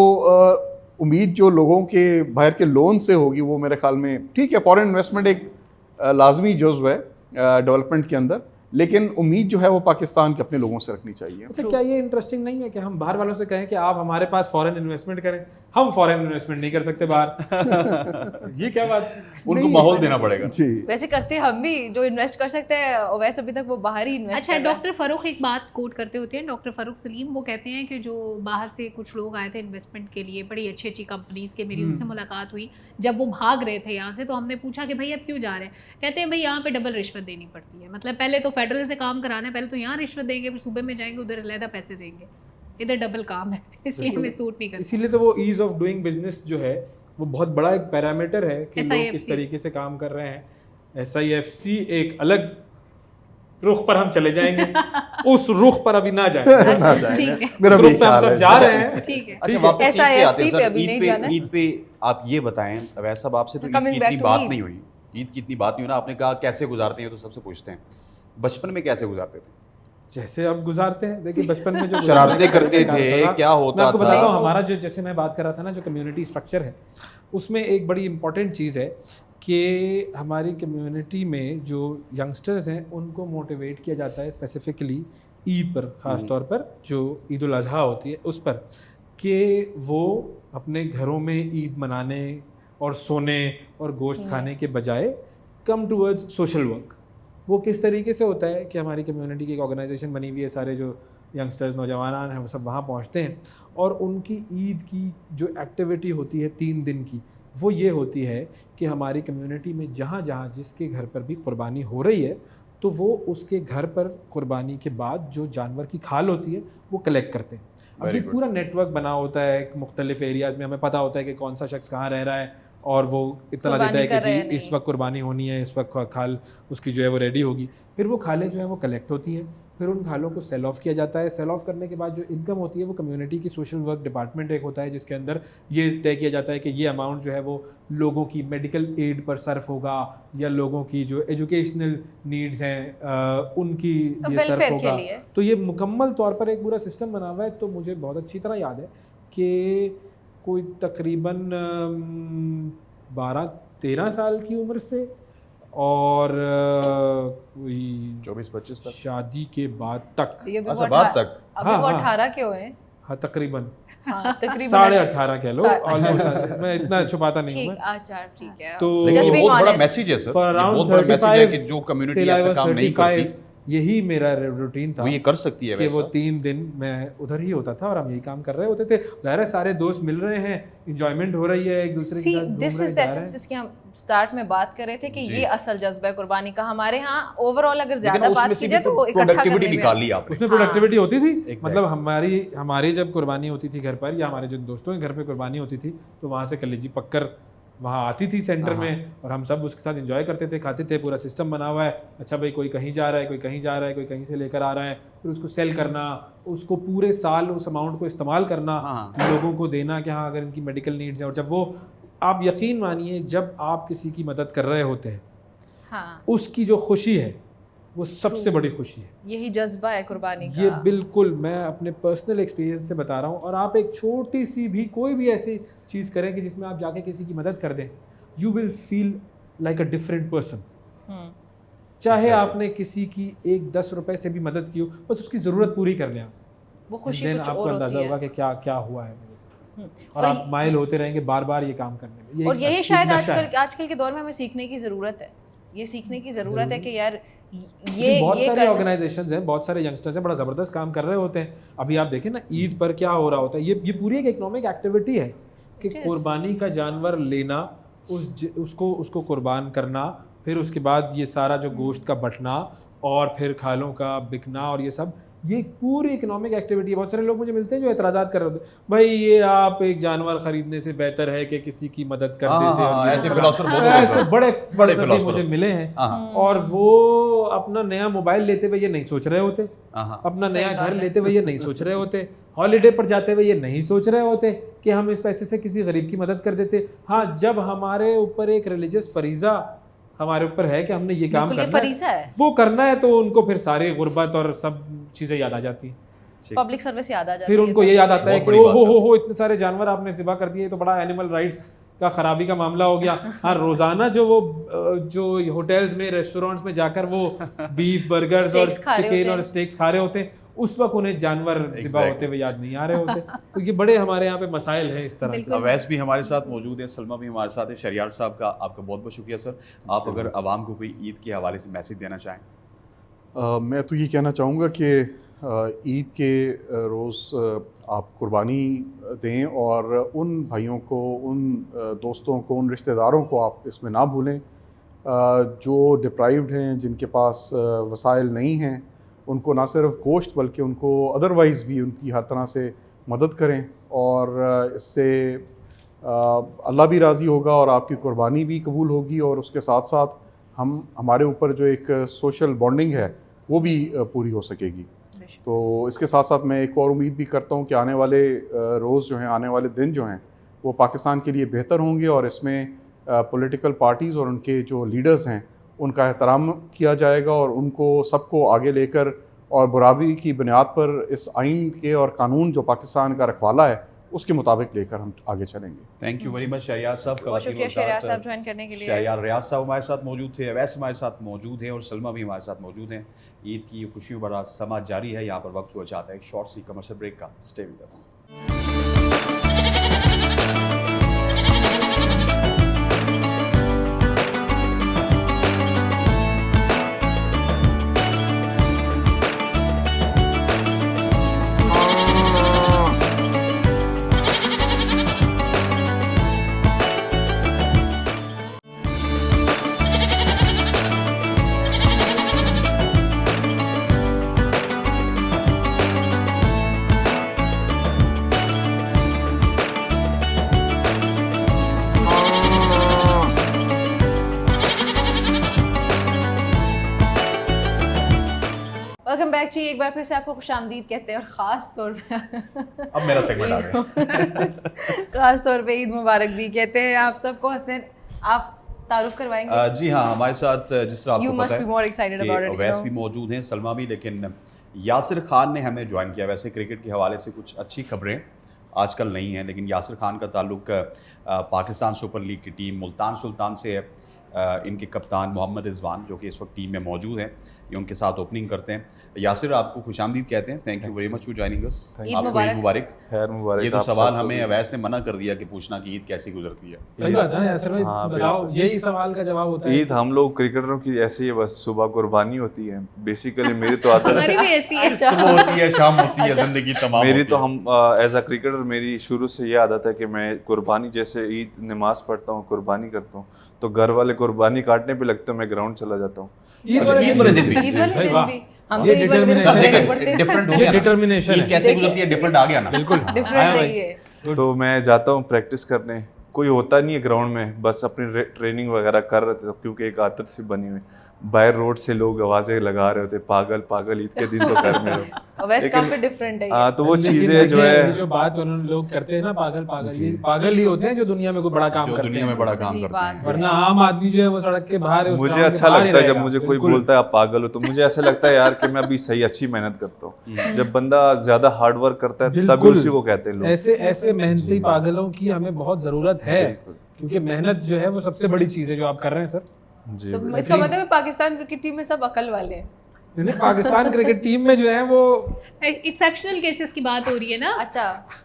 उम्मीद जो लोगों के बाहर के लोन से होगी वो मेरे ख्याल में ठीक है। फॉरेन इन्वेस्टमेंट एक लाजमी जुज़्व है डेवलपमेंट के अंदर, लेकिन उम्मीद जो है वो पाकिस्तान के अपने लोगों से रखनी चाहिए। अच्छा, क्या ये इंटरेस्टिंग नहीं है कि हम बाहर वालों से कहें कि आप हमारे पास फॉरेन इन्वेस्टमेंट करें? हम फॉरेन इन्वेस्टमेंट नहीं कर सकते बाहर। ये क्या बात है? उनको नहीं, माहौल देना पड़ेगा। जी, वैसे करते हैं हम भी, जो इन्वेस्ट कर सकते हैं और वैसे अभी तक वो बाहर ही इन्वेस्ट अच्छा, डॉक्टर फ़ारूक एक बात कोट करते होते हैं, डॉक्टर फ़ारूक सलीम, वो कहते हैं कि जो बाहर से कुछ लोग आए थे इन्वेस्टमेंट के लिए, बड़ी अच्छी अच्छी कंपनीज़ के, मेरी उनसे मुलाकात हुई जब वो भाग रहे थे यहाँ से, तो हमने पूछा कि भाई अब क्यों जा रहे हैं? कहते हैं भाई यहाँ पे डबल रिश्वत देनी पड़ती है। मतलब पहले तो फेडरल से काम कराना है, पहले तो यहाँ रिश्वत देंगे, फिर सूबे में जाएंगे उधर अलहदा पैसे देंगे, इधर डबल काम है, इसलिए हमें सूट नहीं करता। इसीलिए तो वो ईज ऑफ डूइंग बिजनेस जो है वो बहुत बड़ा एक पैरामीटर है कि लोग SIFC किस तरीके से काम कर रहे हैं। SIFC एक अलग रुख पर हम चले जाएंगे, उस रुख पर अभी ना जाए। ना जाए, ठीक है, मेरा उस भी रुख पे हम ख्याल सब है। जा रहे हैं। ठीक है। अच्छा, वापस ईद पे आते हैं SIFC पे सर। अभी नहीं जाना है। ईद पे आप ये बताएं, अवैध साहब आपसे तो ईद Coming की back इतनी to बात ईद। नहीं हुई, ईद की इतनी बात नहीं हुई ना। आपने कहा कैसे गुजारते हैं, तो सबसे पूछते हैं बचपन में कैसे गुजारते थे? जैसे अब गुजारते हैं, देखिए बचपन में जो शरारतें करते गुजारते थे, क्या होता मैं आपको था? बताता हूँ, हमारा जो, जैसे मैं बात कर रहा था ना, जो कम्युनिटी स्ट्रक्चर है, उसमें एक बड़ी इंपॉर्टेंट चीज़ है कि हमारी कम्युनिटी में जो यंगस्टर्स हैं उनको मोटिवेट किया जाता है स्पेसिफिकली ईद पर, ख़ास तौर पर जो ईद उल अज़हा होती है उस पर, कि वो अपने घरों में ईद मनाने और सोने और गोश्त खाने के बजाय कम टूवर्ड्स सोशल वर्क। वो किस तरीके से होता है कि हमारी कम्युनिटी की एक ऑर्गेनाइजेशन बनी हुई है, सारे जो यंगस्टर्स नौजवान हैं वो सब वहाँ पहुँचते हैं, और उनकी ईद की जो एक्टिविटी होती है 3 दिन की, वो ये होती है कि हमारी कम्युनिटी में जहाँ जहाँ जिसके घर पर भी कुर्बानी हो रही है, तो वो उसके घर पर कुर्बानी के बाद जो जानवर की खाल होती है वो कलेक्ट करते हैं। अब Very ये good. पूरा नेटवर्क बना होता है, मुख्तलिफ एरियाज़ में हमें पता होता है कि कौन सा शख्स कहाँ रह रहा है, और वो इतना कुर्बानी देता है कर कि रहे जी हैं, इस नहीं। वक्त कुर्बानी होनी है, इस वक्त खाल उसकी जो है वो रेडी होगी। फिर वो खालें जो है वो कलेक्ट होती हैं, फिर उन खालों को सेल ऑफ किया जाता है। सेल ऑफ करने के बाद जो इनकम होती है वो कम्युनिटी की सोशल वर्क डिपार्टमेंट एक होता है, जिसके अंदर ये तय किया जाता है कि ये अमाउंट जो है वो लोगों की मेडिकल एड पर सर्फ होगा, या लोगों की जो एजुकेशनल नीड्स हैं उनकी ये सर्फ वेलफेयर के होगा। लिए। तो ये मुकम्मल तौर पर एक पूरा सिस्टम बना हुआ है। तो मुझे बहुत अच्छी तरह याद है कि कोई तकरीबन 12-13 साल की उम्र से और कोई 24-25 तक? शादी के बाद तक, ये भी अच्छा, वो बाद 18 तक? अभी हाँ, वो हाँ। 18 के हुए हैं। हाँ तकरीबन हाँ, तकरीबन 18.5 कह लो, सा- ऑलमोस्ट। मैं इतना छुपाता नहीं हूँ ठीक, मैं। अच्छा ठीक है। तो लेकिन Just ये being बहुत बड़ा honest. मैसेज है सर, For ये around बहुत बड़ा मैसेज है 35 कि जो कम्युनिटी till I ऐसा was काम नहीं 35, करती यही मेरा रूटीन था वो ये कर सकती है कि वो वैसा। 3 दिन मैं उधर ही होता था और हम यही काम कर रहे होते थे। ज़ाहिर है सारे दोस्त मिल रहे हैं, इंजॉयमेंट हो रही है, एक दूसरे के See, साथ this घूम रहे is the जा रहे essence हैं। जिसकी हम स्टार्ट में बात कर रहे थे कि जी। ये असल जज्बा है कुर्बानी का। हमारे यहाँ ओवरऑल अगर लेकिन ज्यादा बात उसमें की से जाए भी तो वो इकट्ठा प्रोडक्टिविटी करने में निकाली आपने। उसमें प्रोडक्टिविटी होती थी। Exactly. मतलब हमारी जब कुर्बानी होती थी घर पर, या हमारे जो दोस्तों के घर पे कुर्बानी होती थी, तो वहाँ से कलेजी पक्कर वहाँ आती थी सेंटर में, और हम सब उसके साथ एंजॉय करते थे, खाते थे। पूरा सिस्टम बना हुआ है। अच्छा भाई, कोई कहीं जा रहा है, कोई कहीं जा रहा है, कोई कहीं से लेकर आ रहा है, फिर उसको सेल करना, उसको पूरे साल उस अमाउंट को इस्तेमाल करना, हाँ। लोगों को देना कि हाँ अगर इनकी मेडिकल नीड्स हैं। और जब वो, आप यकीन मानिए, जब आप किसी की मदद कर रहे होते हैं, हाँ, उसकी जो खुशी है वो सबसे बड़ी खुशी है। यही जज्बा है कुर्बानी का। ये बिल्कुल मैं अपने पर्सनल एक्सपीरियंस से बता रहा हूँ। और आप एक छोटी सी भी कोई भी ऐसी चीज़ करें कि जिसमें आप जाके किसी की मदद कर दें, you will feel like a different person. चाहे आपने किसी की 10 रुपए से भी मदद की हो, बस उसकी ज़रूरत पूरी कर लें आप, वो खुशी देन कुछ आपको और अंदाज़ा होती होगा है। कि क्या क्या हुआ है मेरे साथ, और और आप माइल होते रहेंगे बार बार ये काम करने में। और यही एक शायद नशा है। आजकल के दौर में हमें सीखने की ज़रूरत है, ये सीखने की ज़रूरत है कि यार क्योंकि बहुत सारे करना- ऑर्गेनाइजेशंस हैं, बहुत सारे यंगस्टर्स हैं, बड़ा ज़बरदस्त काम कर रहे होते हैं। अभी आप देखें ना ईद पर क्या हो रहा होता है, ये पूरी एक इकोनॉमिक एक्टिविटी है कि कुर्बानी का जानवर लेना, उसको कुर्बान करना, फिर उसके बाद ये सारा जो गोश्त का बटना और फिर खालों का बिकना और ये सब, ये पूरी इकोनॉमिक एक्टिविटी है। बहुत सारे लोग मुझे मिलते हैं जो एतराज़ात कर रहे होते हैं, भाई ये आप एक जानवर खरीदने से बेहतर है कि किसी की मदद कर देते हैं। और ये ऐसे सब। फिलोसोफर बहुत होते हैं ऐसे सर। बड़े बड़े फिलोसफी फिलोसोफर मुझे मिले हैं, हाँ, और वो अपना नया मोबाइल लेते हुए ये नहीं सोच रहे होते, हाँ, अपना नया घर लेते हुए ये नहीं सोच रहे होते, हॉलीडे पर जाते हुए ये नहीं सोच रहे होते कि हम इस पैसे से किसी गरीब की मदद कर देते। हाँ, जब हमारे ऊपर एक रिलीजियस फरीज़ा हमारे ऊपर है कि हमने ये काम बिल्कुल, ये करना फरीज़ा है। वो करना है, तो उनको फिर सारे गुर्बत और सब चीज़ें याद आ जाती हैं। पब्लिक सर्विस याद आ जाती फिर है। उनको ये याद आता है बहुत कि बड़ी ओ बात है। हो इतने सारे जानवर आपने ज़िबा कर दिए, तो बड़ा एनिमल राइट्स का खराबी का मामला हो गया। हाँ, रोजाना जो होटल्स में रेस्टोरेंट्स में जाकर वो बीफ बर्गर्स और Steaks खा रहे चिकन होते और हैं। स्टेक्स खा रहे होते हैं, उस वक्त उन्हें जानवर ज़िबा Exactly. होते हुए याद नहीं आ रहे होते। तो ये बड़े हमारे यहाँ पे मसाइल हैं इस तरह के। अवैस भी हमारे साथ मौजूद है, सलमा भी हमारे साथ है। शरियार साहब का आपका बहुत बहुत शुक्रिया सर। आप अगर आवाम को कोई ईद के हवाले से मैसेज देना चाहें। मैं तो ये कहना चाहूँगा कि ईद के रोज़ आप कुर्बानी दें और उन भाइयों को, उन दोस्तों को, उन रिश्तेदारों को आप इसमें ना भूलें जो डिप्राइव्ड हैं, जिनके पास वसाइल नहीं हैं। उनको ना सिर्फ गोश्त बल्कि उनको अदरवाइज़ भी उनकी हर तरह से मदद करें, और इससे अल्लाह भी राज़ी होगा और आपकी कुर्बानी भी कबूल होगी, और उसके साथ साथ हमारे ऊपर जो एक सोशल बॉन्डिंग है वो भी पूरी हो सकेगी। तो इसके साथ साथ मैं एक और उम्मीद भी करता हूँ कि आने वाले रोज़ जो हैं, आने वाले दिन जो हैं, वो पाकिस्तान के लिए बेहतर होंगे, और इसमें पॉलिटिकल पार्टीज़ और उनके जो लीडर्स हैं उनका एहतराम किया जाएगा, और उनको सबको आगे लेकर और बराबरी की बुनियाद पर इस आइन के और कानून जो पाकिस्तान का रखवाला है उसके मुताबिक लेकर हम आगे चलेंगे। Thank you very much Shahriar साहब। बहुत शुक्रिया शरियार साहब ज्वाइन करने के लिए। शरियार रियाज साहब हमारे साथ मौजूद थे, अवैस हमारे साथ मौजूद हैं, और सलमा भी हमारे साथ मौजूद हैं। ईद की खुशी भरा समा जारी है। यहाँ पर वक्त हुआ चाहता है एक शॉर्ट सी कमर्शियल ब्रेक का। Stay with us. Welcome back जी। एक बार फिर से आपको खुशामदीद कहते हैं, और ख़ास तौर पे अब मेरा सेगमेंट आ गया। ख़ास तौर पे ईद मुबारक भी कहते हैं आप सबको। हसनैन, आप तारुफ करवाएंगे? जी हाँ, हमारे साथ जिस तरह You आपको must पता be more excited है about it, कि you अवैस know. भी मौजूद हैं, सलमा भी, लेकिन यासिर खान ने हमें ज्वाइन किया। वैसे क्रिकेट के हवाले से कुछ अच्छी खबरें आजकल नहीं हैं, लेकिन यासिर खान का ताल्लुक पाकिस्तान सुपर लीग की टीम मुल्तान सुल्तान से है। इनके कप्तान मोहम्मद रिजवान जो कि इस वक्त टीम में मौजूद हैं, ये उनके साथ ओपनिंग करते हैं। यासिर, आपको खुशामदीद कहते हैं। Thank you very much for joining us. Eid आपको ईद मुबारक। खैर मुबारक। ये तो आप सवाल सबको हमें भी। अवैस ने मना कर दिया कि पूछना कि ईद कैसी गुजरती है। सही बात है ना यासिर भाई, हाँ, बताओ, यही सवाल का जवाब होता है। ईद हम लोग क्रिकेटरों की ऐसे ही बस सुबह कुर्बानी होती है। बेसिकली मेरी तो आदत हमारी भी ऐसी है। सुबह होती है, शाम होती है, जिंदगी तमाम मेरी होती तो है। हम एज अ क्रिकेटर मेरी शुरू से ये आदत है कि मैं कुर्बानी, जैसे ईद नमाज पढ़ता हूँ, कुर्बानी करता हूँ, तो घर वाले कुर्बानी काटने पे लगते हैं, मैं ग्राउंड चला जाता हूँ। ईद अच्छा, वाले ईद वाले दिन भी? ईद वाले भाई दिन वाह। भी हम ये तो ईद वाले दिन determination सवेरे है। नहीं पढ़ते। डिफरेंट हो ये गया ना। determination ईद है। कैसे गुजरती है, डिफरेंट आ गया ना। बिल्कुल डिफरेंट है ये। तो मैं जाता हूँ प्रैक्टिस करने, कोई होता नहीं है ग्राउंड में, बस अपनी ट्रेनिंग वगैरह कर रहे थे, क्योंकि एक आदत सी बनी हुई। बाहर रोड से लोग आवाजें लगा रहे होते, पागल पागल, ईद के दिन तो घर में रहो। वैसे लेकिन- काफी डिफरेंट है ये। हाँ, तो वो लेकिन चीजें जो देखिए, है ये जो बात उन्होंने लोग करते हैं ना, पागल पागल, ये पागल ही होते हैं जो दुनिया में कोई बड़ा काम जो करते दुनिया हैं। में बड़ा काम सही करते बात हैं। है। वरना आम आदमी जो है वो सड़क के बाहर है, उस मुझे गाँव के अच्छा बाहर ही लगता है जब रहेगा। मुझे कोई बिल्कुल। बोलता है आप पागल हो, तो मुझे ऐसा लगता है यार कि मैं अभी सही अच्छी मेहनत करता हूँ। जब बंदा ज्यादा हार्ड वर्क करता है तभी बिल्कुल। उसी को कहते हैं लोग। ऐसे ऐसे मेहनती पागलों की हमें बहुत जरूरत है, क्योंकि मेहनत जो है वो सबसे बड़ी चीज है जो आप कर रहे हैं सर। जी तो इसका मतलब है पाकिस्तान क्रिकेट टीम में सब अकल वाले हैं। नहीं, पाकिस्तान क्रिकेट टीम में जो है वो एक्सेप्शनल केसेस की बात हो रही है ना। अच्छा,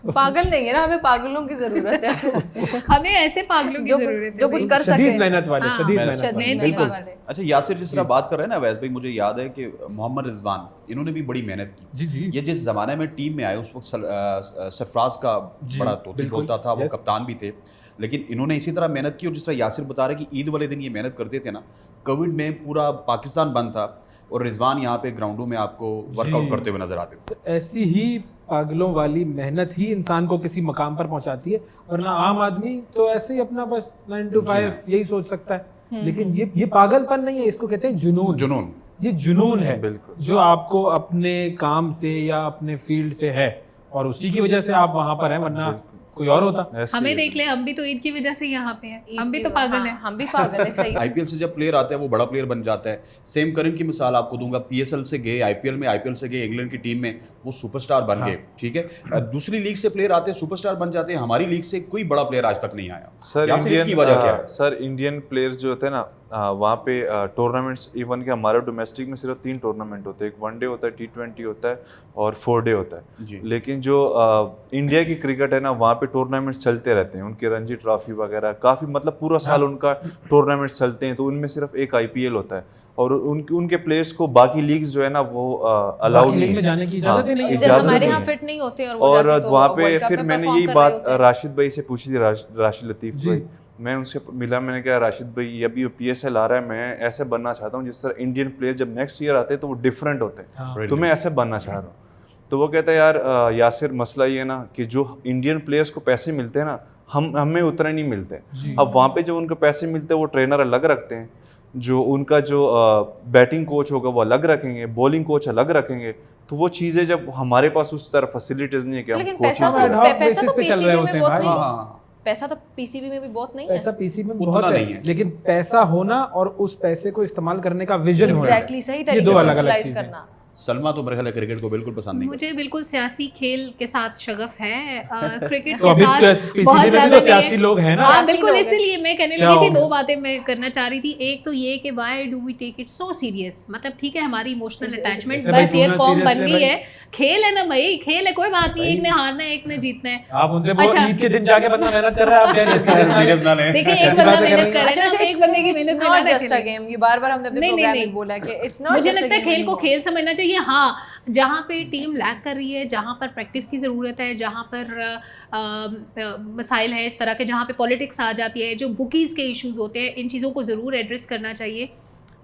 पागल नहीं है ना, हमें पागलों की जरूरत है। हमें ऐसे पागलों की जरूरत है जो कुछ कर सके। शदीद मेहनत वाले, हाँ, शदीद मेहनत मेहनत वाले। बिल्कुल। वाले। अच्छा, यासिर जिस तरह बात कर रहे हैं ना अवैस भाई, मुझे याद है कि मोहम्मद रिजवान इन्होंने भी बड़ी मेहनत की। जी जी। ये जिस ज़माने में टीम में आए उस वक्त सरफराज का जी, बड़ा तोती बिल्कुल, बोलता था, वो यस। कप्तान भी थे, लेकिन इन्होंने इसी तरह मेहनत की। और जिस तरह यासिर बता रहे कि ईद वाले दिन ये मेहनत करते थे ना, कोविड में पूरा पाकिस्तान बंद था और रिजवान यहाँ पे ग्राउंडों में आपको वर्कआउट करते हुए नजर आते थे। तो ऐसी ही पागलों वाली मेहनत ही इंसान को किसी मकाम पर पहुंचाती है, वरना आम आदमी तो ऐसे ही अपना बस 9 to 5 यही सोच सकता है। लेकिन ये पागलपन नहीं है, इसको कहते हैं जुनून। जुनून, ये जुनून है बिल्कुल। जो आपको अपने काम से या अपने फील्ड से है और उसी की वजह से आप वहां पर हैं, वरना कोई और होता। ऐसे हमें ही देख ले, हम भी तो ईद की वजह से यहाँ पे हैं, हम भी तो हाँ, पागल हैं। हम भी पागल है, सही। आईपीएल से जब प्लेयर आता है वो बड़ा प्लेयर बन जाता है। सेम करीम की मिसाल आपको दूंगा, पीएसएल से गए आईपीएल में, आईपीएल से गए इंग्लैंड की टीम में, वो सुपरस्टार बन गए। ठीक है, दूसरी लीग से प्लेयर आते हैं सुपरस्टार बन जाते हैं। हमारी लीग से कोई बड़ा प्लेयर आज तक नहीं आया। सर यासिर, इसकी वजह क्या है? सर इंडियन प्लेयर्स जो होते हैं ना, वहाँ पे टूर्नामेंट्स, इवन के हमारे डोमेस्टिक में सिर्फ 3 टूर्नामेंट होते हैं। एक वनडे होता है, T20 होता है और 4 डे होता जी। है। लेकिन जो इंडिया की क्रिकेट है ना, वहाँ पे टूर्नामेंट्स चलते रहते हैं। उनके रणजी ट्रॉफी वगैरह काफ़ी, मतलब पूरा साल उनका टूर्नामेंट्स चलते हैं। तो उनमें सिर्फ एक IPL होता है और उनके प्लेयर्स को बाकी लीग्स जो है ना वो अलाउड बाकी नहीं लीग में जाने की इजाजत ही नहीं है। जब हमारे नहीं यहाँ है। फिट नहीं होते और वो और जाके तो वहाँ पे World Cup फिर में मैंने perform यही कर रहे बात होते हैं। राशिद भाई से पूछी थी, राशिद लतीफ़ जी। भाई। मैं उनसे मिला, मैंने कहा राशिद भाई अभी PSL आ रहा है, मैं ऐसे बनना चाहता हूँ जिस तरह इंडियन प्लेयर जब नेक्स्ट ईयर आते हैं तो वो डिफरेंट होते हैं। हाँ। तो मैं ऐसे बनना चाह रहा हूँ। तो वो कहता है यार यासिर, मसला ये है ना कि जो इंडियन प्लेयर्स को पैसे मिलते हैं ना, हमें उतने नहीं मिलते। अब वहाँ पे जो उनको पैसे मिलते हैं वो ट्रेनर अलग रखते हैं, जो उनका जो बैटिंग कोच होगा वो अलग रखेंगे, बॉलिंग कोच अलग रखेंगे। तो वो चीज़ें जब हमारे पास उस तरह फैसिलिटीज नहीं है कि हम लेकिन कोचिंग पैसा ad hoc तो पैसा basis तो पे चल रहे PCB होते में हैं बहुत भाई। नहीं है। हाँ, पैसा तो पीसीबी में भी बहुत नहीं है। पैसा पीसी में उतना बहुत नहीं है। लेकिन पैसा होना और उस पैसे को इस्तेमाल करने का विजन होना, एग्जैक्टली, सही ये तरीके दो से अलग-अलग यूटिलाइज चीजें। करना। सलमा तो मेरे ख्याल है क्रिकेट को बिल्कुल पसंद नहीं मुझे बिल्कुल सियासी खेल के साथ शगफ है, क्रिकेट तो के अभी साथ पीसीबी बहुत में भी ज्यादा तो नहीं सियासी है। लोग हैं ना। हाँ सियासी बिल्कुल, लोग हैं। इसीलिए मैं कहने क्या लगी थी, होंगे? 2 बातें मैं करना चाह रही थी। एक तो ये कि why do we take it so serious, मतलब ठीक है हमारी इमोशनल अटैचमेंट ऐसे भाई बस ये क्यों ना फॉर्म serious बन ले गई भाई? है। खेल है ना भाई, खेल है, कोई बात नहीं, एक ने हारना है, एक ने जीतना है। आप उनसे वो अच्छा। ईद के दिन जाके बंदा मेहनत कर रहा है, आप कह रहे है। हैं सीरियस ना लें। देखिए एक ऐसी बंदा बातें कर मेहनत रही कर रहा है ना, एक बंदे की मेहनत नॉट में जस्ट अ गेम। ये बार-बार हमने अपने नहीं, प्रोग्राम नहीं, में बोला है कि इट्स नॉट मुझे लगता है खेल को खेल समझना चाहिए। हाँ, जहाँ पे टीम लैग कर रही है, जहाँ पर प्रैक्टिस की ज़रूरत है, जहाँ पर मसाइल है इस तरह के, जहाँ पे पॉलिटिक्स आ जाती है, जो बुकीज़ के इश्यूज होते हैं, इन चीज़ों को ज़रूर एड्रेस करना चाहिए।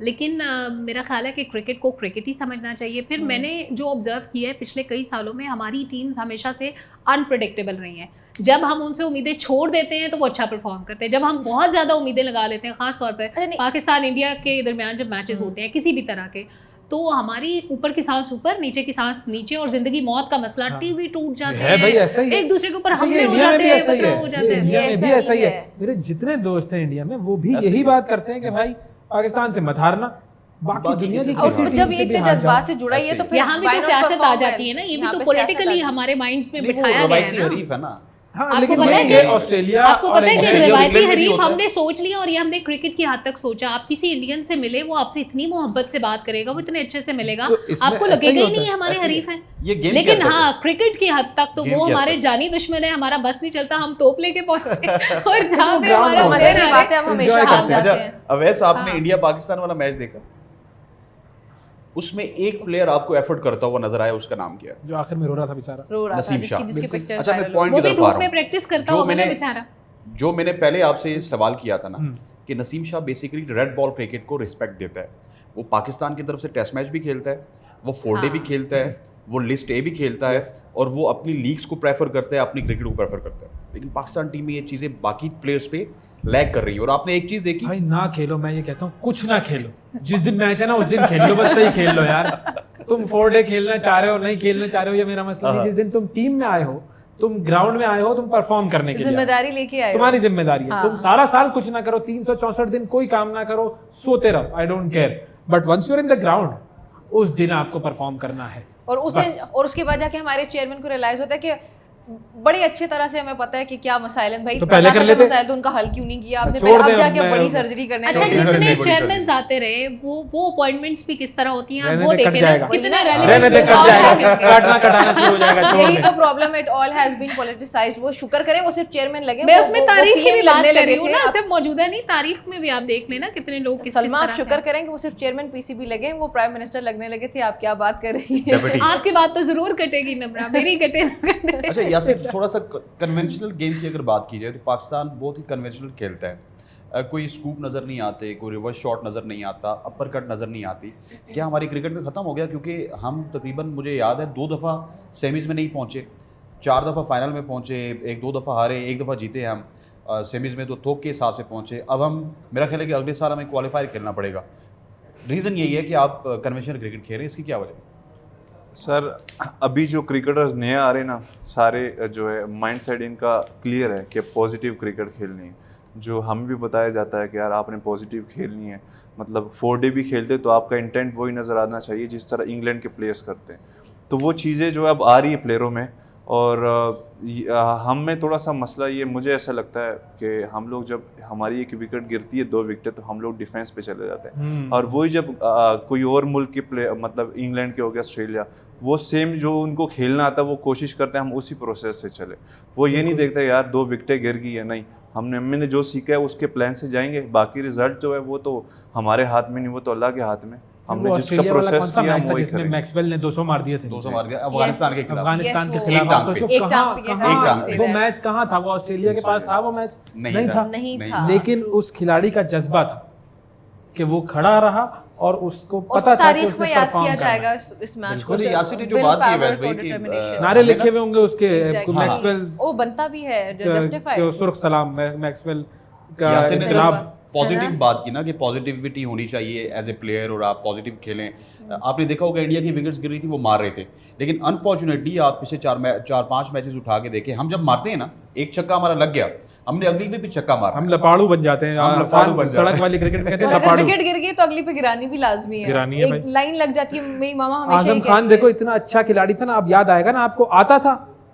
लेकिन मेरा ख्याल है कि क्रिकेट को क्रिकेट ही समझना चाहिए। फिर मैंने जो ऑब्जर्व किया है पिछले कई सालों में, हमारी टीम्स हमेशा से अनप्रेडिक्टेबल रही हैं। जब हम उनसे उम्मीदें छोड़ देते हैं तो वो अच्छा परफॉर्म करते हैं। जब हम बहुत ज़्यादा उम्मीदें लगा लेते हैं, ख़ास तौर पर पाकिस्तान इंडिया के दरमियान जब मैचेस होते हैं किसी भी तरह के, तो हमारी ऊपर की सांस ऊपर, नीचे की सांस नीचे, और जिंदगी मौत का मसला, टीवी टूट जाते है भाई, ऐसा ही हैं, है। एक दूसरे के ऊपर अच्छा, ये हमले हो इंडिया में जाते भी हैं, ऐसा ही पथराव है। हो जाते ये हैं। इंडिया में भी ऐसा ही है। है। मेरे जितने दोस्त हैं इंडिया में वो भी ऐसे यही ही बात करते हैं कि भाई पाकिस्तान से मत हारना, बाकी दुनिया की और किसी टीम जब से ये भी इतने हार जज्बात जाओ। से जुड़ा ही है तो फिर यहाँ भी why तो not सियासत आ perform जाती well? है ना, ये भी यहाँ तो पे सियासत पॉलिटिकली आ जाती है। हमारे माइंड्स में नहीं, वो बिठाया गया रवायती है ना। हरीफ है ना। हाँ, आपको लेकिन पता है ये कि- ऑस्ट्रेलिया आपको और पता है कि इंग्लैंड- इंडिया और रिवायती इंग्लैंड में भी हरीफ होता है। हमने सोच लिया और ये हमने क्रिकेट की हद तक सोचा। आप किसी इंडियन से मिले, वो आपसे इतनी मोहब्बत से बात करेगा, वो इतने अच्छे से मिलेगा, तो इसमें आपको ऐसा ही लगेगा ही होता नहीं है। हमारे ऐसे ही हरीफ है। हैं। ये गेम लेकिन की हद तक हाँ, है। क्रिकेट की हद तक तो गेम वो की हद हमारे तक। जानी दुश्मन है, हमारा बस नहीं चलता, हम तोप लेके पहुंचते हैं। और जहाँ पे ग्राउंड हमारा होता मजे है। मजा की आ बात है, हम हमेशा Enjoy हार करते हैं। जाते अच्छा, हैं। अवैस आपने हाँ। इंडिया पाकिस्तान वाला मैच देखा? उसमें एक प्लेयर आपको एफर्ट करता हुआ नजर आया, उसका नाम क्या है? जो आखिर में रो रहा था बेचारा। रो रहा था, नसीम शाह। जिसकी पिक्चर अच्छा, मैं पॉइंट वो की भी तरफ आ धूप में रहा हूँ। प्रैक्टिस करता जो होगा ना मैंने बेचारा। जो मैंने पहले आपसे ये सवाल किया था ना कि Naseem Shah basically red ball cricket को रिस्पेक्ट देता है। वो पाकिस्तान की तरफ से टेस्ट मैच भी खेलता है, वो 4 डे भी हाँ। खेलता है, वो लिस्ट ए भी खेलता है, और वो अपनी लीग्स को प्रेफर करता है, अपनी क्रिकेट को प्रेफर करता है। लेकिन पाकिस्तान टीम में ये चीज़ें बाकी प्लेयर्स पे लैग कर रही है। और आपने एक चीज़ देखी, भाई ना खेलो, मैं ये कहता हूँ कुछ ना खेलो, जिस दिन मैच है ना उस दिन खेल लो, बस सही खेल लो यार। तुम 4 डे खेलना चाह रहे हो, नहीं खेलना चाह रहे हो, ये मेरा मसला नहीं। जिस दिन तुम टीम में आए हो, तुम ग्राउंड में आए हो, तुम परफॉर्म करने के लिए आए हो। जिम्मेदारी लेके आए हो। तुम्हारी जिम्मेदारी है। हाँ। तुम सारा साल कुछ ना करो, 364 दिन कोई काम ना करो, सोते रहो, I don't care, but once you are in the ground, उस दिन आपको परफॉर्म करना है। और उस दिन और उसके बाद जाके हमारे चेयरमैन को रियलाइज होता है कि बड़ी अच्छी तरह से हमें पता है कि क्या मसाइल हैं भाई। तो पहले कर लेते। मसाइल तो उनका हल क्यों नहीं किया आपने? छोड़ अब दें, जाके मैं- बड़ी सर्जरी करने अच्छा, लगे। जितने नहीं, बड़ी चेयरमैन आते रहे वो अपॉइंटमेंट्स भी किस तरह होती हैं रहने वो दे, कट देखें ना, जाएगा। कितने रहने दे, कट जाएगा, काटना कटाना शुरू हो जाएगा, छोड़ यही दे। तो problem, it all has been politicised. वो शुक्र करें वो सिर्फ चेयरमैन लगे। मैं वो- उसमें वो तारीख की PM भी बात लगने कर लगे रही हूँ थे। ना, अब सिर्फ मौजूदा नहीं, तारीख में भी आप देख लेना कितने लोग किस सलमा आप तरह शुक्र से। करें कि वो सिर्फ चेयरमैन पीसीबी लगे, वो प्राइम मिनिस्टर लगने लगे थे। आप क्या बात कर रही हैं? डेप्यूटी। आपकी बात तो जरूर कटेगी नबरा, मेरी कटे ना कटे। अच्छा यासिर, थोड़ा सा कन्वेंशनल गेम की अगर बात की जाए तो पाकिस्तान बहुत ही कन्वेंशनल खेलता है। कोई स्कूप नज़र नहीं आते, कोई रिवर्स शॉट नज़र नहीं आता, अपर कट नज़र नहीं आती। क्या हमारी क्रिकेट में ख़त्म हो गया? क्योंकि हम तकरीबन, मुझे याद है, 2 दफ़ा सेमीज़ में नहीं पहुँचे, 4 दफ़ा फाइनल में पहुँचे, 1-2 दफ़ा हारे, 1 दफ़ा जीते हम। सेमीज़ में तो थोक के हिसाब से पहुँचे। अब हम, मेरा ख्याल है कि अगले साल हमें क्वालिफायर खेलना पड़ेगा। रीज़न यही है कि आप कन्वेंशनल क्रिकेट खेल रहे हैं, इसकी क्या वजह? सर अभी जो क्रिकेटर्स नए आ रहे हैं ना, सारे जो है माइंड सेट इनका क्लियर है कि पॉजिटिव क्रिकेट खेलनी है। जो हमें भी बताया जाता है कि यार आपने पॉजिटिव खेलनी है, मतलब 4 डे भी खेलते तो आपका इंटेंट वही नज़र आना चाहिए जिस तरह इंग्लैंड के प्लेयर्स करते हैं। तो वो चीज़ें जो अब आ रही है प्लेयरों में। और हम में थोड़ा सा मसला ये मुझे ऐसा लगता है कि हम लोग जब हमारी एक विकेट गिरती है, 2 विकेटें, तो हम लोग डिफेंस पे चले जाते हैं। और वही जब कोई और मुल्क के प्ले, मतलब इंग्लैंड के हो गया, ऑस्ट्रेलिया, वो सेम जो उनको खेलना आता है वो कोशिश करते हैं हम उसी प्रोसेस से चले। वो ये नहीं देखते यार 2 विकेटें गिर गई है, नहीं, मैंने जो सीखा है उसके प्लान से जाएंगे। बाकी रिजल्ट जो है वो तो हमारे हाथ में नहीं, वो तो अल्लाह के हाथ में। हमने जिसका ऑस्ट्रेलिया वाला कौन प्रोसेस सा किया मैच हम था वही जिसमें करेंगे। मैक्सवेल ने 200 मार दिए थे? 200 मार दिया अफगानिस्तान के खिलाफ। अफगानिस्तान के Yes, खिलाफ एक टांग आप पे। सोचो एक टांग पे, yes, एक टांग पे। वो मैच कहाँ था? वो ऑस्ट्रेलिया के पास था वो मैच? नहीं था। नहीं था। लेकिन उस खिलाड़ी का जज्बा था कि वो खड़ा रहा और उसको और पता था कि तारीख उसने में याद परफॉर्म किया करना है। जाएगा इस मैच को। बिल्कुल, यासिर ने जो बात की है वैसे भाई कि नारे हमें लिखे हुए होंगे उसके Exactly. मैक्सवेल वो बनता भी है, जस्टिफाइड। के सुर्ख सलाम मैक्सवेल का यासिर ने इनकलाब। जब पॉजिटिव बात की ना कि पॉजिटिविटी होनी चाहिए एज ए प्लेयर और आप पॉजिटिव खेलें। आपने देखा होगा इंडिया की विकेट्स गिर रही थी, वो मार रहे थे, लेकिन अनफॉर्चुनेटली आप पिछले 4-5 मैचेस उठा के देखें, हम जब मारते हैं ना, एक छक्का हमारा लग गया, हमने अगली पे भी छक्का मारा। हम लपाड़ू बन जाते हैं। हम लपाड़ू बन जाते हैं। सड़क वाली क्रिकेट में कहते और हैं अगर लपाड़ू। विकेट गिर गई तो अगली पे गिरानी भी लाजमी है। गिरानी है एक भाई। लाइन लग जाती है। मेरी मामा हमेशा आजम यही खान कहती देखो है। इतना अच्छा खिलाड़ी था ना, अब याद आएगा ना आपको, आता था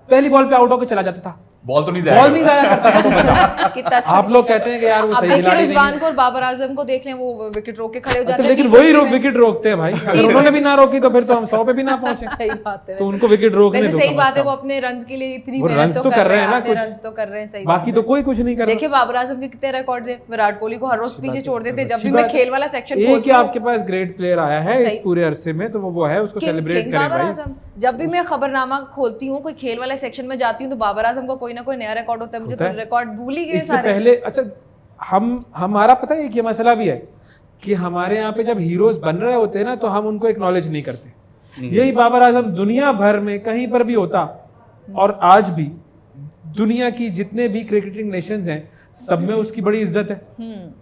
पहली बॉल पे आउट होकर चला जाता था, बॉल तो नहीं बॉल नहीं जाया करता था वो बंदा। कितना अच्छा। आप लोग कहते हैं कि यार वो आप सही देखिए खिलाड़ी रिजवान नहीं को और बाबर आजम को देख लें, वो विकेट रोक के खड़े हो है। जाते अच्छा हैं। लेकिन T20 वही में। विकेट रोकते हैं भाई, अगर उन्होंने भी ना रोकी तो फिर तो हम 100 पे भी ना पहुंचे। सही बात है। तो उनको विकेट रोकने वैसे दो सही कम बात से है, कम। वो अपने रन्स के लिए इतनी वो मेहनत runs तो कर रहे हैं ना, अपने कुछ। रन्स तो कर रहे हैं। सही बाकी तो कोई कुछ नहीं कर देखिए रहा। बाबर आजम के कितने रिकॉर्ड्स हैं। विराट कोहली को हर रोज पीछे छोड़ देते। जब अच्छी भी मैं बात है। खेल वाला सेक्शन एक ही खोलती हूँ, आपके पास ग्रेट प्लेयर आया है इस सही। पूरे अरसे में, तो वो है, उसको सेलिब्रेट किंग करें बाबर भाई। आजम। जब भी मैं खबरनामा खोलती हूँ, कोई खेल वाले सेक्शन में जाती हूँ, तो बाबर आजम का कोई ना कोई नया रिकॉर्ड होता है। मुझे होता तो है। रिकॉर्ड भूल ही गए इससे सारे। पहले अच्छा हमारा पता है कि मसला भी है कि हमारे यहाँ पे जब हीरोज बन रहे होते हैं ना, तो हम उनको एक्नॉलेज नहीं करते। यही बाबर आजम दुनिया भर में कहीं पर भी होता, और आज भी दुनिया की जितने भी क्रिकेटिंग नेशंस हैं सब में उसकी बड़ी इज्जत है,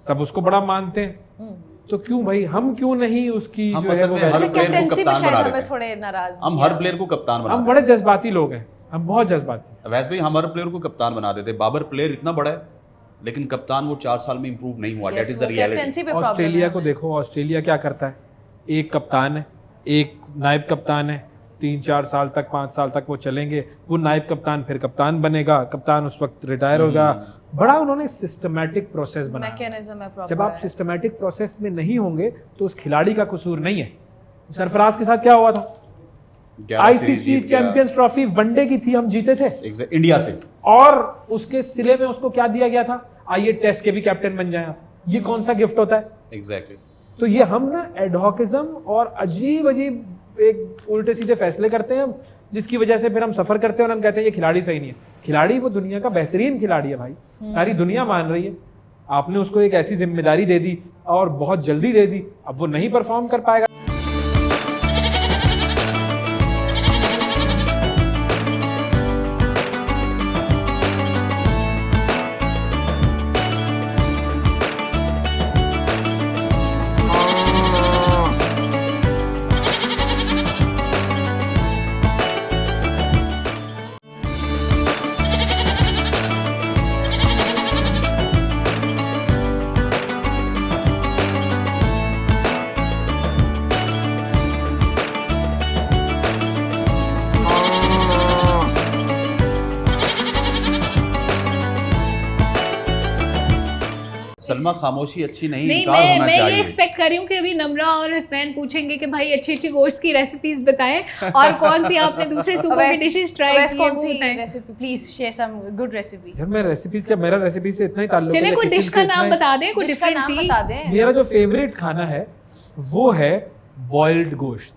सब उसको बड़ा मानते हैं। तो क्यों भाई हम क्यों नहीं उसकी हम जो है असल वो में हर value- प्लेयर को कैप्टनसी में कप्तान शायद बना हमें देते हैं। थोड़े नाराज हम हर प्लेयर को कप्तान बना हम देते बड़े जज्बाती लोग हैं, हम बहुत जज्बाती। हैं। वैसे भाई हम हर प्लेयर को कप्तान बना देते हैं। बाबर प्लेयर इतना बड़ा है, लेकिन कप्तान वो 4 साल में इंप्रूव नहीं हुआ। That is the reality. Captaincy पे प्रॉब्लम ऑस्ट्रेलिया है। को देखो, ऑस्ट्रेलिया क्या करता है, एक कप्तान है, एक नायब कप्तान है, 3-4 साल तक 5 साल तक वो चलेंगे, वो नायब कप्तान फिर कप्तान बनेगा, कप्तान उस वक्त रिटायर होगा। बड़ा उन्होंने सिस्टमैटिक प्रोसेस बनाया। मैकेनिज्म है जब आप प्रॉपर। सिस्टमैटिक प्रोसेस में नहीं होंगे तो उस खिलाड़ी का कसूर नहीं है। सरफराज के साथ क्या हुआ था? 11 सीरीज आईसीसी जीत गया। चैंपियंस ट्रॉफी वनडे की थी, हम जीते थे, इंडिया से। और उसके सिले में उसको क्या दिया गया था, आइए टेस्ट के भी कैप्टन बन जाए आप। ये कौन सा गिफ्ट होता है? एग्जैक्टली। तो ये हम ना एडहॉकिज्म और अजीब अजीब एक उल्टे सीधे फैसले करते हैं, जिसकी वजह से फिर हम सफर करते हैं और हम कहते हैं ये खिलाड़ी सही नहीं है। खिलाड़ी वो दुनिया का बेहतरीन खिलाड़ी है भाई, सारी दुनिया मान रही है। आपने उसको एक ऐसी जिम्मेदारी दे दी और बहुत जल्दी दे दी, अब वो नहीं परफॉर्म कर पाएगा। सलमा खामोशी अच्छी नहीं, नहीं, इनकार होना मैं ये चाहिए। एक्सपेक्ट कर रही हूँ कि अभी नम्रा और हसनैन पूछेंगे कि भाई अच्छी अच्छी गोश्त की रेसिपीज बताएं और कौन सी आपने दूसरे सूबों की डिशेस ट्राई की है कौन वो सी बताएं। Recipe, please share some good recipe. Sir मैं रेसिपीज क्या, मेरा रेसिपी से इतना ही ताल्लुक है, चले कोई kitchen डिश से का इतना नाम ही- बता दें, कोई डिश का डिफरेंट नाम सी। बता दें। मेरा जो फेवरेट खाना है वो है बॉइल्ड गोश्त।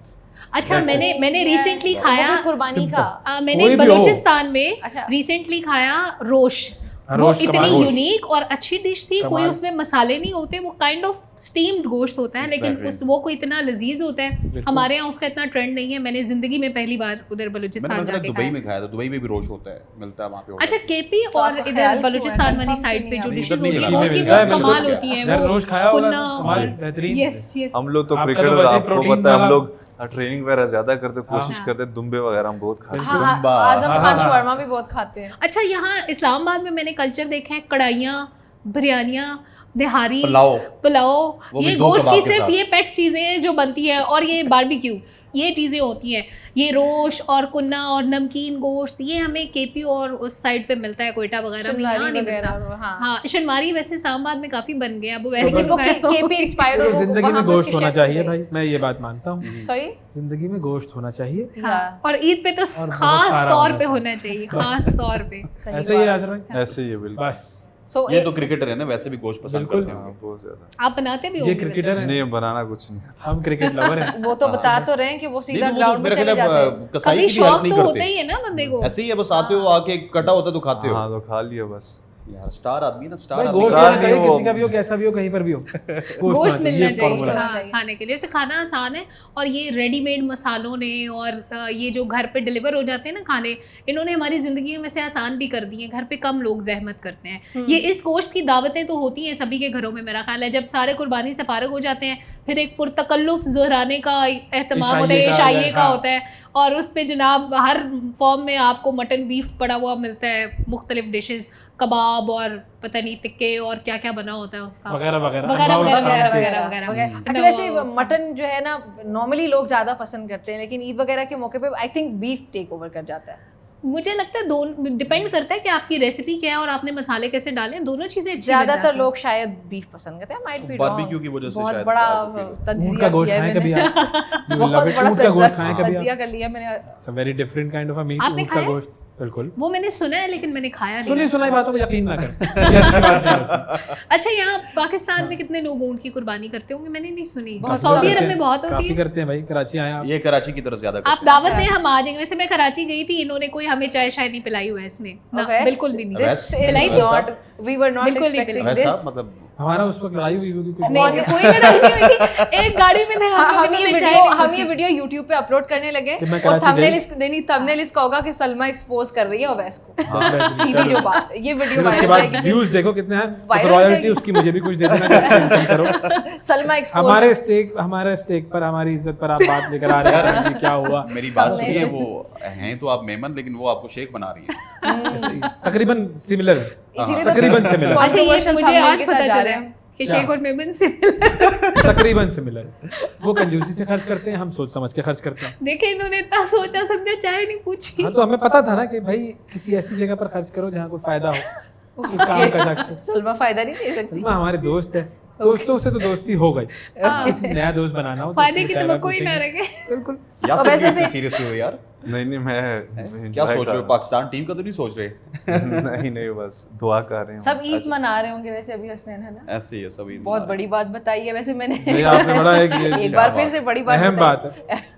अच्छा, मैंने रिसेंटली खाया, वो भी कुर्बानी का। मैंने कोई भी हो। बलूचिस्तान में अच्छा। रिसेंटली खाया रोश। वो रोश इतनी कमाल। यूनिक और अच्छी डिश थी, कोई कमाल। उसमें मसाले नहीं होते, वो काइंड ऑफ स्टीम्ड गोश्त होता है, लेकिन Exactly. वो कोई इतना लजीज होता है। बिल्कुल। हमारे यहाँ उसका इतना ट्रेंड नहीं है। मैंने जिंदगी में पहली बार उधर मैंने बलूचिस्तान मतलब जाके दुबई खाया। में खाया था, दुबई में भी रोश होता है, मिलता है वहाँ पे। अच्छा, केपी तो और आपका इधर ख्याल क्यों है? बलूचिस्तान वाली Confirm साइड क्यों पे नहीं जो है? डिशेज इधर नहीं होती है मिला, गोश्त की, मिलता है, वो मिलता कमाल है। होती है। इधर रोश खाया होगा कुन्ना कमाल, और- बेहतरीन। Yes yes. हम लोग तो आपका तो क्रिकेटर, वैसे आपको प्रोटीन पता है हम वाला- लोग ट्रेनिंग वगैरह ज्यादा करते, कोशिश हाँ। करते, दुम्बे वगैरह हम बहुत खाते हैं। हाँ, कुंबा। आजम हाँ, खान हाँ। शर्मा भी बहुत खाते हैं। अच्छा, यहाँ इस्लामाबाद में मैंने कल्चर देखा है, कढ़ाइयाँ, बिरयानियाँ, निहारी, पुलाव। पुलाव, वो भी ये दो गोश्त कबाब की के सिर्फ साथ। ये पेट चीजें हैं जो बनती है, और ये बारबेक्यू, ये चीजें होती हैं। ये रोश और कुन्ना और नमकीन गोश्त, ये हमें केपी और उस साइड पे मिलता है, कोयटा वगैरह में, यहाँ शनवारी नहीं वगैरह, मिलता। हाँ। हाँ, शनवारी वैसे इस्लामाबाद में काफी बन गया, अब वैसे लेकिन वो केपी इंस्पायर्ड तो जिंदगी में गोश्त होना चाहिए भाई, मैं ये बात मानता हूँ। सॉरी। जिंदगी में गोश्त होना चाहिए। हाँ, और ईद पे तो और बहुत खास सारा तौर होना पे चाहिए। होना चाहिए, खास तौर पे। ऐसे ही आजरा भाई, ऐसे ही है बिल्कुल। बस सो ये तो क्रिकेटर है ना, वैसे भी गोश्त पसंद बिल्कुल। करते हाँ, हैं। बहुत ज्यादा। आप बनाते भी ये होंगे क्रिकेटर है, नहीं, बनाना कुछ नहीं आता। हम क्रिकेट लवर हैं। वो तो बता तो रहे हैं कि वो नहीं, सीधा तो वो तो ग्राउंड में मेरा चले ख्याल जाते है, हैं। कसाई कभी की भी हेल्प शौक नहीं तो होता करते। ही है ना बंदे को। ऐसे ही है, बस आते हो आके कटा होता है तो खाते हो। हाँ, तो खा लिया बस। यार स्टार आदमी ना, स्टार भाई आदमी। गोश्त स्टार होना चाहिए, नहीं वो- किसी का भी हो, कैसा भी हो, कहीं पर भी हो, गोश्त होना गोश्त चाहिए, मिलना ये फॉर्मूला चाहिए, है। हाँ, खाने के लिए। जैसे खाना आसान है, और ये रेडीमेड मसालों ने और ये जो घर पे डिलीवर हो जाते हैं ना खाने, इन्होंने हमारी जिंदगी में वैसे आसान भी कर दी है। घर पे कम लोग जहमत करते हैं। ये इस गोश्त की दावतें तो होती हैं सभी के घरों में, मेरा ख्याल है। जब सारे कुर्बानी से फारिग हो जाते हैं, फिर एक पुरतकल्लुफ ज़ुहराने का एहतमाम होता है, इशाइये का, इशाइये का हाँ। होता है, और उस पे जनाब हर फॉर्म में आपको मटन बीफ पड़ा हुआ मिलता है, मुख्तलिफ डिशेस, कबाब और पता नहीं टिक्के और क्या क्या बना होता है उसका, वगैरह वगैरह वगैरह अनवार वगैरह शाम के- वगैरह वगैरह। अच्छा, वैसे मटन जो है ना नॉर्मली लोग ज्यादा पसंद करते हैं, लेकिन ईद वगैरह के मौके पे I think beef take over कर जाता है। मुझे लगता है दोनों डिपेंड करता है कि आपकी रेसिपी क्या है और आपने मसाले कैसे डाले हैं, दोनों चीजें अच्छी बन ज्यादातर जाती हैं। लोग शायद बीफ पसंद करते हैं, माइट बी बारबेक्यू की वजह से बहुत शायद बड़ा आपको feel होता ऊँट का गोश्त खाएं कभी आप, You will love it. ऊँट का गोश्त खाएं कभी तजिया आप, कर लिया मैंने। It's a very different kind of a meat, आपने ऊँट का खाया? गोश्त। बिल्कुल, वो मैंने सुना है लेकिन मैंने खाया सुनी नहीं। सुनाई बातों पर यकीन ना करें, ये अच्छी बात नहीं होती। अच्छा, यहाँ पाकिस्तान में कितने लोग ऊँट की कुर्बानी करते होंगे? मैंने नहीं सुनी। काफी सऊदी करते अरब में हैं, बहुत होती काफी है। करते हैं भाई, कराची आए आप। ये कराची की तरफ ज्यादा आप करते हैं। दावत दें, हम आ जाएंगे। वैसे मैं कराची गई थी, इन्होंने कोई हमें चाय शाय नहीं पिलाई हुआ है इसने ना, Okay. बिल्कुल भी नहीं। This is वैसे- not, we were not बिल्कुल नहीं expecting वैसा this. मतलब हमारा उस वक्त लड़ाई हुई होगी कुछ नहीं, नहीं, कोई लड़ाई नहीं हुई थी। एक गाड़ी में थे हम लोग, हम इन्होंने चाय नहीं ये पूछी। वीडियो YouTube पे अपलोड करने लगे कि मैं और कराची थंबनेल गई। नहीं थंबनेल इसका होगा कि सलमा एक्सपोज कर रही है ओवैस को। हाँ, सीधी जो बात है, ये वीडियो फिर उसके वायरल बाद जाएगी। व्यूज देखो कितने हैं, उस Viral रॉयल्टी जाएगी। उसकी मुझे भी कुछ दे देना, जैसे इनकम करो। सलमा एक्सपोज हमारे स्टेक पर, हमारी इज्जत पर आप बात लेकर आ रहे हैं जी, क्या हुआ? मेरी बात सुनिए, वो हैं तो आप मेमन, लेकिन वो आपको शेख बना रही है। ऐसे ही, तकरीबन सिमिलर, इसीलिए तो तकरीबन सिमिलर, अच्छा, ये controversial मुझे thumbnail आज के पता साथ जा चला रहे है हैं। कि क्या? शेख और मेमन से तकरीबन सिमिलर। वो कंजूसी से खर्च करते हैं, हम सोच समझ के खर्च करते हैं। देखे, इन्होंने इतना सोचा समझा, चाय नहीं पूछी। हाँ, तो हमें पता था ना कि भाई किसी ऐसी जगह पर खर्च करो जहाँ कोई फायदा हो, कोई काम का शख्स हो। सलमा फायदा नहीं दे सकती। सलमा हमारे दोस्त है, दोस्तों से तो दोस्ती हो गई, किसी नया दोस्त बनाना हो तो फायदे उसके की चाय तो बात कोई ना पूछेंगे। रखे। बिल्कुल। यार वैसे इतने से- सीरियस हो यार, नहीं, मैं क्या enjoy सोच रहे हो? कर पाकिस्तान टीम का तो नहीं सोच रहे? नहीं, बस दुआ कर रहे हैं। सब ईद मना रहे होंगे वैसे अभी हसनैन, है ना? ऐसे ही है सभी। बहुत बड़ी बात बताई है वैसे मैंने। नहीं, आपने बड़ा एक बार फिर से बड़ी बात अहम बताई। बात है।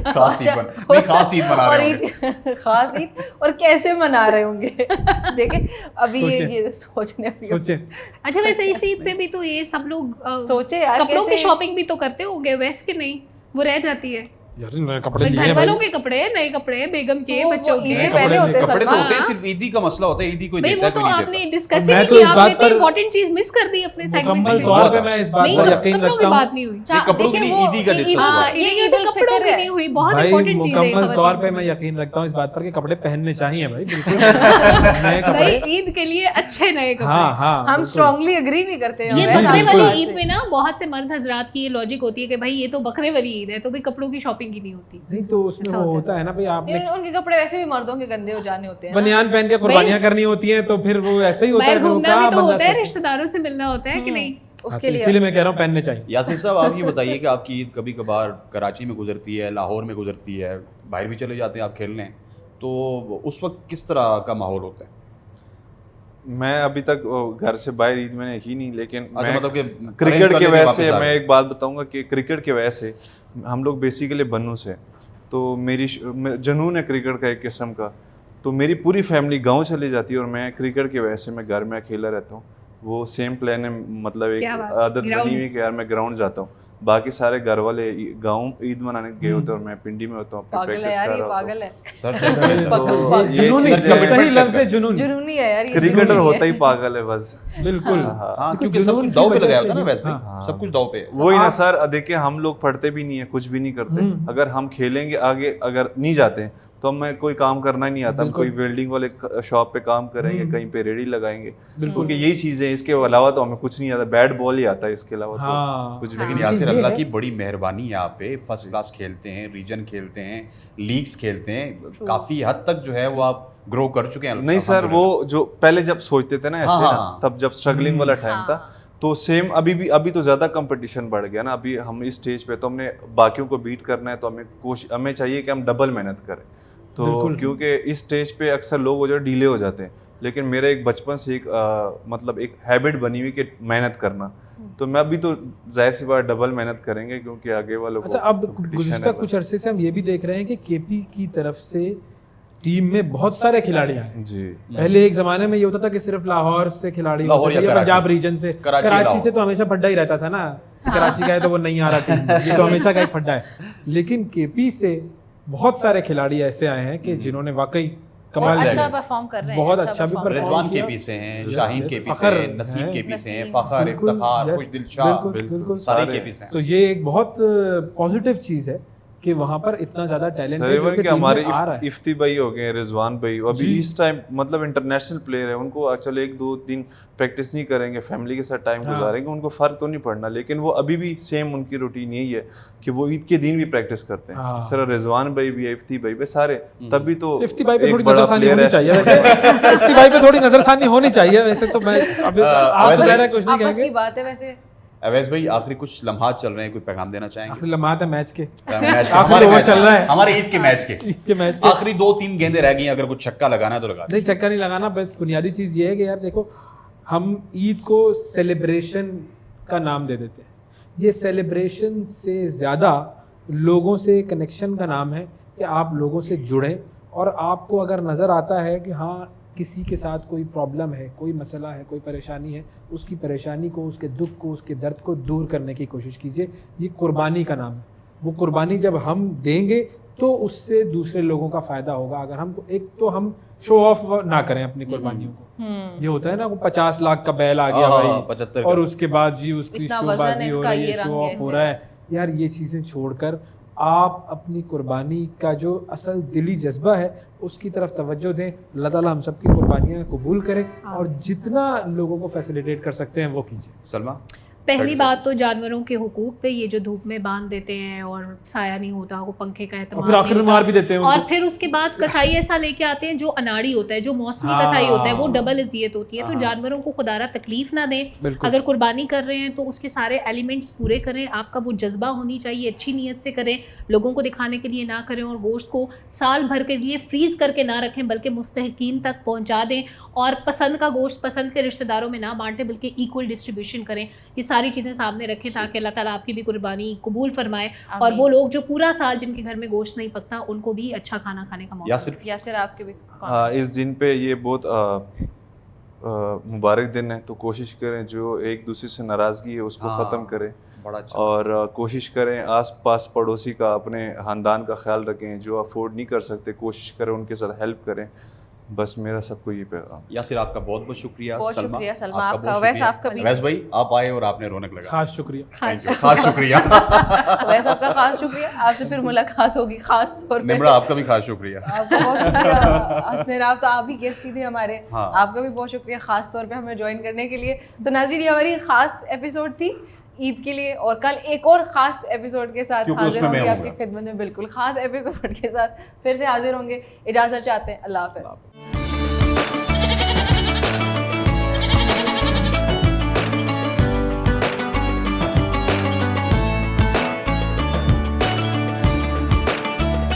खास ईद नहीं, खास ईद मना और रहे ईद खास ईद, और कैसे मना रहे होंगे देखे अभी सोचें। ये सोचने की सोचें, अच्छा, वैसे इस ईद पे भी तो ये सब लोग सोचे यार कपड़ों की कैसे शॉपिंग भी तो करते होंगे, वैसे कि नहीं? वो रह जाती है। यार नए कपड़े लिए घर हैं वालों भाई। के कपड़े, नए कपड़े, बेगम के, वो बच्चों ईद के। से कपड़े पहले होते हैं कपड़े तो सलमा। होते हैं, सिर्फ ईदी का मसला होता है, ईदी कोई भाई, देता वो है तो कोई नहीं आपने देता। डिस्कस ही मैं नहीं तो किया, इस आपने बात इतनी पर इंपॉर्टेंट चीज मिस कर दी अपने सेगमेंट मुकम्मल में। तौर पे मैं इस बात नहीं, पर यकीन कपड़ों की रखता बात हूँ। नहीं हुई। ये कपड़ों की देखिए, नहीं, वो ईदी का ये डिस्कस ईद- हुआ हाँ, है। ये ये ईद तो उल कपड़ों फितर की है। नहीं हुई, बहुत भाई इंपॉर्टेंट चीज है। मुकम्मल खबर तौर की। पे मैं यकीन रखता हूँ इस बात पर कि कपड़े पहनने चाहिए भाई, बिल्कुल नए कपड़े। भाई, ईद के लिए अच्छे नए कपड़े। हाँ हाँ, हम बिल्कुल। स्ट्रांगली एग्री भी करते हैं ये वैसे बकरे आपकी वाली बात ईद से। में ना बहुत से मर्द हजरात की ये लॉजिक होती है कि भाई ये तो बकरे वाली ईद है, तो भाई कपड़ों की शॉपिंग शॉपिंग ही नहीं होती। नहीं तो उसमें ऐसा वो होता होता है ना भाई, आपने उनके कपड़े वैसे भी मर्दों के गंदे हो जाने होते हैं ना। बनियान पहन के कुर्बानियां करनी होती हैं, तो फिर वो ऐसे ही होता है, बाहर फिर वो घूमना कहाँ भी तो बंदा होता है, सोचे। रिश्तेदारों से मिलना होता है कि नहीं? हाँ, उसके तो लिए इसीलिए मैं कह रहा हूँ पहनने चाहिए। यासिर साहब आप ये बताइए कि आपकी ईद कभी कभार कराची में गुजरती है, लाहौर में गुजरती है, बाहर भी चले जाते हैं आप खेलने, तो उस वक्त किस तरह का माहौल होता है? मैं अभी तक घर से बाहर ईद मैंने की नहीं, लेकिन अच्छा, मैं मतलब कि क्रिकेट arrange की कर वजह लेके से वापस आ मैं गए। एक बात बताऊंगा कि क्रिकेट की वजह से हम लोग बेसिकली बन्नू से, तो मेरी जुनून है क्रिकेट का एक किस्म का, तो मेरी पूरी फैमिली गांव चली जाती है और मैं क्रिकेट की वजह से मैं घर में अकेला रहता हूँ। वो सेम प्लान है, मतलब एक क्या बात, आदत ground? बनी हुई कि यार मैं ग्राउंड जाता हूँ, बाकी सारे घर वाले गांव ईद मनाने गए होते हैं और मैं पिंडी में होता हूँ, अपनी पागल है प्रैक्टिस यार, कर ये रहा होता पागल हूँ। है, सर चेक करें सर। पागल, तो पागल। ये जुनूनी, चीज़ें- commitment सही check लफ्ज़ है करें। जुनून। जुनूनी है यार ये, क्रिकेटर जुनूनी होता ही है। पागल है बस। बिल्कुल। हाँ, क्योंकि क्योंकि सब जुनून कुछ की दाव पे वजह लगाया से होता है ना ही- वैसे, हाँ। सब कुछ दाव पे है। वही ना सर, देखिए हम लोग पढ़ते भी नहीं है, कुछ भी नहीं करते, अगर हम खेलेंगे आगे अगर नहीं जाते तो हमें कोई काम करना ही नहीं आता, हम कोई वेल्डिंग वाले शॉप पे काम करेंगे, कहीं पे रेडी लगाएंगे, क्योंकि यही चीजें, इसके अलावा तो हमें कुछ नहीं आता, बैट बॉल ही आता है, इसके अलावा हाँ। तो कुछ भी लेकिन नहीं। यासिर ये अल्लाह है- की बड़ी मेहरबानी यहाँ पे, फर्स्ट क्लास खेलते हैं, रीजन खेलते हैं, लीग्स खेलते हैं, काफी हद तक जो है वो आप ग्रो कर चुके हैं। नहीं सर, वो जो पहले जब सोचते थे ना ऐसे हाँ, ना, हाँ। तब जब स्ट्रगलिंग वाला टाइम था, तो सेम अभी तो ज़्यादा कंपटीशन बढ़ गया ना, अभी हम इस स्टेज पे, तो हमने बाकियों को बीट करना है, तो हमें चाहिए कि हम डबल मेहनत करें, तो क्योंकि इस स्टेज पे अक्सर लोग हो जाए डीले हो जाते हैं, लेकिन मेरा एक बचपन से एक मतलब एक हैबिट बनी हुई कि मेहनत करना, तो मैं अभी तो जाहिर सी बात डबल मेहनत करेंगे, क्योंकि आगे वालों को अच्छा, अब गुज़िश्ता कुछ अरसे से हम ये भी देख रहे हैं कि केपी की तरफ से टीम में बहुत सारे खिलाड़ी आए। जी। पहले एक जमाने में ये होता था कि सिर्फ लाहौर से खिलाड़ी लाहौर होते थे या या पंजाब कराची। रीजन से, कराची, कराची लाहौर। से तो हमेशा फड्डा ही रहता था ना, कराची का है तो वो नहीं आ रहा टीम, ये तो हमेशा का एक फड्डा है। लेकिन केपी से बहुत सारे खिलाड़ी ऐसे आए हैं कि जिन्होंने वाकई कमाल बहुत अच्छा किया। परफॉर्म कर रहे हैं, बहुत अच्छा भी perform कर रहे हैं। रिजवान किया। केपी से हैं, Yes, शाहीन yes, केपी से फखर हैं, नसीम हैं, केपी से हैं, नसीम। फखर, बिल्कुल, इफ्तिखार, yes, खुशदिल शाह, बिल्कुल, सारे सारे। केपी से हैं। तो ये एक बहुत पॉजिटिव चीज़ है कि वहाँ पर इतना ज़्यादा टैलेंट है जो सर कि कि टीम हमारे में आ रहा है। इफ्ती भाई हो गए, रिजवान भाई, अभी जी। इस टाइम मतलब इंटरनेशनल प्लेयर है, उनको एक्चुअली 1-2 दिन प्रैक्टिस नहीं करेंगे, फैमिली के साथ टाइम हाँ। गुजारेंगे, उनको फर्क तो नहीं पड़ना, लेकिन वो अभी भी सेम उनकी रूटीन यही है कि वो ईद के दिन भी प्रैक्टिस करते हैं। हाँ। सर रिजवान भाई भी है, इफ्ती भाई भी, सारे तभी तो इफ्ती भाई पे एक थोड़ी बड़ा नजरसानी player होनी है। चाहिए वैसे। इफ्ती भाई पे थोड़ी नजरसानी होनी चाहिए वैसे, तो मैं अभी आप वैसे- तो कह रहे हैं कुछ नहीं आपस कहेंगे। की बात है वैसे। अवैस भाई, आखिरी कुछ लम्हात चल रहे हैं, कोई पैगाम देना चाहेंगे? आखिरी लम्हात है मैच के, मैच के, आखिरी हमारे ओवर मैच चल के, रहा है। हमारे ईद के मैच के ईद के मैच के आखिरी 2-3 गेंदें रह गई, अगर कुछ छक्का लगाना है तो लगा नहीं, चक्कर नहीं लगाना, बस बुनियादी चीज़ ये है कि यार देखो, हम ईद को सेलिब्रेशन का नाम दे देते हैं, ये सेलिब्रेशन से ज़्यादा लोगों से कनेक्शन का नाम है कि आप लोगों से जुड़ें, और आपको अगर नज़र आता है कि हाँ किसी के साथ कोई प्रॉब्लम है, कोई मसला है, कोई परेशानी है, उसकी परेशानी को, उसके दुख को, उसके दर्द को दूर करने की कोशिश कीजिए। ये कुर्बानी का नाम है। वो कुर्बानी जब हम देंगे तो उससे दूसरे लोगों का फ़ायदा होगा। अगर हम एक तो हम शो ऑफ ना करें अपनी कुर्बानियों को, ये होता है ना, वो 50 लाख का बैल आ गया भाई, 75 और उसके बाद जी उसकी इतना वजन शोबाजी हो इसका, रही ये है, शो रंग ऑफ हो रहा है। यार ये चीज़ें छोड़कर आप अपनी कुर्बानी का जो असल दिली जज्बा है उसकी तरफ तवज्जो दें। अल्लाह ताला हम सब की कुर्बानियाँ कबूल करे और जितना लोगों को फैसिलिटेट कर सकते हैं वो कीजिए। सलमा, पहली बात तो जानवरों के हुकूक पे, ये जो धूप में बांध देते हैं और साया नहीं होता, वो पंखे का और एहतमाम फिर आखिर में नहीं मार भी होता। देते हैं और उनको। फिर उसके बाद कसाई ऐसा लेके आते हैं जो अनाड़ी होता है, जो मौसमी हाँ। कसाई होता है, वो डबल अजियत होती है। तो हाँ। जानवरों को खुदारा तकलीफ ना दें। बिल्कुल। अगर कुर्बानी कर रहे हैं तो उसके सारे एलिमेंट्स पूरे करें। आपका वो जज्बा होनी चाहिए, अच्छी नीयत से करें, लोगों को दिखाने के लिए ना करें, और गोश्त को साल भर के लिए फ्रीज करके ना रखें, बल्कि मुस्तहिकीन तक पहुंचा दें। और पसंद का गोश्त पसंद के रिश्तेदारों में ना बांटें, बल्कि इक्वल डिस्ट्रीब्यूशन करें। ये सारी चीज़ें सामने रखें ताकि अल्लाह ताला आपकी भी कुर्बानी कबूल फरमाए, और वो लोग जो पूरा साल जिनके घर में गोश्त नहीं पकता उनको भी अच्छा खाना खाने का मौका यासिर, यासिर आपके भी इस दिन पे ये बहुत मुबारक दिन है, तो कोशिश करें जो एक दूसरे से नाराज़गी है उसको हाँ, ख़त्म करें, बड़ा अच्छा। और कोशिश करें आस पास पड़ोसी का, अपने ख़ानदान का ख्याल रखें। जो अफोर्ड नहीं कर सकते कोशिश करें उनके साथ हेल्प करें। बस मेरा सबको ये पैगाम। यासिर आपका बहुत बहुत शुक्रिया। बहुत सलमा, शुक्रिया सलमा आपका आपका। बहुत वैसे शुक्रिया। आपका भी वैस भाई, आप आए और आपने रौनक लगा। खास शुक्रिया। Thank you, खास शुक्रिया। वैसे आपका खास शुक्रिया। आपसे फिर मुलाकात होगी खास तौर पे। निम्रा, आपका भी खास शुक्रिया। आपका बहुत शुक्रिया। हसनैन, आप तो आप ही गेस्ट ही थे हमारे। हाँ। आपका भी बहुत शुक्रिया खास तौर पे हमें ज्वाइन करने के लिए। तो नाज़रीन, ये हमारी खास एपिसोड थी ईद के लिए, और कल एक और ख़ास एपिसोड के साथ क्योंकि हाजिर उसमें मैं होंगे आपकी होऊंगा। खिदमत में, बिल्कुल ख़ास एपिसोड के साथ फिर से हाजिर होंगे। इजाज़त चाहते हैं, अल्लाह हाफ़िज़।